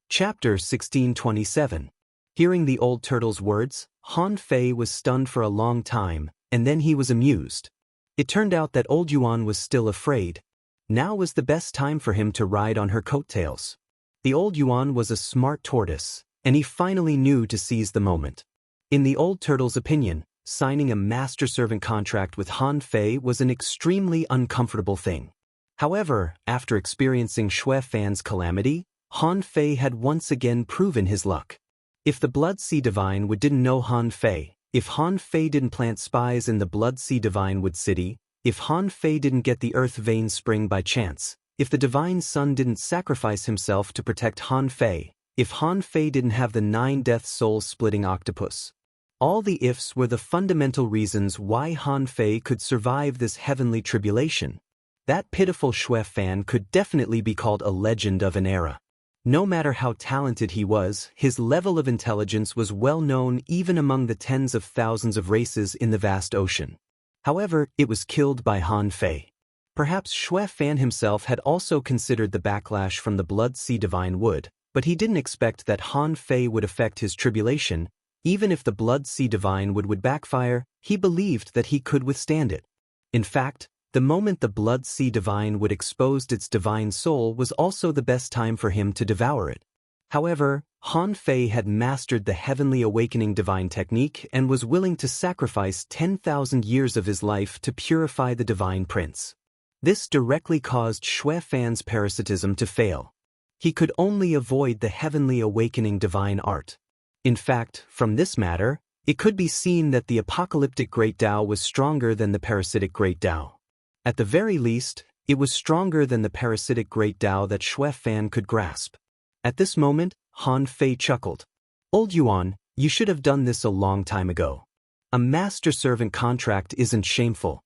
Chapter 1627. Hearing the old turtle's words, Han Fei was stunned for a long time, and then he was amused. It turned out that old Yuan was still afraid. Now was the best time for him to ride on her coattails. The old Yuan was a smart tortoise, and he finally knew to seize the moment. In the old turtle's opinion, signing a master-servant contract with Han Fei was an extremely uncomfortable thing. However, after experiencing Shui Fan's calamity, Han Fei had once again proven his luck. If the Blood Sea Divine didn't know Han Fei, if Han Fei didn't plant spies in the Blood Sea Divine city, if Han Fei didn't get the Earth Vein Spring by chance, if the Divine Son didn't sacrifice himself to protect Han Fei, if Han Fei didn't have the 9 death soul-splitting octopus. All the ifs were the fundamental reasons why Han Fei could survive this heavenly tribulation. That pitiful Xue Fan could definitely be called a legend of an era. No matter how talented he was, his level of intelligence was well known even among the tens of thousands of races in the vast ocean. However, it was killed by Han Fei. Perhaps Xue Fan himself had also considered the backlash from the Blood Sea Divine would, but he didn't expect that Han Fei would affect his tribulation. Even if the Blood Sea Divine would backfire, he believed that he could withstand it. In fact, the moment the Blood Sea Divine exposed its divine soul was also the best time for him to devour it. However, Han Fei had mastered the Heavenly Awakening Divine technique and was willing to sacrifice 10,000 years of his life to purify the Divine Prince. This directly caused Xue Fan's parasitism to fail. He could only avoid the Heavenly Awakening Divine art. In fact, from this matter, it could be seen that the apocalyptic Great Tao was stronger than the parasitic Great Tao. At the very least, it was stronger than the parasitic Great Tao that Xue Fan could grasp. At this moment, Han Fei chuckled. "Old Yuan, you should have done this a long time ago. A master-servant contract isn't shameful.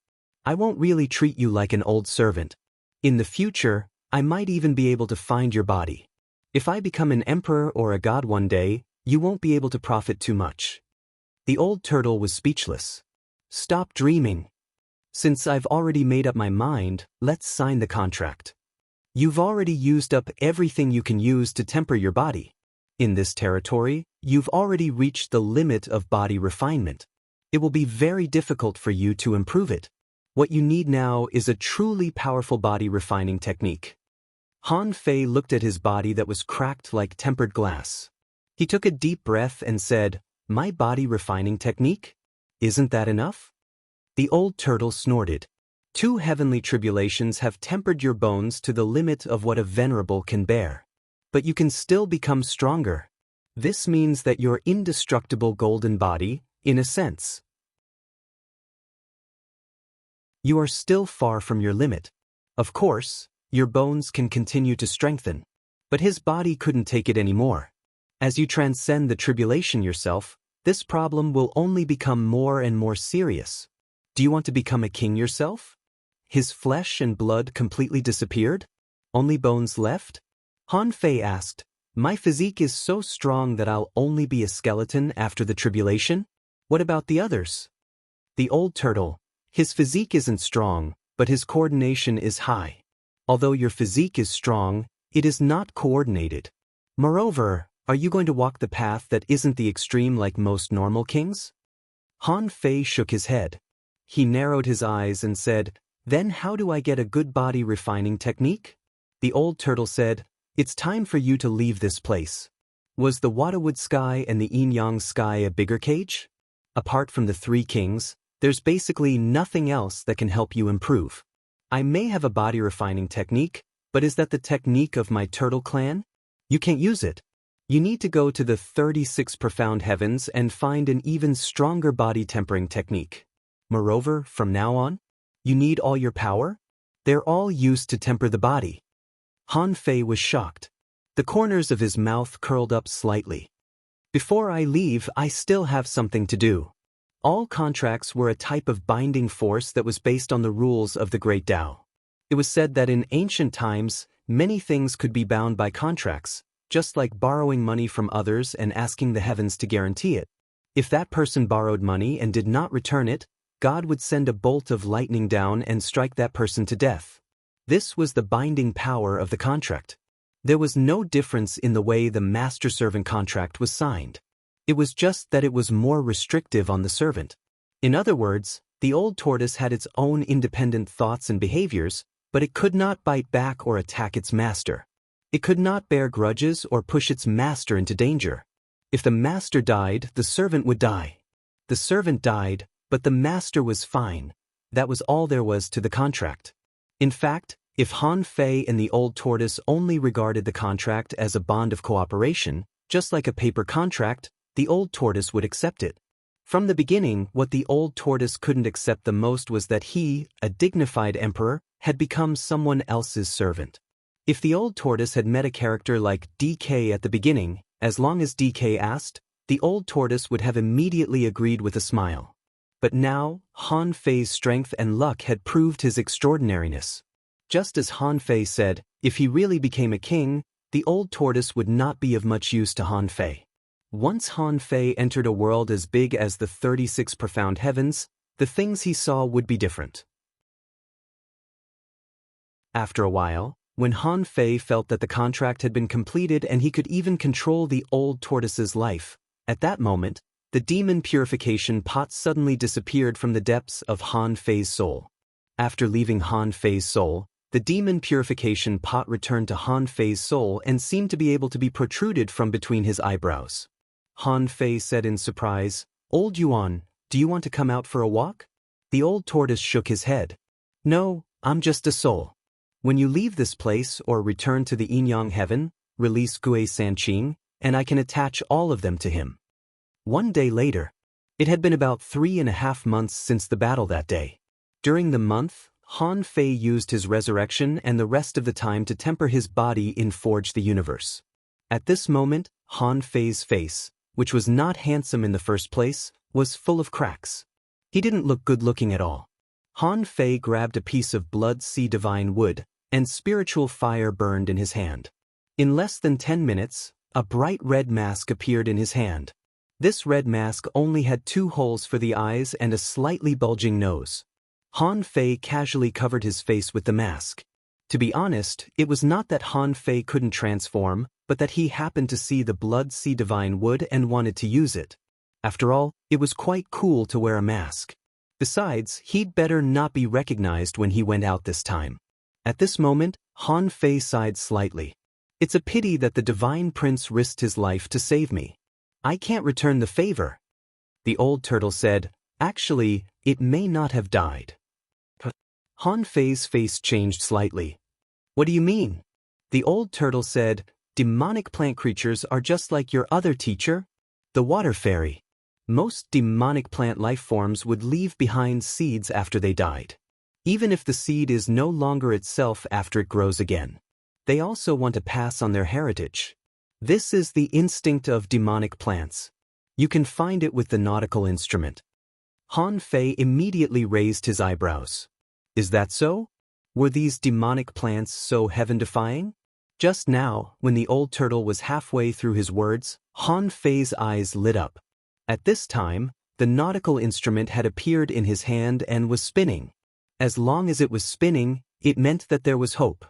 I won't really treat you like an old servant. In the future, I might even be able to find your body. If I become an emperor or a god one day, you won't be able to profit too much." The old turtle was speechless. "Stop dreaming. Since I've already made up my mind, let's sign the contract. You've already used up everything you can use to temper your body. In this territory, you've already reached the limit of body refinement. It will be very difficult for you to improve it. What you need now is a truly powerful body refining technique." Han Fei looked at his body that was cracked like tempered glass. He took a deep breath and said, "My body refining technique? Isn't that enough?" The old turtle snorted. "2 heavenly tribulations have tempered your bones to the limit of what a venerable can bear. But you can still become stronger. This means that your indestructible golden body, in a sense. You are still far from your limit. Of course, your bones can continue to strengthen. But his body couldn't take it anymore. As you transcend the tribulation yourself, this problem will only become more and more serious. Do you want to become a king yourself? His flesh and blood completely disappeared? Only bones left?" Han Fei asked, "My physique is so strong that I'll only be a skeleton after the tribulation? What about the others?" The old turtle, "His physique isn't strong, but his coordination is high. Although your physique is strong, it is not coordinated. Moreover, are you going to walk the path that isn't the extreme like most normal kings?" Han Fei shook his head. He narrowed his eyes and said, "Then how do I get a good body refining technique?" The old turtle said, "It's time for you to leave this place." Was the Wadawood sky and the Yin-Yang sky a bigger cage? Apart from the 3 kings, there's basically nothing else that can help you improve. I may have a body refining technique, but is that the technique of my turtle clan? You can't use it. You need to go to the 36 profound heavens and find an even stronger body tempering technique. Moreover, from now on, you need all your power? They're all used to temper the body." Han Fei was shocked. The corners of his mouth curled up slightly. "Before I leave, I still have something to do." All contracts were a type of binding force that was based on the rules of the Great Tao. It was said that in ancient times, many things could be bound by contracts, just like borrowing money from others and asking the heavens to guarantee it. If that person borrowed money and did not return it, God would send a bolt of lightning down and strike that person to death. This was the binding power of the contract. There was no difference in the way the master-servant contract was signed. It was just that it was more restrictive on the servant. In other words, the old tortoise had its own independent thoughts and behaviors, but it could not bite back or attack its master. It could not bear grudges or push its master into danger. If the master died, the servant would die. The servant died, but the master was fine. That was all there was to the contract. In fact, if Han Fei and the old tortoise only regarded the contract as a bond of cooperation, Just like a paper contract, the old tortoise would accept it. From the beginning, what the old tortoise couldn't accept the most was that he, a dignified emperor, had become someone else's servant. If the old tortoise had met a character like DK at the beginning, as long as DK asked, the old tortoise would have immediately agreed with a smile. But now, Han Fei's strength and luck had proved his extraordinariness. Just as Han Fei said, if he really became a king, the old tortoise would not be of much use to Han Fei. Once Han Fei entered a world as big as the 36 profound heavens, the things he saw would be different. After a while, when Han Fei felt that the contract had been completed and he could even control the old tortoise's life, at that moment, the demon purification pot suddenly disappeared from the depths of Han Fei's soul. After leaving Han Fei's soul, the demon purification pot returned to Han Fei's soul and seemed to be able to be protruded from between his eyebrows. Han Fei said in surprise, "Old Yuan, do you want to come out for a walk?" The old tortoise shook his head. "No, I'm just a soul. When you leave this place or return to the Yin-Yang heaven, release Gui Sanqing, and I can attach all of them to him." One day later. It had been about 3.5 months since the battle that day. During the month, Han Fei used his resurrection and the rest of the time to temper his body in Forge the Universe. At this moment, Han Fei's face, which was not handsome in the first place, was full of cracks. He didn't look good-looking at all. Han Fei grabbed a piece of blood sea divine wood, and spiritual fire burned in his hand. In less than 10 minutes, a bright red mask appeared in his hand. This red mask only had 2 holes for the eyes and a slightly bulging nose. Han Fei casually covered his face with the mask. To be honest, it was not that Han Fei couldn't transform, but that he happened to see the blood sea divine wood and wanted to use it. After all, it was quite cool to wear a mask. Besides, he'd better not be recognized when he went out this time. At this moment, Han Fei sighed slightly. It's a pity that the Divine Prince risked his life to save me. I can't return the favor. The old turtle said, "Actually, it may not have died." Han Fei's face changed slightly. "What do you mean?" The old turtle said, "Demonic plant creatures are just like your other teacher, the water fairy. Most demonic plant life forms would leave behind seeds after they died. Even if the seed is no longer itself after it grows again. They also want to pass on their heritage. This is the instinct of demonic plants. You can find it with the nautical instrument." Han Fei immediately raised his eyebrows. Is that so? Were these demonic plants so heaven-defying? Just now, when the old turtle was halfway through his words, Han Fei's eyes lit up. At this time, the nautical instrument had appeared in his hand and was spinning. As long as it was spinning, it meant that there was hope.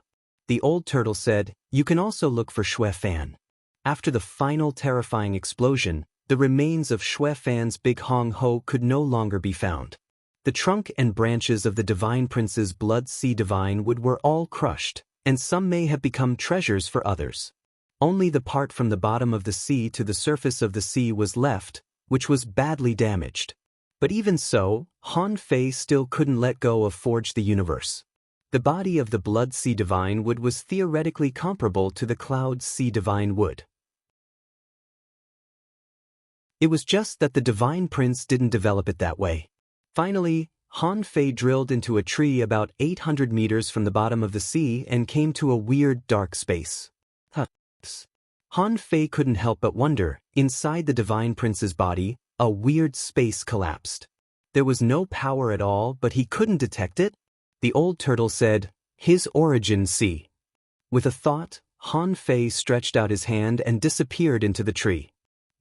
The old turtle said, "You can also look for Xue Fan." After the final terrifying explosion, the remains of Xue Fan's big Hong Ho could no longer be found. The trunk and branches of the Divine Prince's blood sea divine wood were all crushed, and some may have become treasures for others. Only the part from the bottom of the sea to the surface of the sea was left, which was badly damaged. But even so, Han Fei still couldn't let go of Forge the Universe. The body of the blood sea divine wood was theoretically comparable to the cloud sea divine wood. It was just that the Divine Prince didn't develop it that way. Finally, Han Fei drilled into a tree about 800 meters from the bottom of the sea and came to a weird dark space. Han Fei couldn't help but wonder, inside the Divine Prince's body, a weird space collapsed. There was no power at all, but he couldn't detect it. The old turtle said, "His origin sea." With a thought, Han Fei stretched out his hand and disappeared into the tree.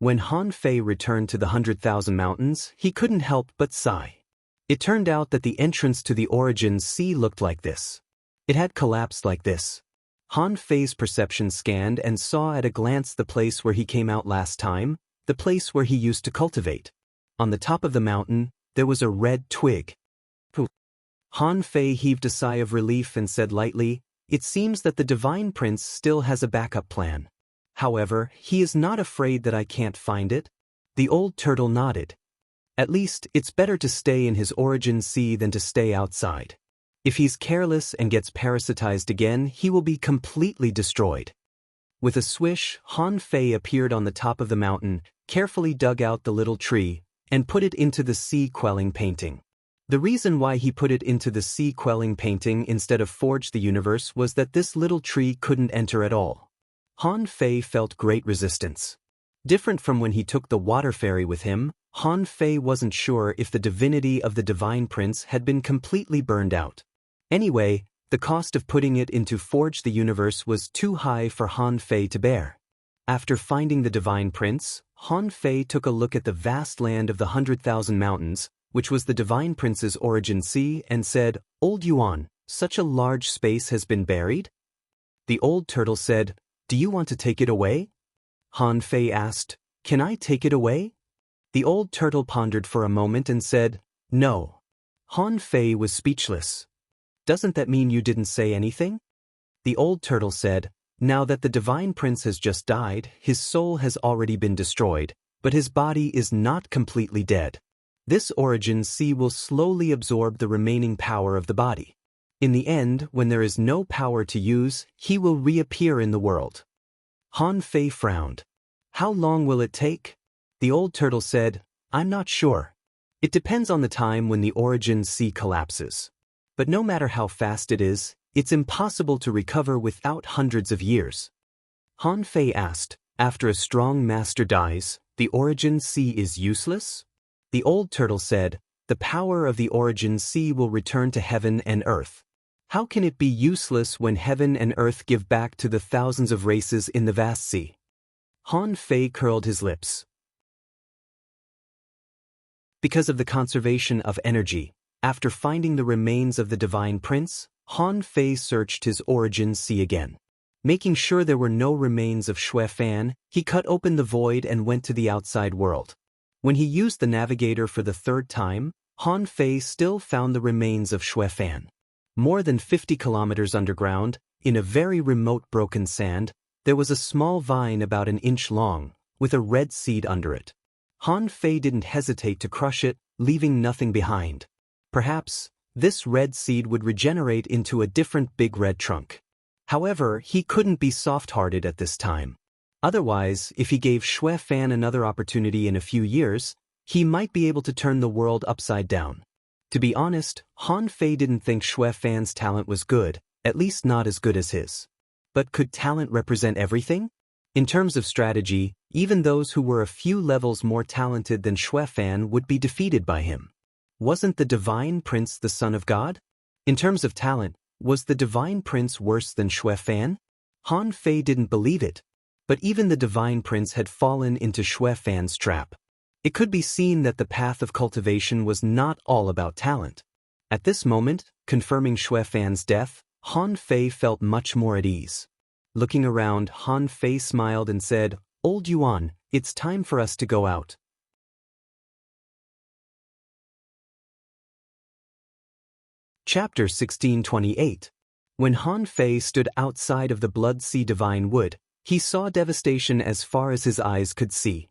When Han Fei returned to the 100,000 mountains, he couldn't help but sigh. It turned out that the entrance to the origin sea looked like this. It had collapsed like this. Han Fei's perception scanned and saw at a glance the place where he came out last time, the place where he used to cultivate. On the top of the mountain, there was a red twig. Han Fei heaved a sigh of relief and said lightly, "It seems that the Divine Prince still has a backup plan. However, he is not afraid that I can't find it." The old turtle nodded. "At least, it's better to stay in his origin sea than to stay outside. If he's careless and gets parasitized again, he will be completely destroyed." With a swish, Han Fei appeared on the top of the mountain, carefully dug out the little tree, and put it into the sea-quelling painting. The reason why he put it into the sea-quelling painting instead of Forge the Universe was that this little tree couldn't enter at all. Han Fei felt great resistance. Different from when he took the water fairy with him, Han Fei wasn't sure if the divinity of the Divine Prince had been completely burned out. Anyway, the cost of putting it into Forge the Universe was too high for Han Fei to bear. After finding the Divine Prince, Han Fei took a look at the vast land of the 100,000 mountains, which was the Divine Prince's origin sea, and said, "Old Yuan, such a large space has been buried?" The old turtle said, "Do you want to take it away?" Han Fei asked, "Can I take it away?" The old turtle pondered for a moment and said, "No." Han Fei was speechless. "Doesn't that mean you didn't say anything?" The old turtle said, "Now that the Divine Prince has just died, his soul has already been destroyed, but his body is not completely dead. This origin sea will slowly absorb the remaining power of the body. In the end, when there is no power to use, he will reappear in the world." Han Fei frowned. "How long will it take?" The old turtle said, "I'm not sure. It depends on the time when the origin sea collapses. But no matter how fast it is, it's impossible to recover without hundreds of years." Han Fei asked, "After a strong master dies, the origin sea is useless?" The old turtle said, "The power of the origin sea will return to heaven and earth. How can it be useless when heaven and earth give back to the thousands of races in the vast sea?" Han Fei curled his lips. Because of the conservation of energy, after finding the remains of the Divine Prince, Han Fei searched his origin sea again. Making sure there were no remains of Xue Fan, he cut open the void and went to the outside world. When he used the navigator for the third time, Han Fei still found the remains of Xue Fan. More than 50 kilometers underground, in a very remote broken sand, there was a small vine about an inch long, with a red seed under it. Han Fei didn't hesitate to crush it, leaving nothing behind. Perhaps, this red seed would regenerate into a different big red trunk. However, he couldn't be soft-hearted at this time. Otherwise, if he gave Xue Fan another opportunity in a few years, he might be able to turn the world upside down. To be honest, Han Fei didn't think Xue Fan's talent was good, at least not as good as his. But could talent represent everything? In terms of strategy, even those who were a few levels more talented than Xue Fan would be defeated by him. Wasn't the Divine Prince the son of God? In terms of talent, was the Divine Prince worse than Xue Fan? Han Fei didn't believe it. But even the Divine Prince had fallen into Xue Fan's trap. It could be seen that the path of cultivation was not all about talent. At this moment, confirming Xue Fan's death, Han Fei felt much more at ease. Looking around, Han Fei smiled and said, "Old Yuan, it's time for us to go out." Chapter 1628. When Han Fei stood outside of the Blood Sea Divine Wood, he saw devastation as far as his eyes could see.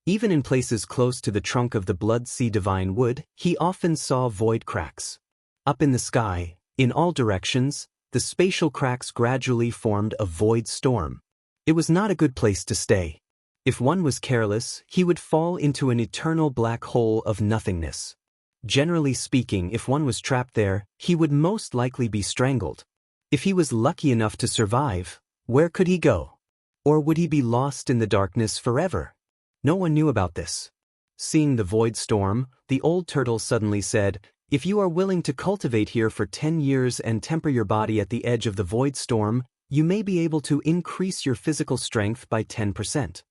Even in places close to the trunk of the Blood Sea Divine Wood, he often saw void cracks. Up in the sky, in all directions, the spatial cracks gradually formed a void storm. It was not a good place to stay. If one was careless, he would fall into an eternal black hole of nothingness. Generally speaking, if one was trapped there, he would most likely be strangled. If he was lucky enough to survive, where could he go? Or would he be lost in the darkness forever? No one knew about this. Seeing the void storm, the old turtle suddenly said, "If you are willing to cultivate here for 10 years and temper your body at the edge of the void storm, you may be able to increase your physical strength by 10%.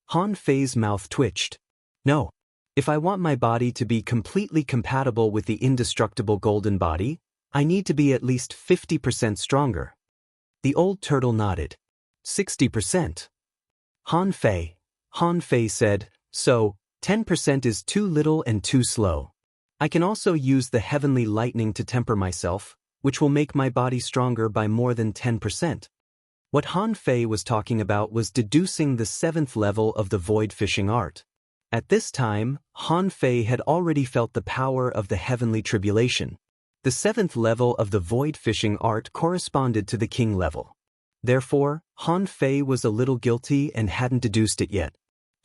Han Fei's mouth twitched. "No. If I want my body to be completely compatible with the indestructible golden body, I need to be at least 50% stronger." The old turtle nodded. 60%. Han Fei said, "So, 10% is too little and too slow. I can also use the heavenly lightning to temper myself, which will make my body stronger by more than 10%. What Han Fei was talking about was deducing the 7th level of the void fishing art. At this time, Han Fei had already felt the power of the heavenly tribulation. The 7th level of the void fishing art corresponded to the king level. Therefore, Han Fei was a little guilty and hadn't deduced it yet.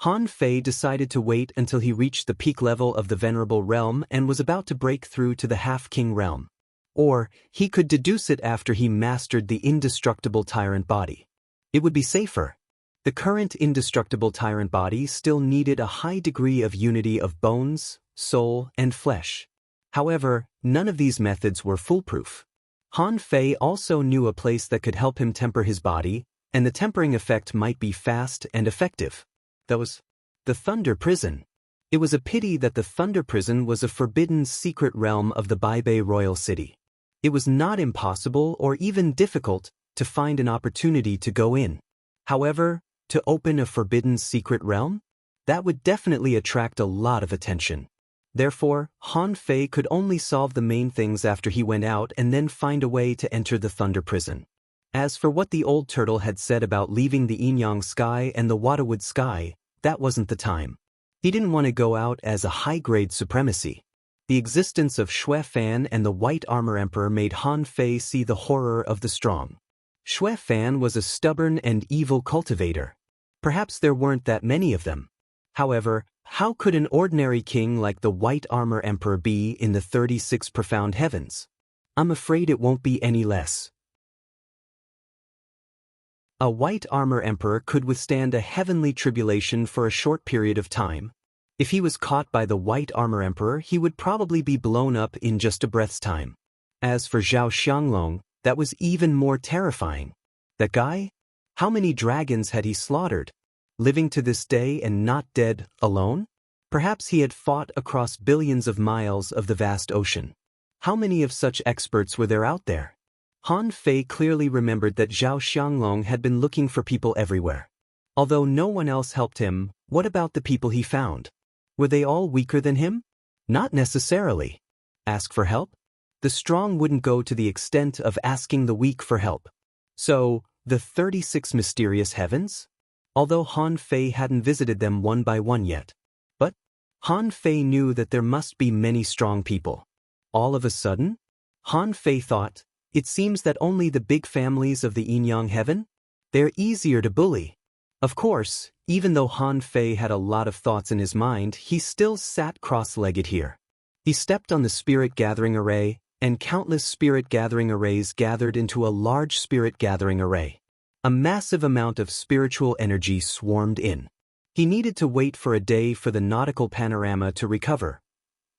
Han Fei decided to wait until he reached the peak level of the Venerable Realm and was about to break through to the Half-King Realm. Or, he could deduce it after he mastered the indestructible tyrant body. It would be safer. The current indestructible tyrant body still needed a high degree of unity of bones, soul, and flesh. However, none of these methods were foolproof. Han Fei also knew a place that could help him temper his body, and the tempering effect might be fast and effective. That was the Thunder Prison. It was a pity that the Thunder Prison was a forbidden secret realm of the Baibei royal city. It was not impossible or even difficult to find an opportunity to go in. However, to open a forbidden secret realm? That would definitely attract a lot of attention. Therefore, Han Fei could only solve the main things after he went out and then find a way to enter the Thunder Prison. As for what the old turtle had said about leaving the Inyang sky and the Wadawood sky, that wasn't the time. He didn't want to go out as a high-grade supremacy. The existence of Xue Fan and the White Armor Emperor made Han Fei see the horror of the strong. Xue Fan was a stubborn and evil cultivator. Perhaps there weren't that many of them. However, how could an ordinary king like the White Armor Emperor be in the 36 profound heavens? I'm afraid it won't be any less. A White Armor Emperor could withstand a heavenly tribulation for a short period of time. If he was caught by the White Armor Emperor, he would probably be blown up in just a breath's time. As for Zhao Xianglong, that was even more terrifying. That guy? How many dragons had he slaughtered? Living to this day and not dead, alone? Perhaps he had fought across billions of miles of the vast ocean. How many of such experts were there out there? Han Fei clearly remembered that Zhao Xianglong had been looking for people everywhere. Although no one else helped him, what about the people he found? Were they all weaker than him? Not necessarily. Ask for help? The strong wouldn't go to the extent of asking the weak for help. So, the 36 mysterious heavens? Although Han Fei hadn't visited them one by one yet. But Han Fei knew that there must be many strong people. All of a sudden, Han Fei thought, it seems that only the big families of the Inyang heaven? They're easier to bully. Of course, even though Han Fei had a lot of thoughts in his mind, he still sat cross-legged here. He stepped on the spirit gathering array, and countless spirit gathering arrays gathered into a large spirit gathering array. A massive amount of spiritual energy swarmed in. He needed to wait for a day for the nautical panorama to recover.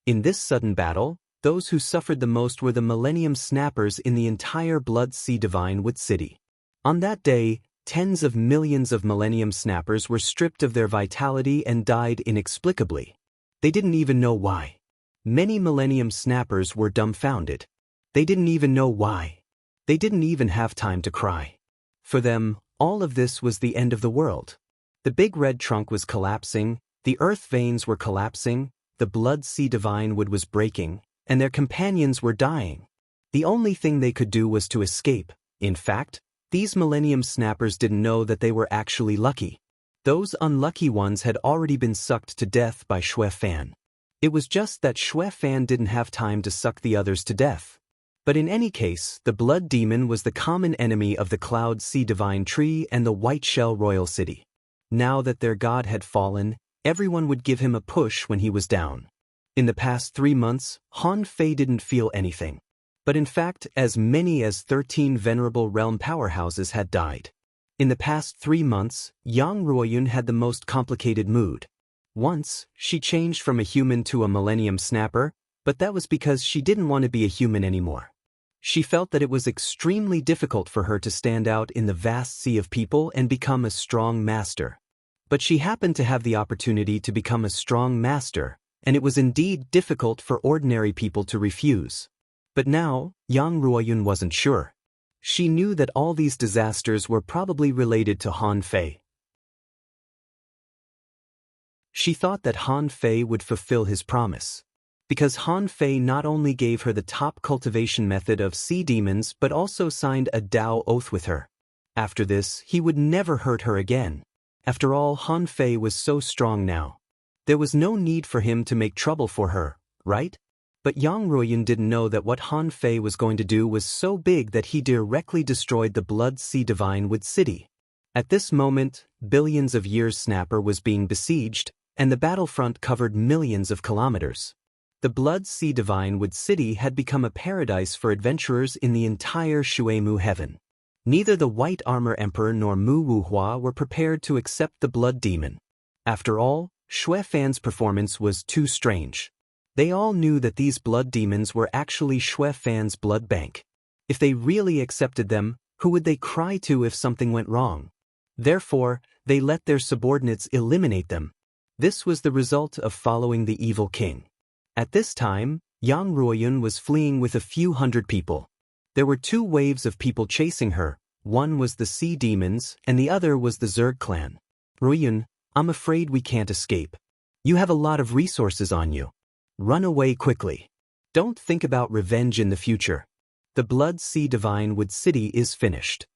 In this sudden battle, those who suffered the most were the Millennium Snappers in the entire Blood Sea Divine Wood City. On that day, tens of millions of Millennium Snappers were stripped of their vitality and died inexplicably. They didn't even know why. Many Millennium Snappers were dumbfounded. They didn't even know why. They didn't even have time to cry. For them, all of this was the end of the world. The big red trunk was collapsing, the earth veins were collapsing, the Blood Sea Divine Wood was breaking, and their companions were dying. The only thing they could do was to escape. In fact, these Millennium Snappers didn't know that they were actually lucky. Those unlucky ones had already been sucked to death by Xue Fan. It was just that Xue Fan didn't have time to suck the others to death. But in any case, the Blood Demon was the common enemy of the Cloud Sea Divine Tree and the White Shell Royal City. Now that their god had fallen, everyone would give him a push when he was down. In the past 3 months, Han Fei didn't feel anything. But in fact, as many as 13 venerable realm powerhouses had died. In the past 3 months, Yang Ruoyun had the most complicated mood. Once, she changed from a human to a Millennium Snapper, but that was because she didn't want to be a human anymore. She felt that it was extremely difficult for her to stand out in the vast sea of people and become a strong master. But she happened to have the opportunity to become a strong master, and it was indeed difficult for ordinary people to refuse. But now, Yang Ruoyun wasn't sure. She knew that all these disasters were probably related to Han Fei. She thought that Han Fei would fulfill his promise. Because Han Fei not only gave her the top cultivation method of sea demons but also signed a Tao oath with her. After this, he would never hurt her again. After all, Han Fei was so strong now. There was no need for him to make trouble for her, right? But Yang Ruoyun didn't know that what Han Fei was going to do was so big that he directly destroyed the Blood Sea Divine Wood City. At this moment, billions of years Snapper was being besieged, and the battlefront covered millions of kilometers. The Blood Sea Divine Wood City had become a paradise for adventurers in the entire Shuemu heaven. Neither the White Armor Emperor nor Mu Wuhua were prepared to accept the Blood Demon. After all, Xue Fan's performance was too strange. They all knew that these blood demons were actually Xue Fan's blood bank. If they really accepted them, who would they cry to if something went wrong? Therefore, they let their subordinates eliminate them. This was the result of following the evil king. At this time, Yang Ruoyun was fleeing with a few hundred people. There were two waves of people chasing her, one was the sea demons and the other was the Zerg clan. Ruoyun, I'm afraid we can't escape. You have a lot of resources on you. Run away quickly. Don't think about revenge in the future. The Blood Sea Divine Wood City is finished.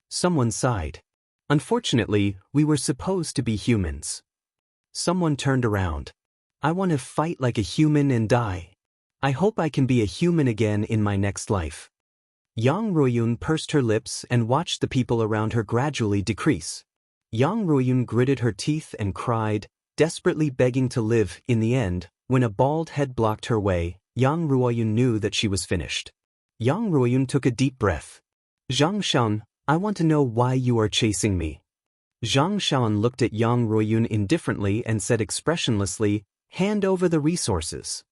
Someone sighed. Unfortunately, we were supposed to be humans. Someone turned around. I want to fight like a human and die. I hope I can be a human again in my next life. Yang Ruoyun pursed her lips and watched the people around her gradually decrease. Yang Ruoyun gritted her teeth and cried, desperately begging to live. In the end, when a bald head blocked her way, Yang Ruoyun knew that she was finished. Yang Ruoyun took a deep breath. Zhang Shan, I want to know why you are chasing me. Zhang Shan looked at Yang Ruoyun indifferently and said expressionlessly, hand over the resources.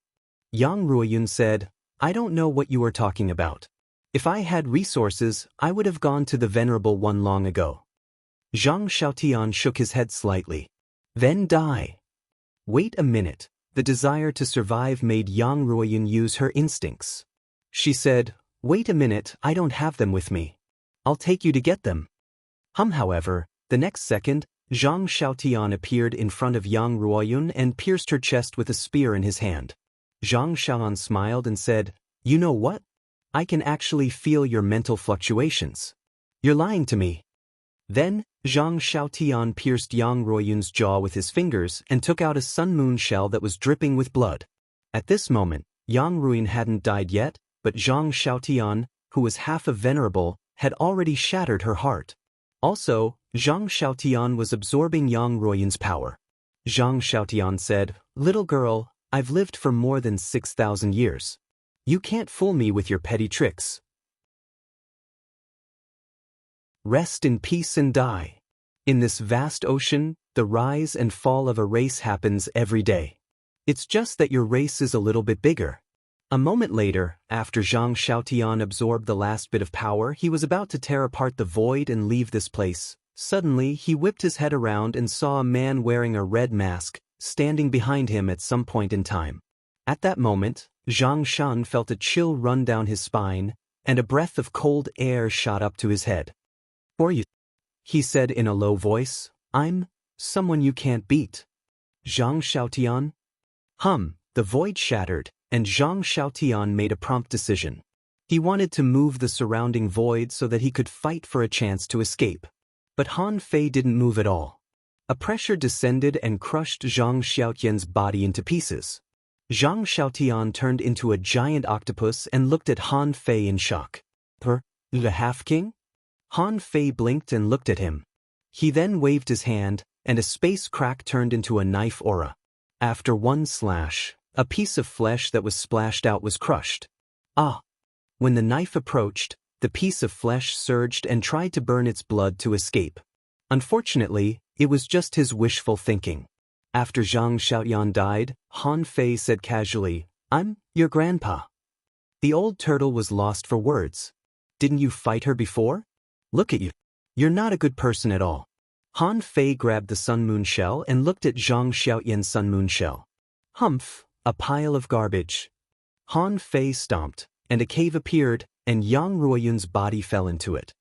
Yang Ruoyun said, I don't know what you are talking about. If I had resources, I would have gone to the Venerable One long ago. Zhang Xiaotian shook his head slightly. Then die. Wait a minute. The desire to survive made Yang Ruoyun use her instincts. She said, wait a minute, I don't have them with me. I'll take you to get them. However, the next second, Zhang Xiaotian appeared in front of Yang Ruoyun and pierced her chest with a spear in his hand. Zhang Xiaotian smiled and said, you know what? I can actually feel your mental fluctuations. You're lying to me. Then, Zhang Xiaotian pierced Yang Ruoyun's jaw with his fingers and took out a sun moon shell that was dripping with blood. At this moment, Yang Ruoyun hadn't died yet, but Zhang Xiaotian, who was half a venerable, had already shattered her heart. Also, Zhang Xiaotian was absorbing Yang Ruoyun's power. Zhang Xiaotian said, little girl, I've lived for more than 6,000 years. You can't fool me with your petty tricks. Rest in peace and die. In this vast ocean, the rise and fall of a race happens every day. It's just that your race is a little bit bigger. A moment later, after Zhang Xiaotian absorbed the last bit of power, he was about to tear apart the void and leave this place. Suddenly, he whipped his head around and saw a man wearing a red mask, standing behind him at some point in time. At that moment, Zhang Shan felt a chill run down his spine, and a breath of cold air shot up to his head. "For you," he said in a low voice, "I'm someone you can't beat." Zhang Xiaotian? The void shattered, and Zhang Xiaotian made a prompt decision. He wanted to move the surrounding void so that he could fight for a chance to escape. But Han Fei didn't move at all. A pressure descended and crushed Zhang Xiaotian's body into pieces. Zhang Xiaotian turned into a giant octopus and looked at Han Fei in shock. The half-king? Han Fei blinked and looked at him. He then waved his hand, and a space crack turned into a knife aura. After one slash, a piece of flesh that was splashed out was crushed. When the knife approached, the piece of flesh surged and tried to burn its blood to escape. Unfortunately, it was just his wishful thinking. After Zhang Xiaotian died, Han Fei said casually, "I'm your grandpa." The old turtle was lost for words. "Didn't you fight her before? Look at you. You're not a good person at all." Han Fei grabbed the sun moon shell and looked at Zhang Xiaotian's sun moon shell. A pile of garbage. Han Fei stomped, and a cave appeared, and Yang Ruoyun's body fell into it.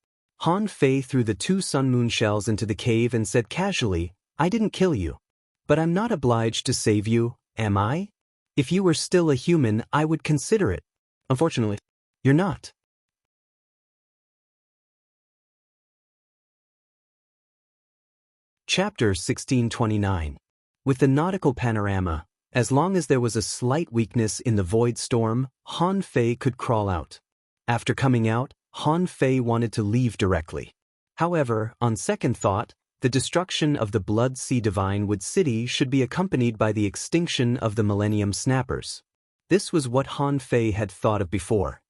Han Fei threw the 2 sun moon shells into the cave and said casually, "I didn't kill you. But I'm not obliged to save you, am I? If you were still a human, I would consider it. Unfortunately, you're not." Chapter 1629. With the nautical panorama, As long as there was a slight weakness in the void storm, Han Fei could crawl out. After coming out, Han Fei wanted to leave directly. However, on second thought, the destruction of the Blood Sea Divine City should be accompanied by the extinction of the Millennium Snappers. This was what Han Fei had thought of before.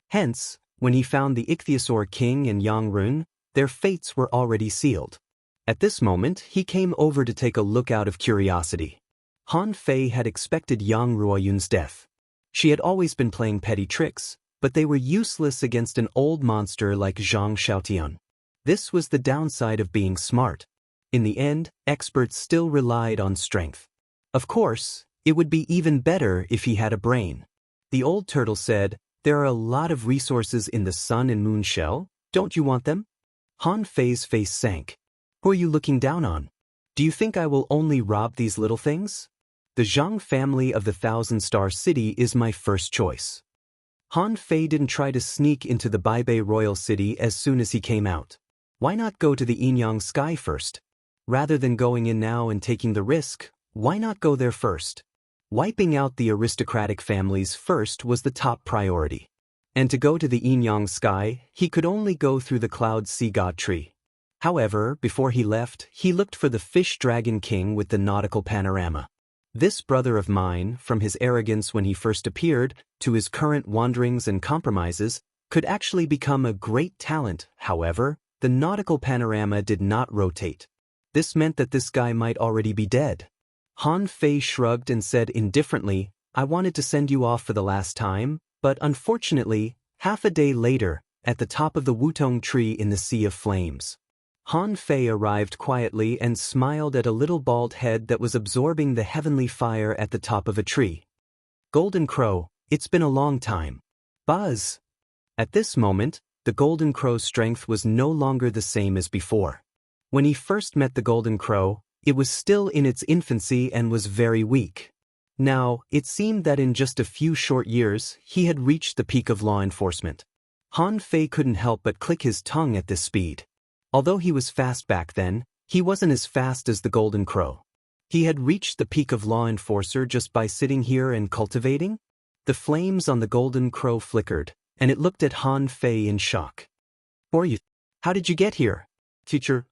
Hence, when he found the Ichthyosaur King and Yang Run, their fates were already sealed. At this moment, he came over to take a look out of curiosity. Han Fei had expected Yang Ruoyun's death. She had always been playing petty tricks, but they were useless against an old monster like Zhang Xiaotian. This was the downside of being smart. In the end, experts still relied on strength. Of course, it would be even better if he had a brain. The old turtle said, "There are a lot of resources in the sun and moon shell, don't you want them?" Han Fei's face sank. "Who are you looking down on? Do you think I will only rob these little things? The Zhang family of the Thousand-Star City is my first choice." Han Fei didn't try to sneak into the Baibei Royal City as soon as he came out. Why not go to the Inyang Sky first? Rather than going in now and taking the risk, why not go there first? Wiping out the aristocratic families first was the top priority. And to go to the Inyang Sky, he could only go through the Cloud Sea God Tree. However, before he left, he looked for the Fish Dragon King with the nautical panorama. This brother of mine, from his arrogance when he first appeared, to his current wanderings and compromises, could actually become a great talent. However, the nautical panorama did not rotate. This meant that this guy might already be dead. Han Fei shrugged and said indifferently, "I wanted to send you off for the last time, but unfortunately, half a day later, at the top of the Wutong tree in the Sea of Flames." Han Fei arrived quietly and smiled at a little bald head that was absorbing the heavenly fire at the top of a tree. "Golden Crow, it's been a long time. Buzz." At this moment, the Golden Crow's strength was no longer the same as before. When he first met the Golden Crow, it was still in its infancy and was very weak. Now, it seemed that in just a few short years, he had reached the peak of law enforcement. Han Fei couldn't help but click his tongue at this speed. Although he was fast back then, he wasn't as fast as the Golden Crow. He had reached the peak of law enforcer just by sitting here and cultivating? The flames on the Golden Crow flickered, and it looked at Han Fei in shock. "Who are you? How did you get here?" Teacher.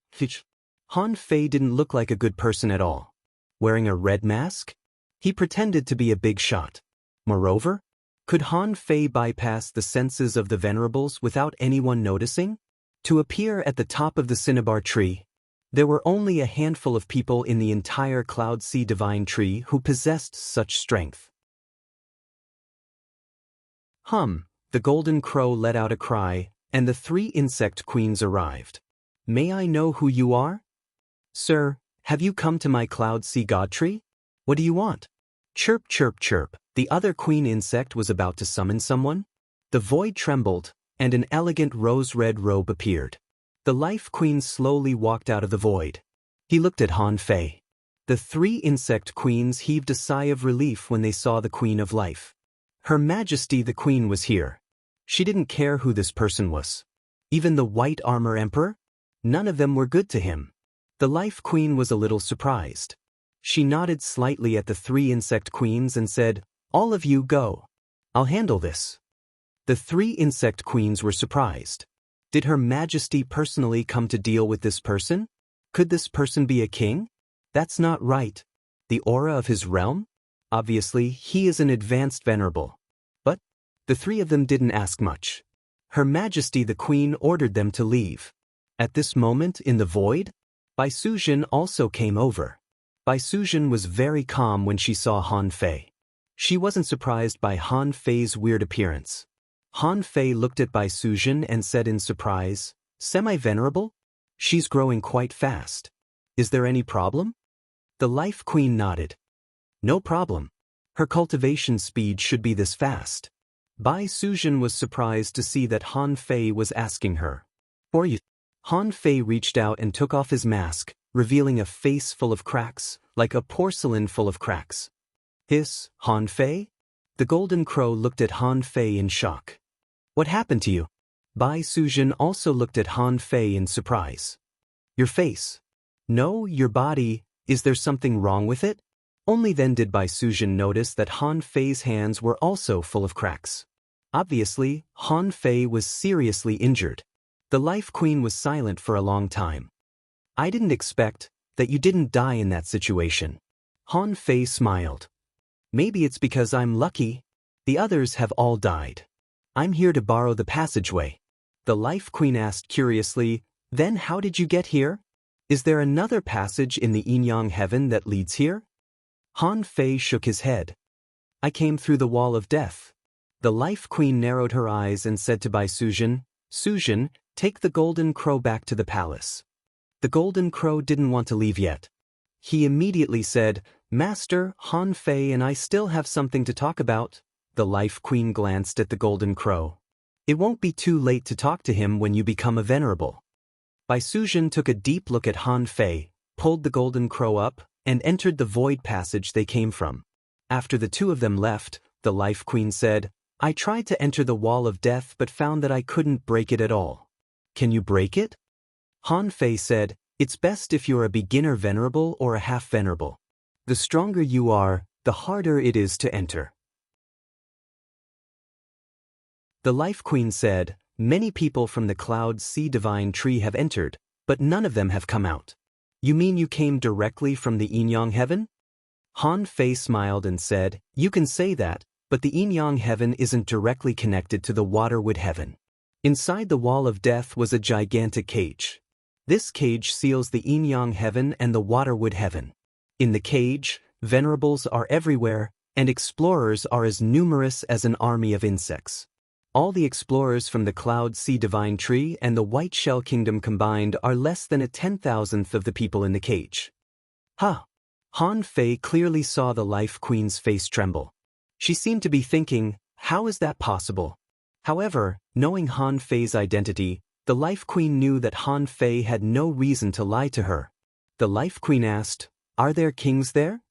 Han Fei didn't look like a good person at all. Wearing a red mask? He pretended to be a big shot. Moreover, could Han Fei bypass the senses of the venerables without anyone noticing? To appear at the top of the cinnabar tree, there were only a handful of people in the entire Cloud Sea Divine Tree who possessed such strength. The Golden Crow let out a cry, and the 3 insect queens arrived. "May I know who you are?" "Sir, have you come to my Cloud Sea God Tree? What do you want?" Chirp, chirp, chirp. The other queen insect was about to summon someone. The void trembled, and an elegant rose-red robe appeared. The Life Queen slowly walked out of the void. He looked at Han Fei. The 3 insect queens heaved a sigh of relief when they saw the Queen of Life. Her Majesty the Queen was here. She didn't care who this person was. Even the White Armor Emperor? None of them were good to him. The Life Queen was a little surprised. She nodded slightly at the 3 insect queens and said, "All of you go. I'll handle this." The 3 insect queens were surprised. Did Her Majesty personally come to deal with this person? Could this person be a king? That's not right. The aura of his realm? Obviously, he is an advanced venerable. But the 3 of them didn't ask much. Her Majesty the Queen ordered them to leave. At this moment in the void, Bai Suzhen also came over. Bai Suzhen was very calm when she saw Han Fei. She wasn't surprised by Han Fei's weird appearance. Han Fei looked at Bai Suzhen and said in surprise, "Semi-venerable? She's growing quite fast. Is there any problem?" The Life Queen nodded. "No problem. Her cultivation speed should be this fast." Bai Suzhen was surprised to see that Han Fei was asking her, "Who are you?" Han Fei reached out and took off his mask, revealing a face full of cracks, like a porcelain full of cracks. "Hiss, Han Fei?" The Golden Crow looked at Han Fei in shock. "What happened to you?" Bai Suzhen also looked at Han Fei in surprise. "Your face. No, your body, is there something wrong with it?" Only then did Bai Sujin notice that Han Fei's hands were also full of cracks. Obviously, Han Fei was seriously injured. The Life Queen was silent for a long time. I didn't expect that you didn't die in that situation. Han Fei smiled. Maybe it's because I'm lucky. The others have all died. I'm here to borrow the passageway. The Life Queen asked curiously, then how did you get here? Is there another passage in the Yin-Yang heaven that leads here? Han Fei shook his head. I came through the wall of death. The Life Queen narrowed her eyes and said to Bai Sujin, Sujin, take the golden crow back to the palace. The golden crow didn't want to leave yet. He immediately said, Master, Han Fei and I still have something to talk about. The Life Queen glanced at the golden crow. It won't be too late to talk to him when you become a venerable. Bai Sujin took a deep look at Han Fei, pulled the golden crow up, and entered the void passage they came from. After the two of them left, the Life Queen said, I tried to enter the wall of death but found that I couldn't break it at all. Can you break it? Han Fei said, it's best if you're a beginner venerable or a half venerable. The stronger you are, the harder it is to enter. The Life Queen said, many people from the Cloud Sea Divine Tree have entered, but none of them have come out. You mean you came directly from the Yin-Yang heaven? Han Fei smiled and said, you can say that, but the Yin-Yang heaven isn't directly connected to the Waterwood heaven. Inside the wall of death was a gigantic cage. This cage seals the Yin-Yang heaven and the Waterwood heaven. In the cage, venerables are everywhere, and explorers are as numerous as an army of insects. All the explorers from the Cloud Sea Divine Tree and the White Shell Kingdom combined are less than a 10,000th of the people in the cage. Huh. Han Fei clearly saw the Life Queen's face tremble. She seemed to be thinking, how is that possible? However, knowing Han Fei's identity, the Life Queen knew that Han Fei had no reason to lie to her. The Life Queen asked, are there kings there?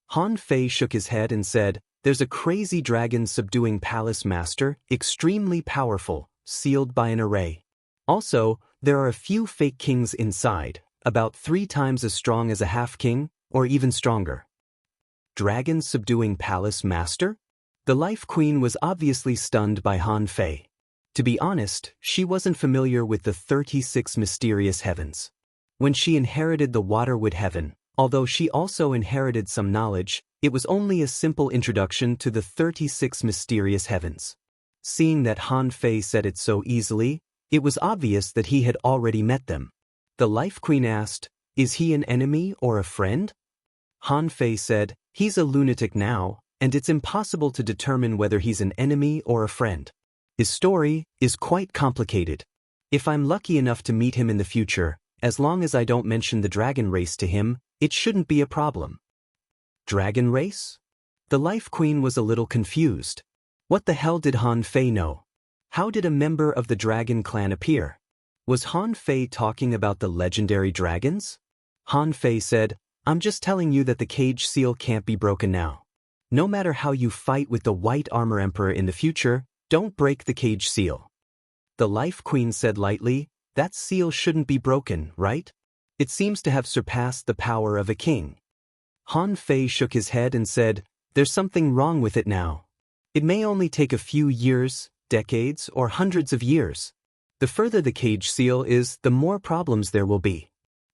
Han Fei shook his head and said, there's a crazy dragon subduing palace master, extremely powerful, sealed by an array. Also, there are a few fake kings inside, about 3 times as strong as a half-king, or even stronger. Dragon subduing palace master? The Life Queen was obviously stunned by Han Fei. To be honest, she wasn't familiar with the 36 mysterious heavens. When she inherited the Waterwood heaven, although she also inherited some knowledge, it was only a simple introduction to the 36 mysterious heavens. Seeing that Han Fei said it so easily, it was obvious that he had already met them. The Life Queen asked, is he an enemy or a friend? Han Fei said, he's a lunatic now, and it's impossible to determine whether he's an enemy or a friend. His story is quite complicated. If I'm lucky enough to meet him in the future, as long as I don't mention the dragon race to him, it shouldn't be a problem. Dragon race? The Life Queen was a little confused. What the hell did Han Fei know? How did a member of the dragon clan appear? Was Han Fei talking about the legendary dragons? Han Fei said, I'm just telling you that the cage seal can't be broken now. No matter how you fight with the White Armor Emperor in the future, don't break the cage seal. The Life Queen said lightly, that seal shouldn't be broken, right? It seems to have surpassed the power of a king. Han Fei shook his head and said, there's something wrong with it now. It may only take a few years, decades, or hundreds of years. The further the cage seal is, the more problems there will be.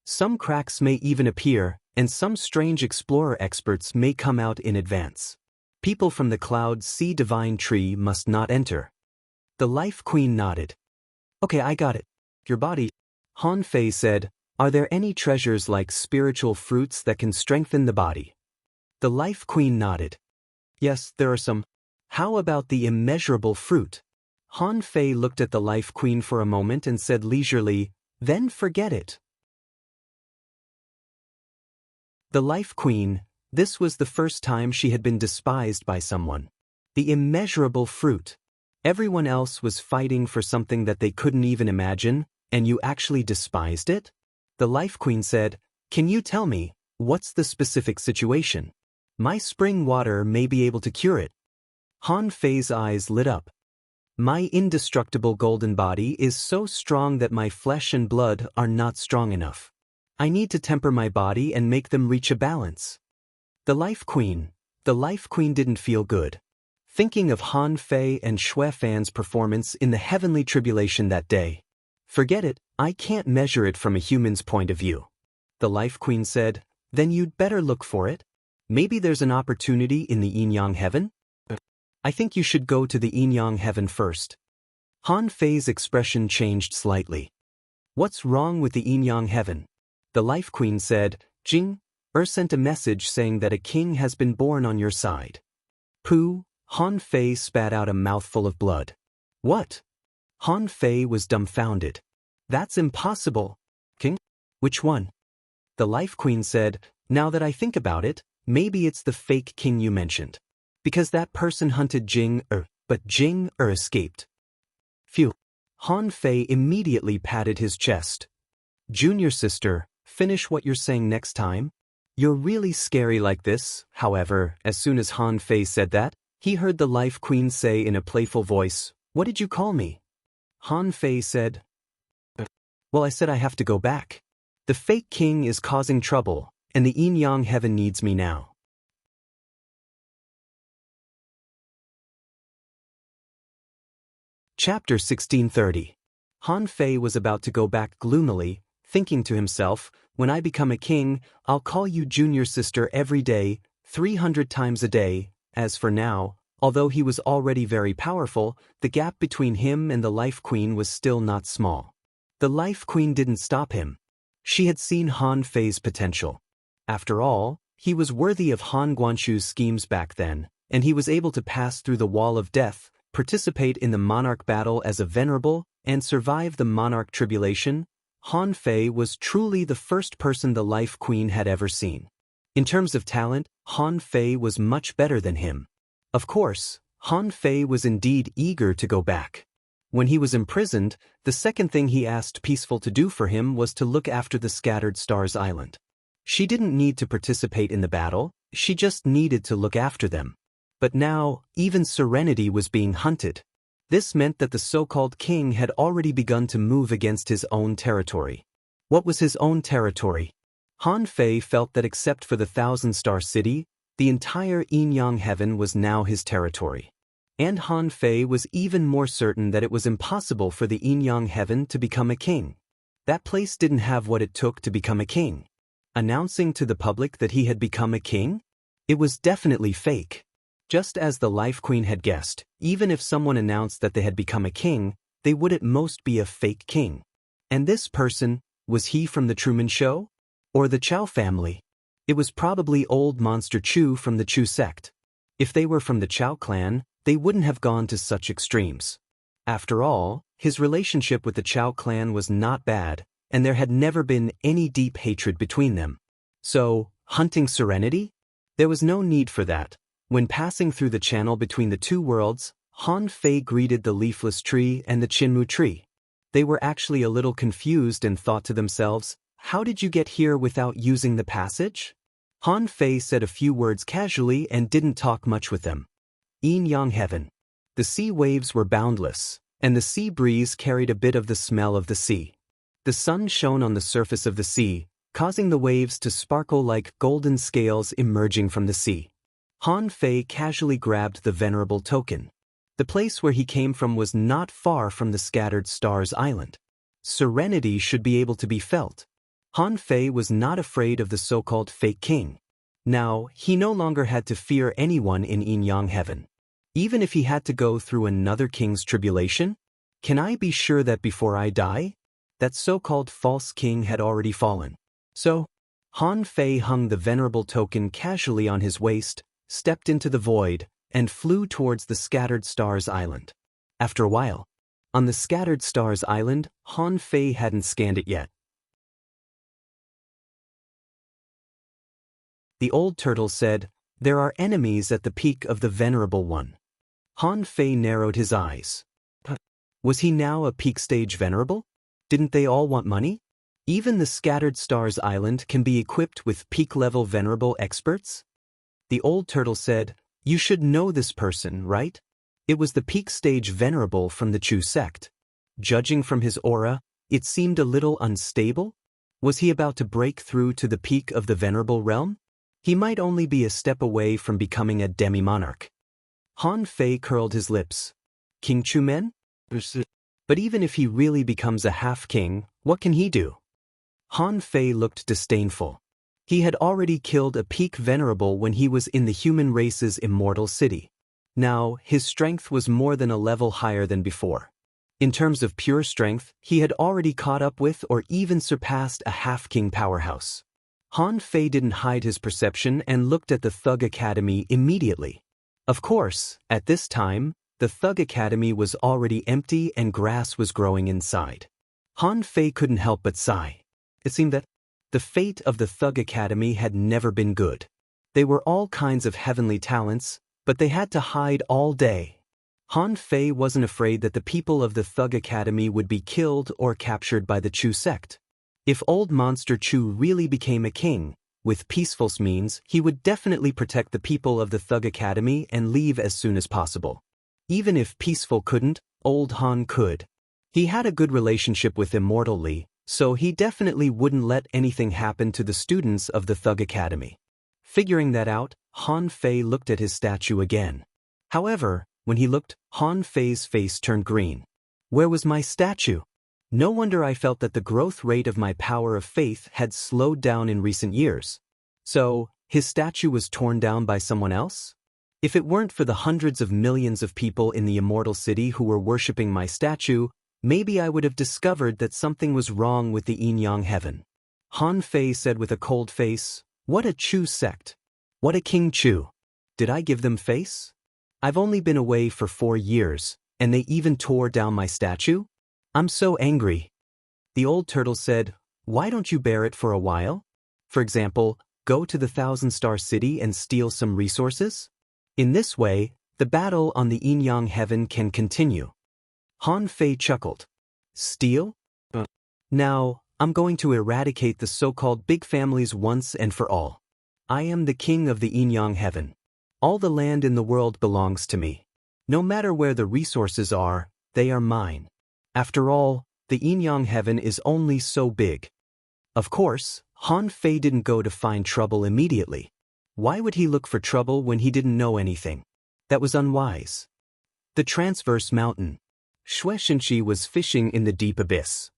Some cracks may even appear, and some strange explorer experts may come out in advance. People from the Cloud Sea Divine Tree must not enter. The Life Queen nodded. Okay, I got it. Your body. Han Fei said, are there any treasures like spiritual fruits that can strengthen the body? The Life Queen nodded. Yes, there are some. How about the immeasurable fruit? Han Fei looked at the Life Queen for a moment and said leisurely, then forget it. The Life Queen, this was the first time she had been despised by someone. The immeasurable fruit. Everyone else was fighting for something that they couldn't even imagine, and you actually despised it? The Life Queen said, can you tell me, what's the specific situation? My spring water may be able to cure it. Han Fei's eyes lit up. My indestructible golden body is so strong that my flesh and blood are not strong enough. I need to temper my body and make them reach a balance. The Life Queen. The Life Queen didn't feel good. Thinking of Han Fei and Shui Fan's performance in the heavenly tribulation that day. Forget it, I can't measure it from a human's point of view. The Life Queen said, then you'd better look for it. Maybe there's an opportunity in the Yin-Yang heaven? I think you should go to the Yin-Yang heaven first. Han Fei's expression changed slightly. What's wrong with the Yin-Yang heaven? The Life Queen said, Jing, sent a message saying that a king has been born on your side. Pooh, Han Fei spat out a mouthful of blood. What? Han Fei was dumbfounded. That's impossible. King? Which one? The Life Queen said, now that I think about it, maybe it's the fake king you mentioned. Because that person hunted Jing but Jing escaped. Phew. Han Fei immediately patted his chest. Junior sister, finish what you're saying next time. You're really scary like this. However, as soon as Han Fei said that, he heard the Life Queen say in a playful voice, what did you call me? Han Fei said, well, I said I have to go back. The fake king is causing trouble, and the Yin-Yang heaven needs me now. Chapter 1630. Han Fei was about to go back gloomily, thinking to himself, when I become a king, I'll call you junior sister every day, 300 times a day. As for now, although he was already very powerful, the gap between him and the Life Queen was still not small. The Life Queen didn't stop him. She had seen Han Fei's potential. After all, he was worthy of Han Guanshu's schemes back then, and he was able to pass through the wall of death, participate in the monarch battle as a venerable, and survive the monarch tribulation. Han Fei was truly the first person the Life Queen had ever seen. In terms of talent, Han Fei was much better than him. Of course, Han Fei was indeed eager to go back. When he was imprisoned, the second thing he asked Peaceful to do for him was to look after the Scattered Stars Island. She didn't need to participate in the battle, she just needed to look after them. But now, even Serenity was being hunted. This meant that the so-called king had already begun to move against his own territory. What was his own territory? Han Fei felt that except for the Thousand-Star City, the entire Yin-Yang heaven was now his territory. And Han Fei was even more certain that it was impossible for the Yin-Yang heaven to become a king. That place didn't have what it took to become a king. Announcing to the public that he had become a king? It was definitely fake. Just as the Life Queen had guessed, even if someone announced that they had become a king, they would at most be a fake king. And this person, was he from the Truman Show? Or the Chow family? It was probably old Monster Chu from the Chu sect. If they were from the Chow clan, they wouldn't have gone to such extremes. After all, his relationship with the Chow clan was not bad, and there had never been any deep hatred between them. So, hunting Serenity? There was no need for that. When passing through the channel between the two worlds, Han Fei greeted the leafless tree and the Qinmu tree. They were actually a little confused and thought to themselves, how did you get here without using the passage? Han Fei said a few words casually and didn't talk much with them. Yin-Yang heaven. The sea waves were boundless, and the sea breeze carried a bit of the smell of the sea. The sun shone on the surface of the sea, causing the waves to sparkle like golden scales emerging from the sea. Han Fei casually grabbed the venerable token. The place where he came from was not far from the Scattered Stars Island. Serenity should be able to be felt. Han Fei was not afraid of the so-called fake king. Now, he no longer had to fear anyone in Yin-Yang heaven. Even if he had to go through another king's tribulation? Can I be sure that before I die? That so-called false king had already fallen. So, Han Fei hung the venerable token casually on his waist, stepped into the void, and flew towards the Scattered Stars Island. After a while, on the Scattered Stars Island, Han Fei hadn't scanned it yet. The old turtle said, there are enemies at the peak of the Venerable One. Han Fei narrowed his eyes. Was he now a peak stage venerable? Didn't they all want money? Even the Scattered Stars Island can be equipped with peak-level venerable experts? The old turtle said, you should know this person, right? It was the peak stage venerable from the Chu sect. Judging from his aura, it seemed a little unstable. Was he about to break through to the peak of the venerable realm? He might only be a step away from becoming a demi-monarch. Han Fei curled his lips. King Chu Men? But even if he really becomes a half-king, what can he do? Han Fei looked disdainful. He had already killed a peak venerable when he was in the human race's immortal city. Now, his strength was more than a level higher than before. In terms of pure strength, he had already caught up with or even surpassed a half-king powerhouse. Han Fei didn't hide his perception and looked at the Thug Academy immediately. Of course, at this time, the Thug Academy was already empty and grass was growing inside. Han Fei couldn't help but sigh. It seemed that the fate of the Thug Academy had never been good. They were all kinds of heavenly talents, but they had to hide all day. Han Fei wasn't afraid that the people of the Thug Academy would be killed or captured by the Chu sect. If old Monster Chu really became a king, with peaceful means, he would definitely protect the people of the Thug Academy and leave as soon as possible. Even if Peaceful couldn't, old Han could. He had a good relationship with Immortal Li, so he definitely wouldn't let anything happen to the students of the Thug Academy. Figuring that out, Han Fei looked at his statue again. However, when he looked, Han Fei's face turned green. Where was my statue? No wonder I felt that the growth rate of my power of faith had slowed down in recent years. So, his statue was torn down by someone else? If it weren't for the hundreds of millions of people in the Immortal City who were worshipping my statue, maybe I would have discovered that something was wrong with the Yin-Yang Heaven. Han Fei said with a cold face, "What a Chu sect. What a King Chu. Did I give them face? I've only been away for 4 years, and they even tore down my statue? I'm so angry." The old turtle said, "Why don't you bear it for a while? For example, go to the Thousand-Star City and steal some resources? In this way, the battle on the Yin-Yang Heaven can continue." Han Fei chuckled. "Steal? Now, I'm going to eradicate the so-called big families once and for all. I am the king of the Yin-Yang Heaven. All the land in the world belongs to me. No matter where the resources are, they are mine. After all, the Yin-Yang Heaven is only so big." Of course, Han Fei didn't go to find trouble immediately. Why would he look for trouble when he didn't know anything? That was unwise. The Transverse Mountain. Shueishenshi was fishing in the deep abyss.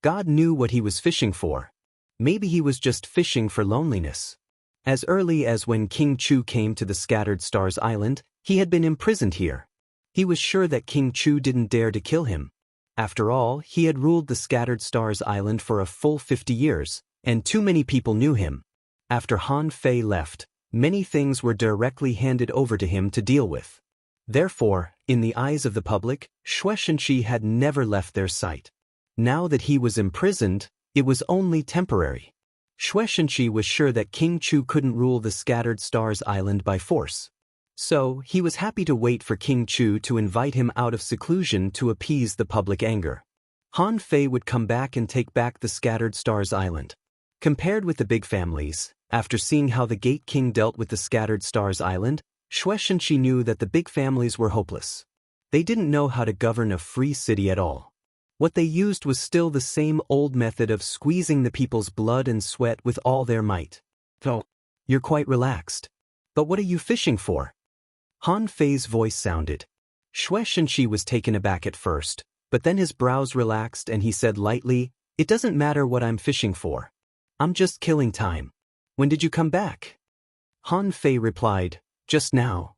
God knew what he was fishing for. Maybe he was just fishing for loneliness. As early as when King Chu came to the Scattered Stars Island, he had been imprisoned here. He was sure that King Chu didn't dare to kill him. After all, he had ruled the Scattered Stars Island for a full 50 years, and too many people knew him. After Han Fei left, many things were directly handed over to him to deal with. Therefore, in the eyes of the public, Shueishenshi had never left their sight. Now that he was imprisoned, it was only temporary. Shueishenshi was sure that King Chu couldn't rule the Scattered Stars Island by force. So, he was happy to wait for King Chu to invite him out of seclusion to appease the public anger. Han Fei would come back and take back the Scattered Stars Island. Compared with the big families, after seeing how the Gate King dealt with the Scattered Stars Island, Shueishenshi knew that the big families were hopeless. They didn't know how to govern a free city at all. What they used was still the same old method of squeezing the people's blood and sweat with all their might. "So, you're quite relaxed. But what are you fishing for?" Han Fei's voice sounded. Shueishenshi was taken aback at first, but then his brows relaxed and he said lightly, "It doesn't matter what I'm fishing for. I'm just killing time. When did you come back?" Han Fei replied, "Just now."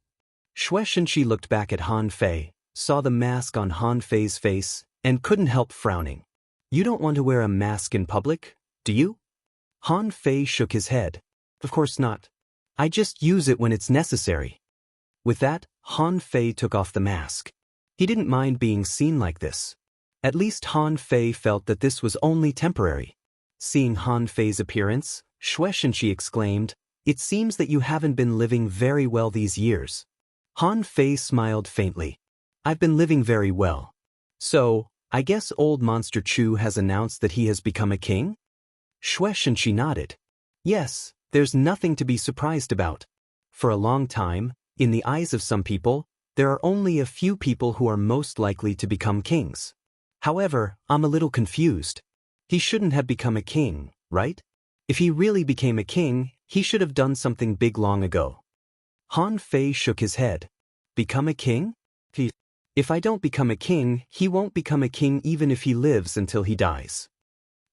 Shueishenshi looked back at Han Fei, saw the mask on Han Fei's face, and couldn't help frowning. "You don't want to wear a mask in public, do you?" Han Fei shook his head. "Of course not. I just use it when it's necessary." With that, Han Fei took off the mask. He didn't mind being seen like this. At least Han Fei felt that this was only temporary. Seeing Han Fei's appearance, Shueishenshi exclaimed, "It seems that you haven't been living very well these years." Han Fei smiled faintly. "I've been living very well. So, I guess old Monster Chu has announced that he has become a king?" Shueishenshi nodded. "Yes, there's nothing to be surprised about. For a long time, in the eyes of some people, there are only a few people who are most likely to become kings. However, I'm a little confused. He shouldn't have become a king, right?" If he really became a king, he should have done something big long ago. Han Fei shook his head. Become a king? If I don't become a king, he won't become a king even if he lives until he dies.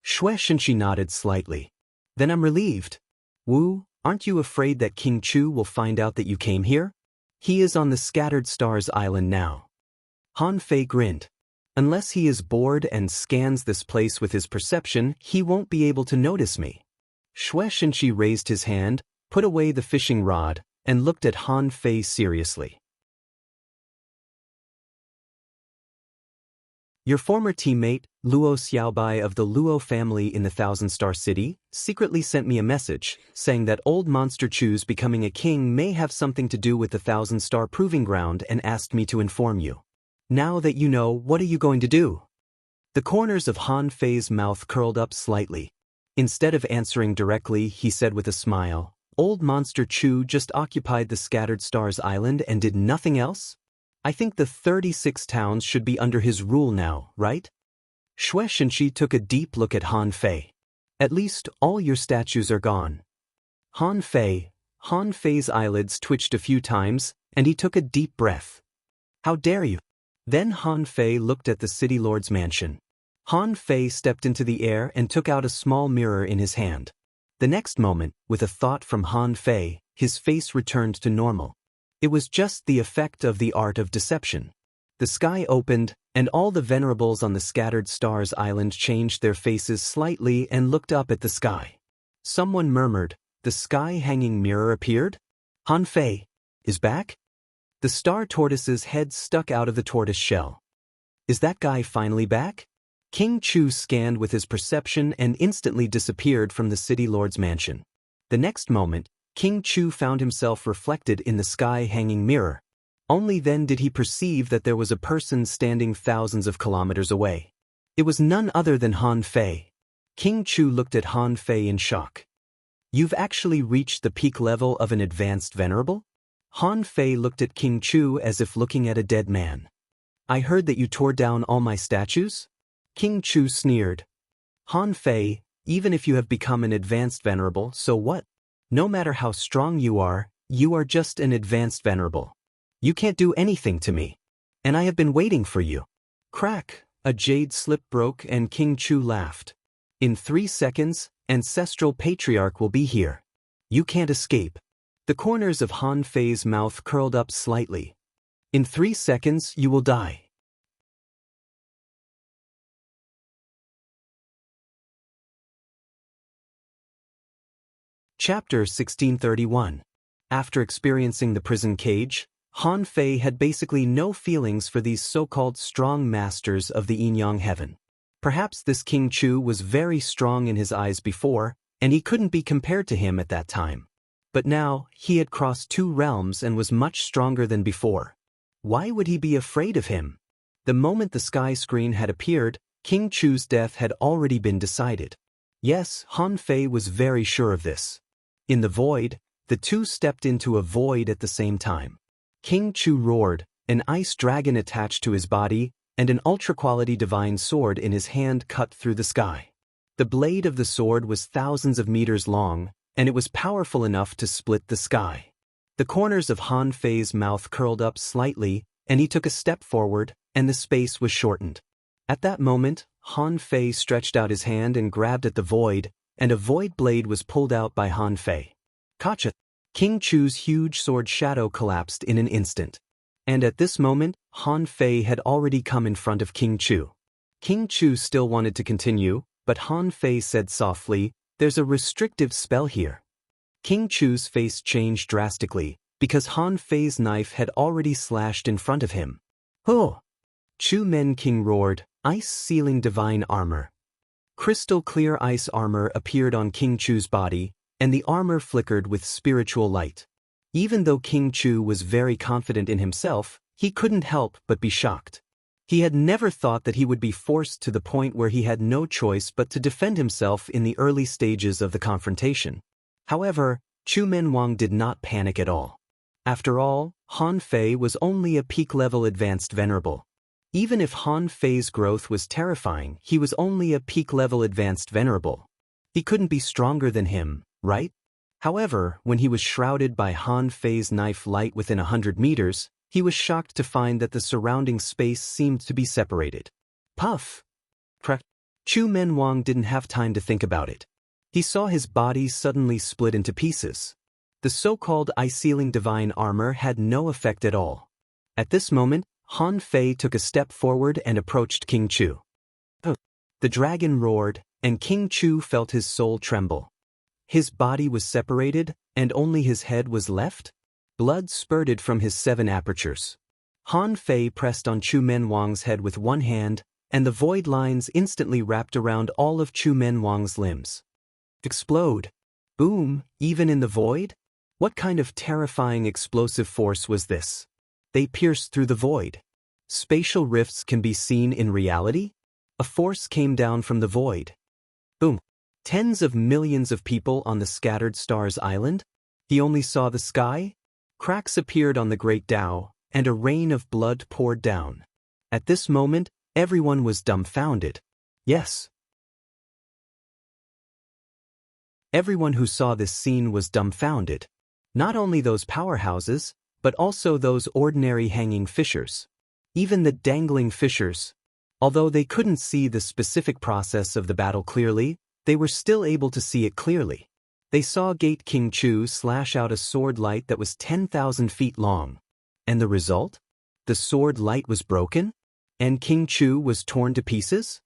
Shui Shenxi nodded slightly. Then I'm relieved. Wu, aren't you afraid that King Chu will find out that you came here? He is on the Scattered Stars Island now. Han Fei grinned. Unless he is bored and scans this place with his perception, he won't be able to notice me. Shui Shenxi raised his hand, put away the fishing rod, and looked at Han Fei seriously. Your former teammate, Luo Xiaobai of the Luo family in the Thousand Star City, secretly sent me a message, saying that old Monster Chu's becoming a king may have something to do with the Thousand Star Proving Ground and asked me to inform you. Now that you know, what are you going to do? The corners of Han Fei's mouth curled up slightly. Instead of answering directly, he said with a smile, Old Monster Chu just occupied the Scattered Stars Island and did nothing else? I think the 36 towns should be under his rule now, right? Shui Shenxi took a deep look at Han Fei. At least all your statues are gone. Han Fei's eyelids twitched a few times, and he took a deep breath. How dare you? Then Han Fei looked at the city lord's mansion. Han Fei stepped into the air and took out a small mirror in his hand. The next moment, with a thought from Han Fei, his face returned to normal. It was just the effect of the art of deception. The sky opened, and all the venerables on the Scattered Stars Island changed their faces slightly and looked up at the sky. Someone murmured, the sky-hanging mirror appeared? Han Fei is back? The star tortoise's head stuck out of the tortoise shell. Is that guy finally back? King Chu scanned with his perception and instantly disappeared from the city lord's mansion. The next moment, King Chu found himself reflected in the sky-hanging mirror. Only then did he perceive that there was a person standing thousands of kilometers away. It was none other than Han Fei. King Chu looked at Han Fei in shock. You've actually reached the peak level of an advanced venerable? Han Fei looked at King Chu as if looking at a dead man. I heard that you tore down all my statues? King Chu sneered. Han Fei, even if you have become an advanced venerable, so what? No matter how strong you are just an advanced venerable. You can't do anything to me. And I have been waiting for you. Crack, a jade slip broke and King Chu laughed. In 3 seconds, Ancestral Patriarch will be here. You can't escape. The corners of Han Fei's mouth curled up slightly. In 3 seconds, you will die. Chapter 1631. After experiencing the prison cage, Han Fei had basically no feelings for these so-called strong masters of the yin-yang heaven. Perhaps this King Chu was very strong in his eyes before, and he couldn't be compared to him at that time. But now, he had crossed 2 realms and was much stronger than before. Why would he be afraid of him? The moment the sky screen had appeared, King Chu's death had already been decided. Yes, Han Fei was very sure of this. In the void, the two stepped into a void at the same time. King Chu roared, an ice dragon attached to his body, and an ultra-quality divine sword in his hand cut through the sky. The blade of the sword was thousands of meters long, and it was powerful enough to split the sky. The corners of Han Fei's mouth curled up slightly, and he took a step forward, and the space was shortened. At that moment, Han Fei stretched out his hand and grabbed at the void, and a void blade was pulled out by Han Fei. Gotcha! King Chu's huge sword shadow collapsed in an instant. And at this moment, Han Fei had already come in front of King Chu. King Chu still wanted to continue, but Han Fei said softly, "There's a restrictive spell here." King Chu's face changed drastically, because Han Fei's knife had already slashed in front of him. "Oh!" Chu Men King roared, "Ice-sealing divine armor." Crystal-clear ice armor appeared on King Chu's body, and the armor flickered with spiritual light. Even though King Chu was very confident in himself, he couldn't help but be shocked. He had never thought that he would be forced to the point where he had no choice but to defend himself in the early stages of the confrontation. However, Chu Menwang did not panic at all. After all, Han Fei was only a peak-level advanced venerable. Even if Han Fei's growth was terrifying, he was only a peak-level advanced venerable. He couldn't be stronger than him, right? However, when he was shrouded by Han Fei's knife light within 100 meters, he was shocked to find that the surrounding space seemed to be separated. Puff! Crack! Chu Menwang didn't have time to think about it. He saw his body suddenly split into pieces. The so-called eye-sealing divine armor had no effect at all. At this moment, Han Fei took a step forward and approached King Chu. The dragon roared, and King Chu felt his soul tremble. His body was separated, and only his head was left? Blood spurted from his 7 apertures. Han Fei pressed on Chu Menwang's head with one hand, and the void lines instantly wrapped around all of Chu Menwang's limbs. Explode! Boom! Even in the void? What kind of terrifying explosive force was this? They pierced through the void. Spatial rifts can be seen in reality? A force came down from the void. Boom! Tens of millions of people on the scattered stars island? He only saw the sky? Cracks appeared on the Great Tao, and a rain of blood poured down. At this moment, everyone was dumbfounded. Yes. Everyone who saw this scene was dumbfounded. Not only those powerhouses, but also those ordinary hanging fissures. Even the dangling fissures. Although they couldn't see the specific process of the battle clearly, they were still able to see it clearly. They saw Gate King Chu slash out a sword light that was 10,000 feet long. And the result? The sword light was broken? And King Chu was torn to pieces?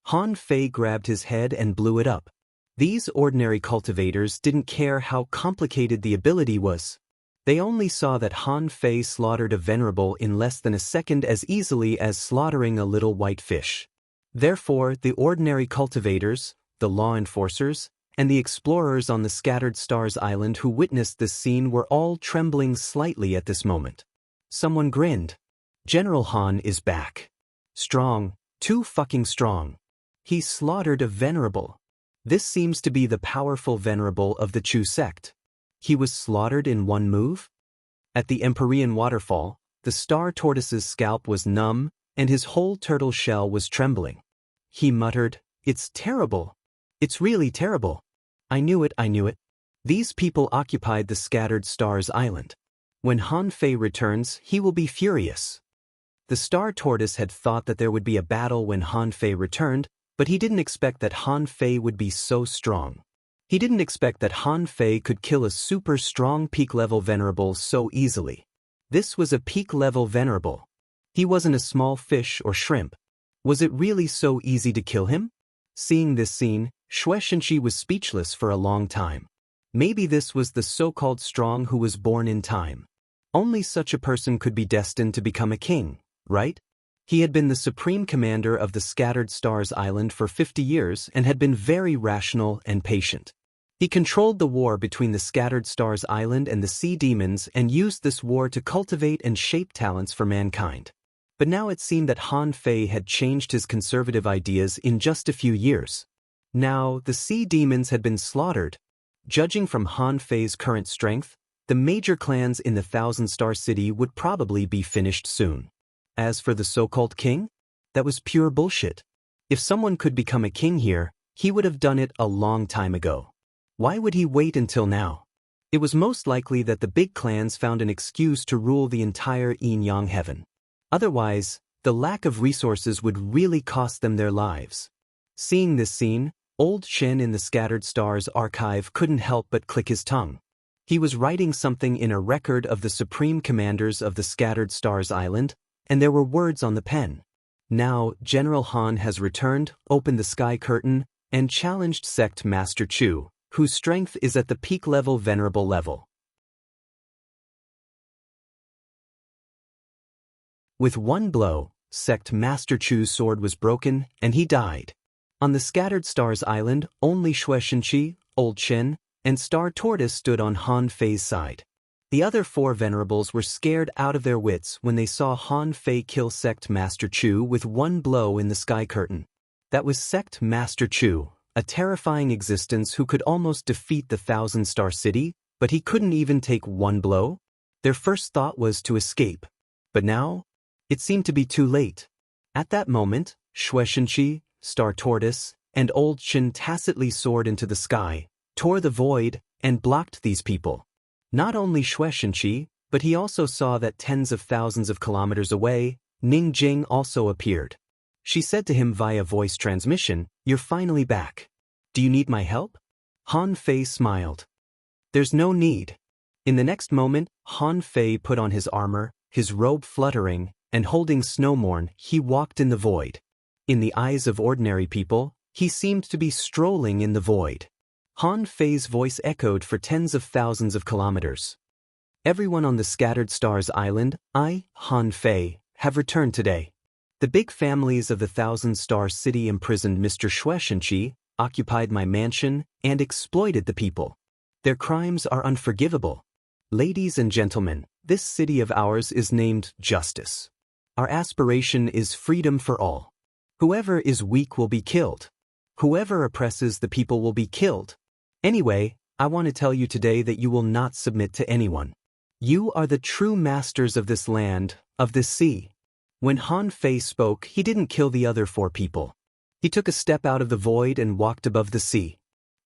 Han Fei grabbed his head and blew it up. These ordinary cultivators didn't care how complicated the ability was. They only saw that Han Fei slaughtered a venerable in less than a second as easily as slaughtering a little white fish. Therefore, the ordinary cultivators, the law enforcers, and the explorers on the scattered stars island who witnessed this scene were all trembling slightly at this moment. Someone grinned. General Han is back. Strong, too fucking strong. He slaughtered a venerable. This seems to be the powerful venerable of the Chu sect. He was slaughtered in one move? At the Empyrean waterfall, the star tortoise's scalp was numb, and his whole turtle shell was trembling. He muttered, "It's terrible. It's really terrible. I knew it, I knew it." These people occupied the scattered stars island. When Han Fei returns, he will be furious. The star tortoise had thought that there would be a battle when Han Fei returned, but he didn't expect that Han Fei would be so strong. He didn't expect that Han Fei could kill a super strong peak-level venerable so easily. This was a peak-level venerable. He wasn't a small fish or shrimp. Was it really so easy to kill him? Seeing this scene, Shueishenqi was speechless for a long time. Maybe this was the so-called strong who was born in time. Only such a person could be destined to become a king, right? He had been the supreme commander of the Scattered Stars Island for 50 years and had been very rational and patient. He controlled the war between the Scattered Stars Island and the sea demons and used this war to cultivate and shape talents for mankind. But now it seemed that Han Fei had changed his conservative ideas in just a few years. Now, the sea demons had been slaughtered. Judging from Han Fei's current strength, the major clans in the Thousand Star City would probably be finished soon. As for the so-called king, that was pure bullshit. If someone could become a king here, he would have done it a long time ago. Why would he wait until now? It was most likely that the big clans found an excuse to rule the entire yin-yang heaven. Otherwise, the lack of resources would really cost them their lives. Seeing this scene, old Shen in the Scattered Stars archive couldn't help but click his tongue. He was writing something in a record of the supreme commanders of the Scattered Stars Island, and there were words on the pen. Now, General Han has returned, opened the sky curtain, and challenged Sect Master Chu, whose strength is at the peak-level venerable level. With one blow, Sect Master Chu's sword was broken, and he died. On the Scattered Stars Island, only Shueishenqi, Old Shen, and Star Tortoise stood on Han Fei's side. The other 4 venerables were scared out of their wits when they saw Han Fei kill Sect Master Chu with one blow in the sky curtain. That was Sect Master Chu, a terrifying existence who could almost defeat the Thousand Star City, but he couldn't even take one blow? Their first thought was to escape. But now, it seemed to be too late. At that moment, Shueishenqi, Star Tortoise, and Old Shin tacitly soared into the sky, tore the void, and blocked these people. Not only Shueishenqi, but he also saw that tens of thousands of kilometers away, Ning Jing also appeared. She said to him via voice transmission, "You're finally back. Do you need my help?" Han Fei smiled. "There's no need." In the next moment, Han Fei put on his armor, his robe fluttering, and holding Snowmorn, he walked in the void. In the eyes of ordinary people, he seemed to be strolling in the void. Han Fei's voice echoed for tens of thousands of kilometers. "Everyone on the Scattered Stars Island, I, Han Fei, have returned today. The big families of the Thousand-Star City imprisoned Mr. Shueishenqi, occupied my mansion, and exploited the people. Their crimes are unforgivable. Ladies and gentlemen, this city of ours is named Justice. Our aspiration is freedom for all. Whoever is weak will be killed. Whoever oppresses the people will be killed. Anyway, I want to tell you today that you will not submit to anyone. You are the true masters of this land, of this sea." When Han Fei spoke, he didn't kill the other 4 people. He took a step out of the void and walked above the sea.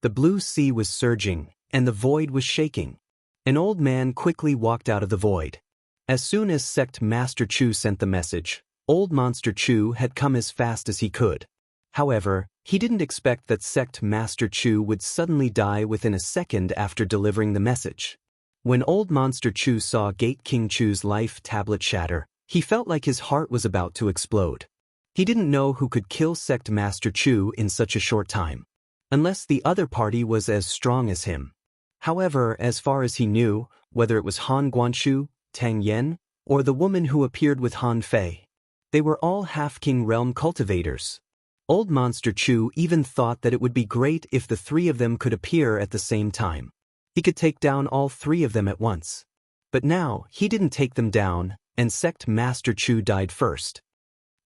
The blue sea was surging, and the void was shaking. An old man quickly walked out of the void. As soon as Sect Master Chu sent the message, Old Monster Chu had come as fast as he could. However, he didn't expect that Sect Master Chu would suddenly die within a second after delivering the message. When Old Monster Chu saw Gate King Chu's life tablet shatter, he felt like his heart was about to explode. He didn't know who could kill Sect Master Chu in such a short time, unless the other party was as strong as him. However, as far as he knew, whether it was Han Guanshu, Tang Yen, or the woman who appeared with Han Fei, they were all Half-King Realm cultivators. Old Monster Chu even thought that it would be great if the 3 of them could appear at the same time. He could take down all 3 of them at once. But now, he didn't take them down, and Sect Master Chu died first.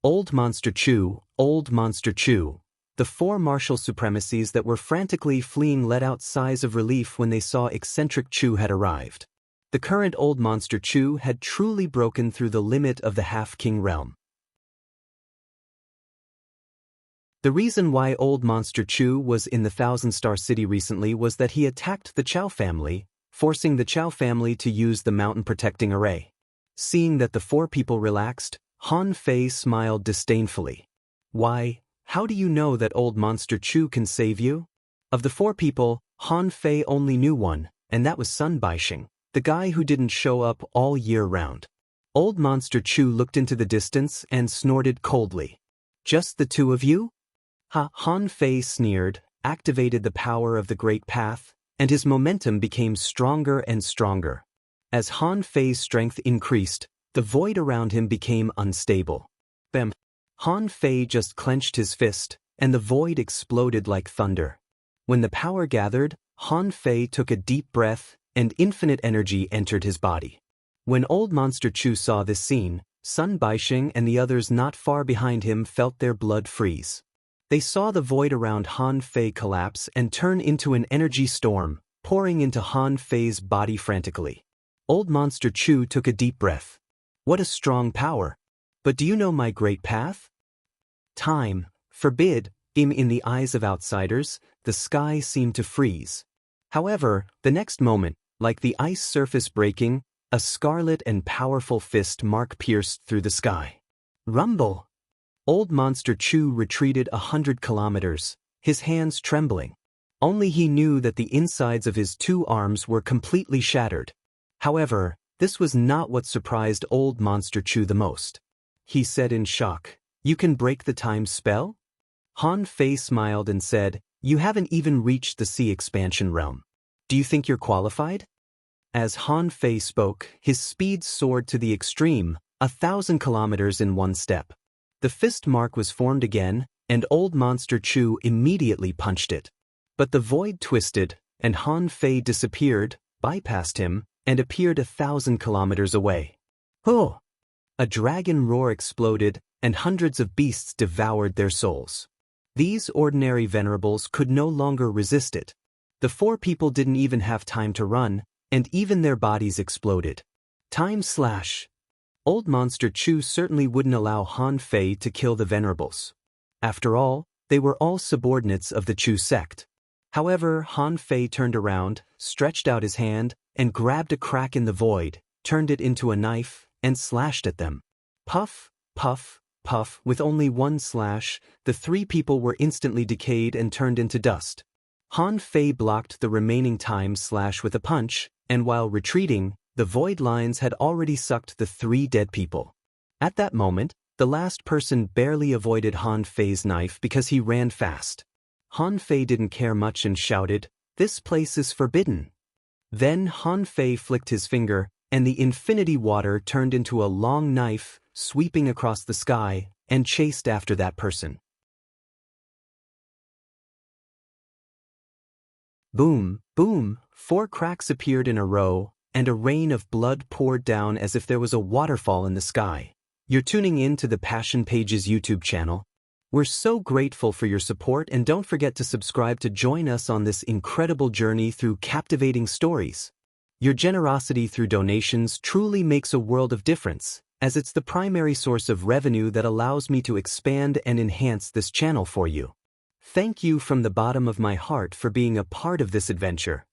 Old Monster Chu, Old Monster Chu. The 4 martial supremacies that were frantically fleeing let out sighs of relief when they saw eccentric Chu had arrived. The current Old Monster Chu had truly broken through the limit of the Half-King Realm. The reason why Old Monster Chu was in the Thousand-Star City recently was that he attacked the Chow family, forcing the Chow family to use the mountain protecting array. Seeing that the 4 people relaxed, Han Fei smiled disdainfully. "Why, how do you know that Old Monster Chu can save you?" Of the 4 people, Han Fei only knew one, and that was Sun Baixing, the guy who didn't show up all year round. Old Monster Chu looked into the distance and snorted coldly. "Just the 2 of you?" Han Fei sneered, activated the power of the Great Path, and his momentum became stronger and stronger. As Han Fei's strength increased, the void around him became unstable. Bam! Han Fei just clenched his fist, and the void exploded like thunder. When the power gathered, Han Fei took a deep breath, and infinite energy entered his body. When Old Monster Chu saw this scene, Sun Baixing and the others not far behind him felt their blood freeze. They saw the void around Han Fei collapse and turn into an energy storm, pouring into Han Fei's body frantically. Old Monster Chu took a deep breath. "What a strong power! But do you know my great path?" Time, forbid, in the eyes of outsiders, the sky seemed to freeze. However, the next moment, like the ice surface breaking, a scarlet and powerful fist mark pierced through the sky. Rumble! Old Monster Chu retreated 100 kilometers, his hands trembling. Only he knew that the insides of his 2 arms were completely shattered. However, this was not what surprised Old Monster Chu the most. He said in shock, "You can break the time spell?" Han Fei smiled and said, "You haven't even reached the sea expansion realm. Do you think you're qualified?" As Han Fei spoke, his speed soared to the extreme, 1,000 kilometers in one step. The fist mark was formed again, and Old Monster Chu immediately punched it. But the void twisted, and Han Fei disappeared, bypassed him, and appeared 1,000 kilometers away. Oh! A dragon roar exploded, and hundreds of beasts devoured their souls. These ordinary venerables could no longer resist it. The 4 people didn't even have time to run, and even their bodies exploded. Time slash! Old Monster Chu certainly wouldn't allow Han Fei to kill the venerables. After all, They were all subordinates of the Chu sect. However, Han Fei turned around, stretched out his hand, and grabbed a crack in the void, turned it into a knife, and slashed at them. Puff, puff, puff. With only one slash, the three people were instantly decayed and turned into dust. Han Fei blocked the remaining time slash with a punch, and while retreating, the void lines had already sucked the three dead people. At that moment, the last person barely avoided Han Fei's knife because he ran fast. Han Fei didn't care much and shouted, "This place is forbidden." Then Han Fei flicked his finger, and the infinity water turned into a long knife, sweeping across the sky, and chased after that person. Boom, boom, 4 cracks appeared in a row, and a rain of blood poured down as if there was a waterfall in the sky. You're tuning in to the Passion Pages YouTube channel. We're so grateful for your support, and don't forget to subscribe to join us on this incredible journey through captivating stories. Your generosity through donations truly makes a world of difference, as it's the primary source of revenue that allows me to expand and enhance this channel for you. Thank you from the bottom of my heart for being a part of this adventure.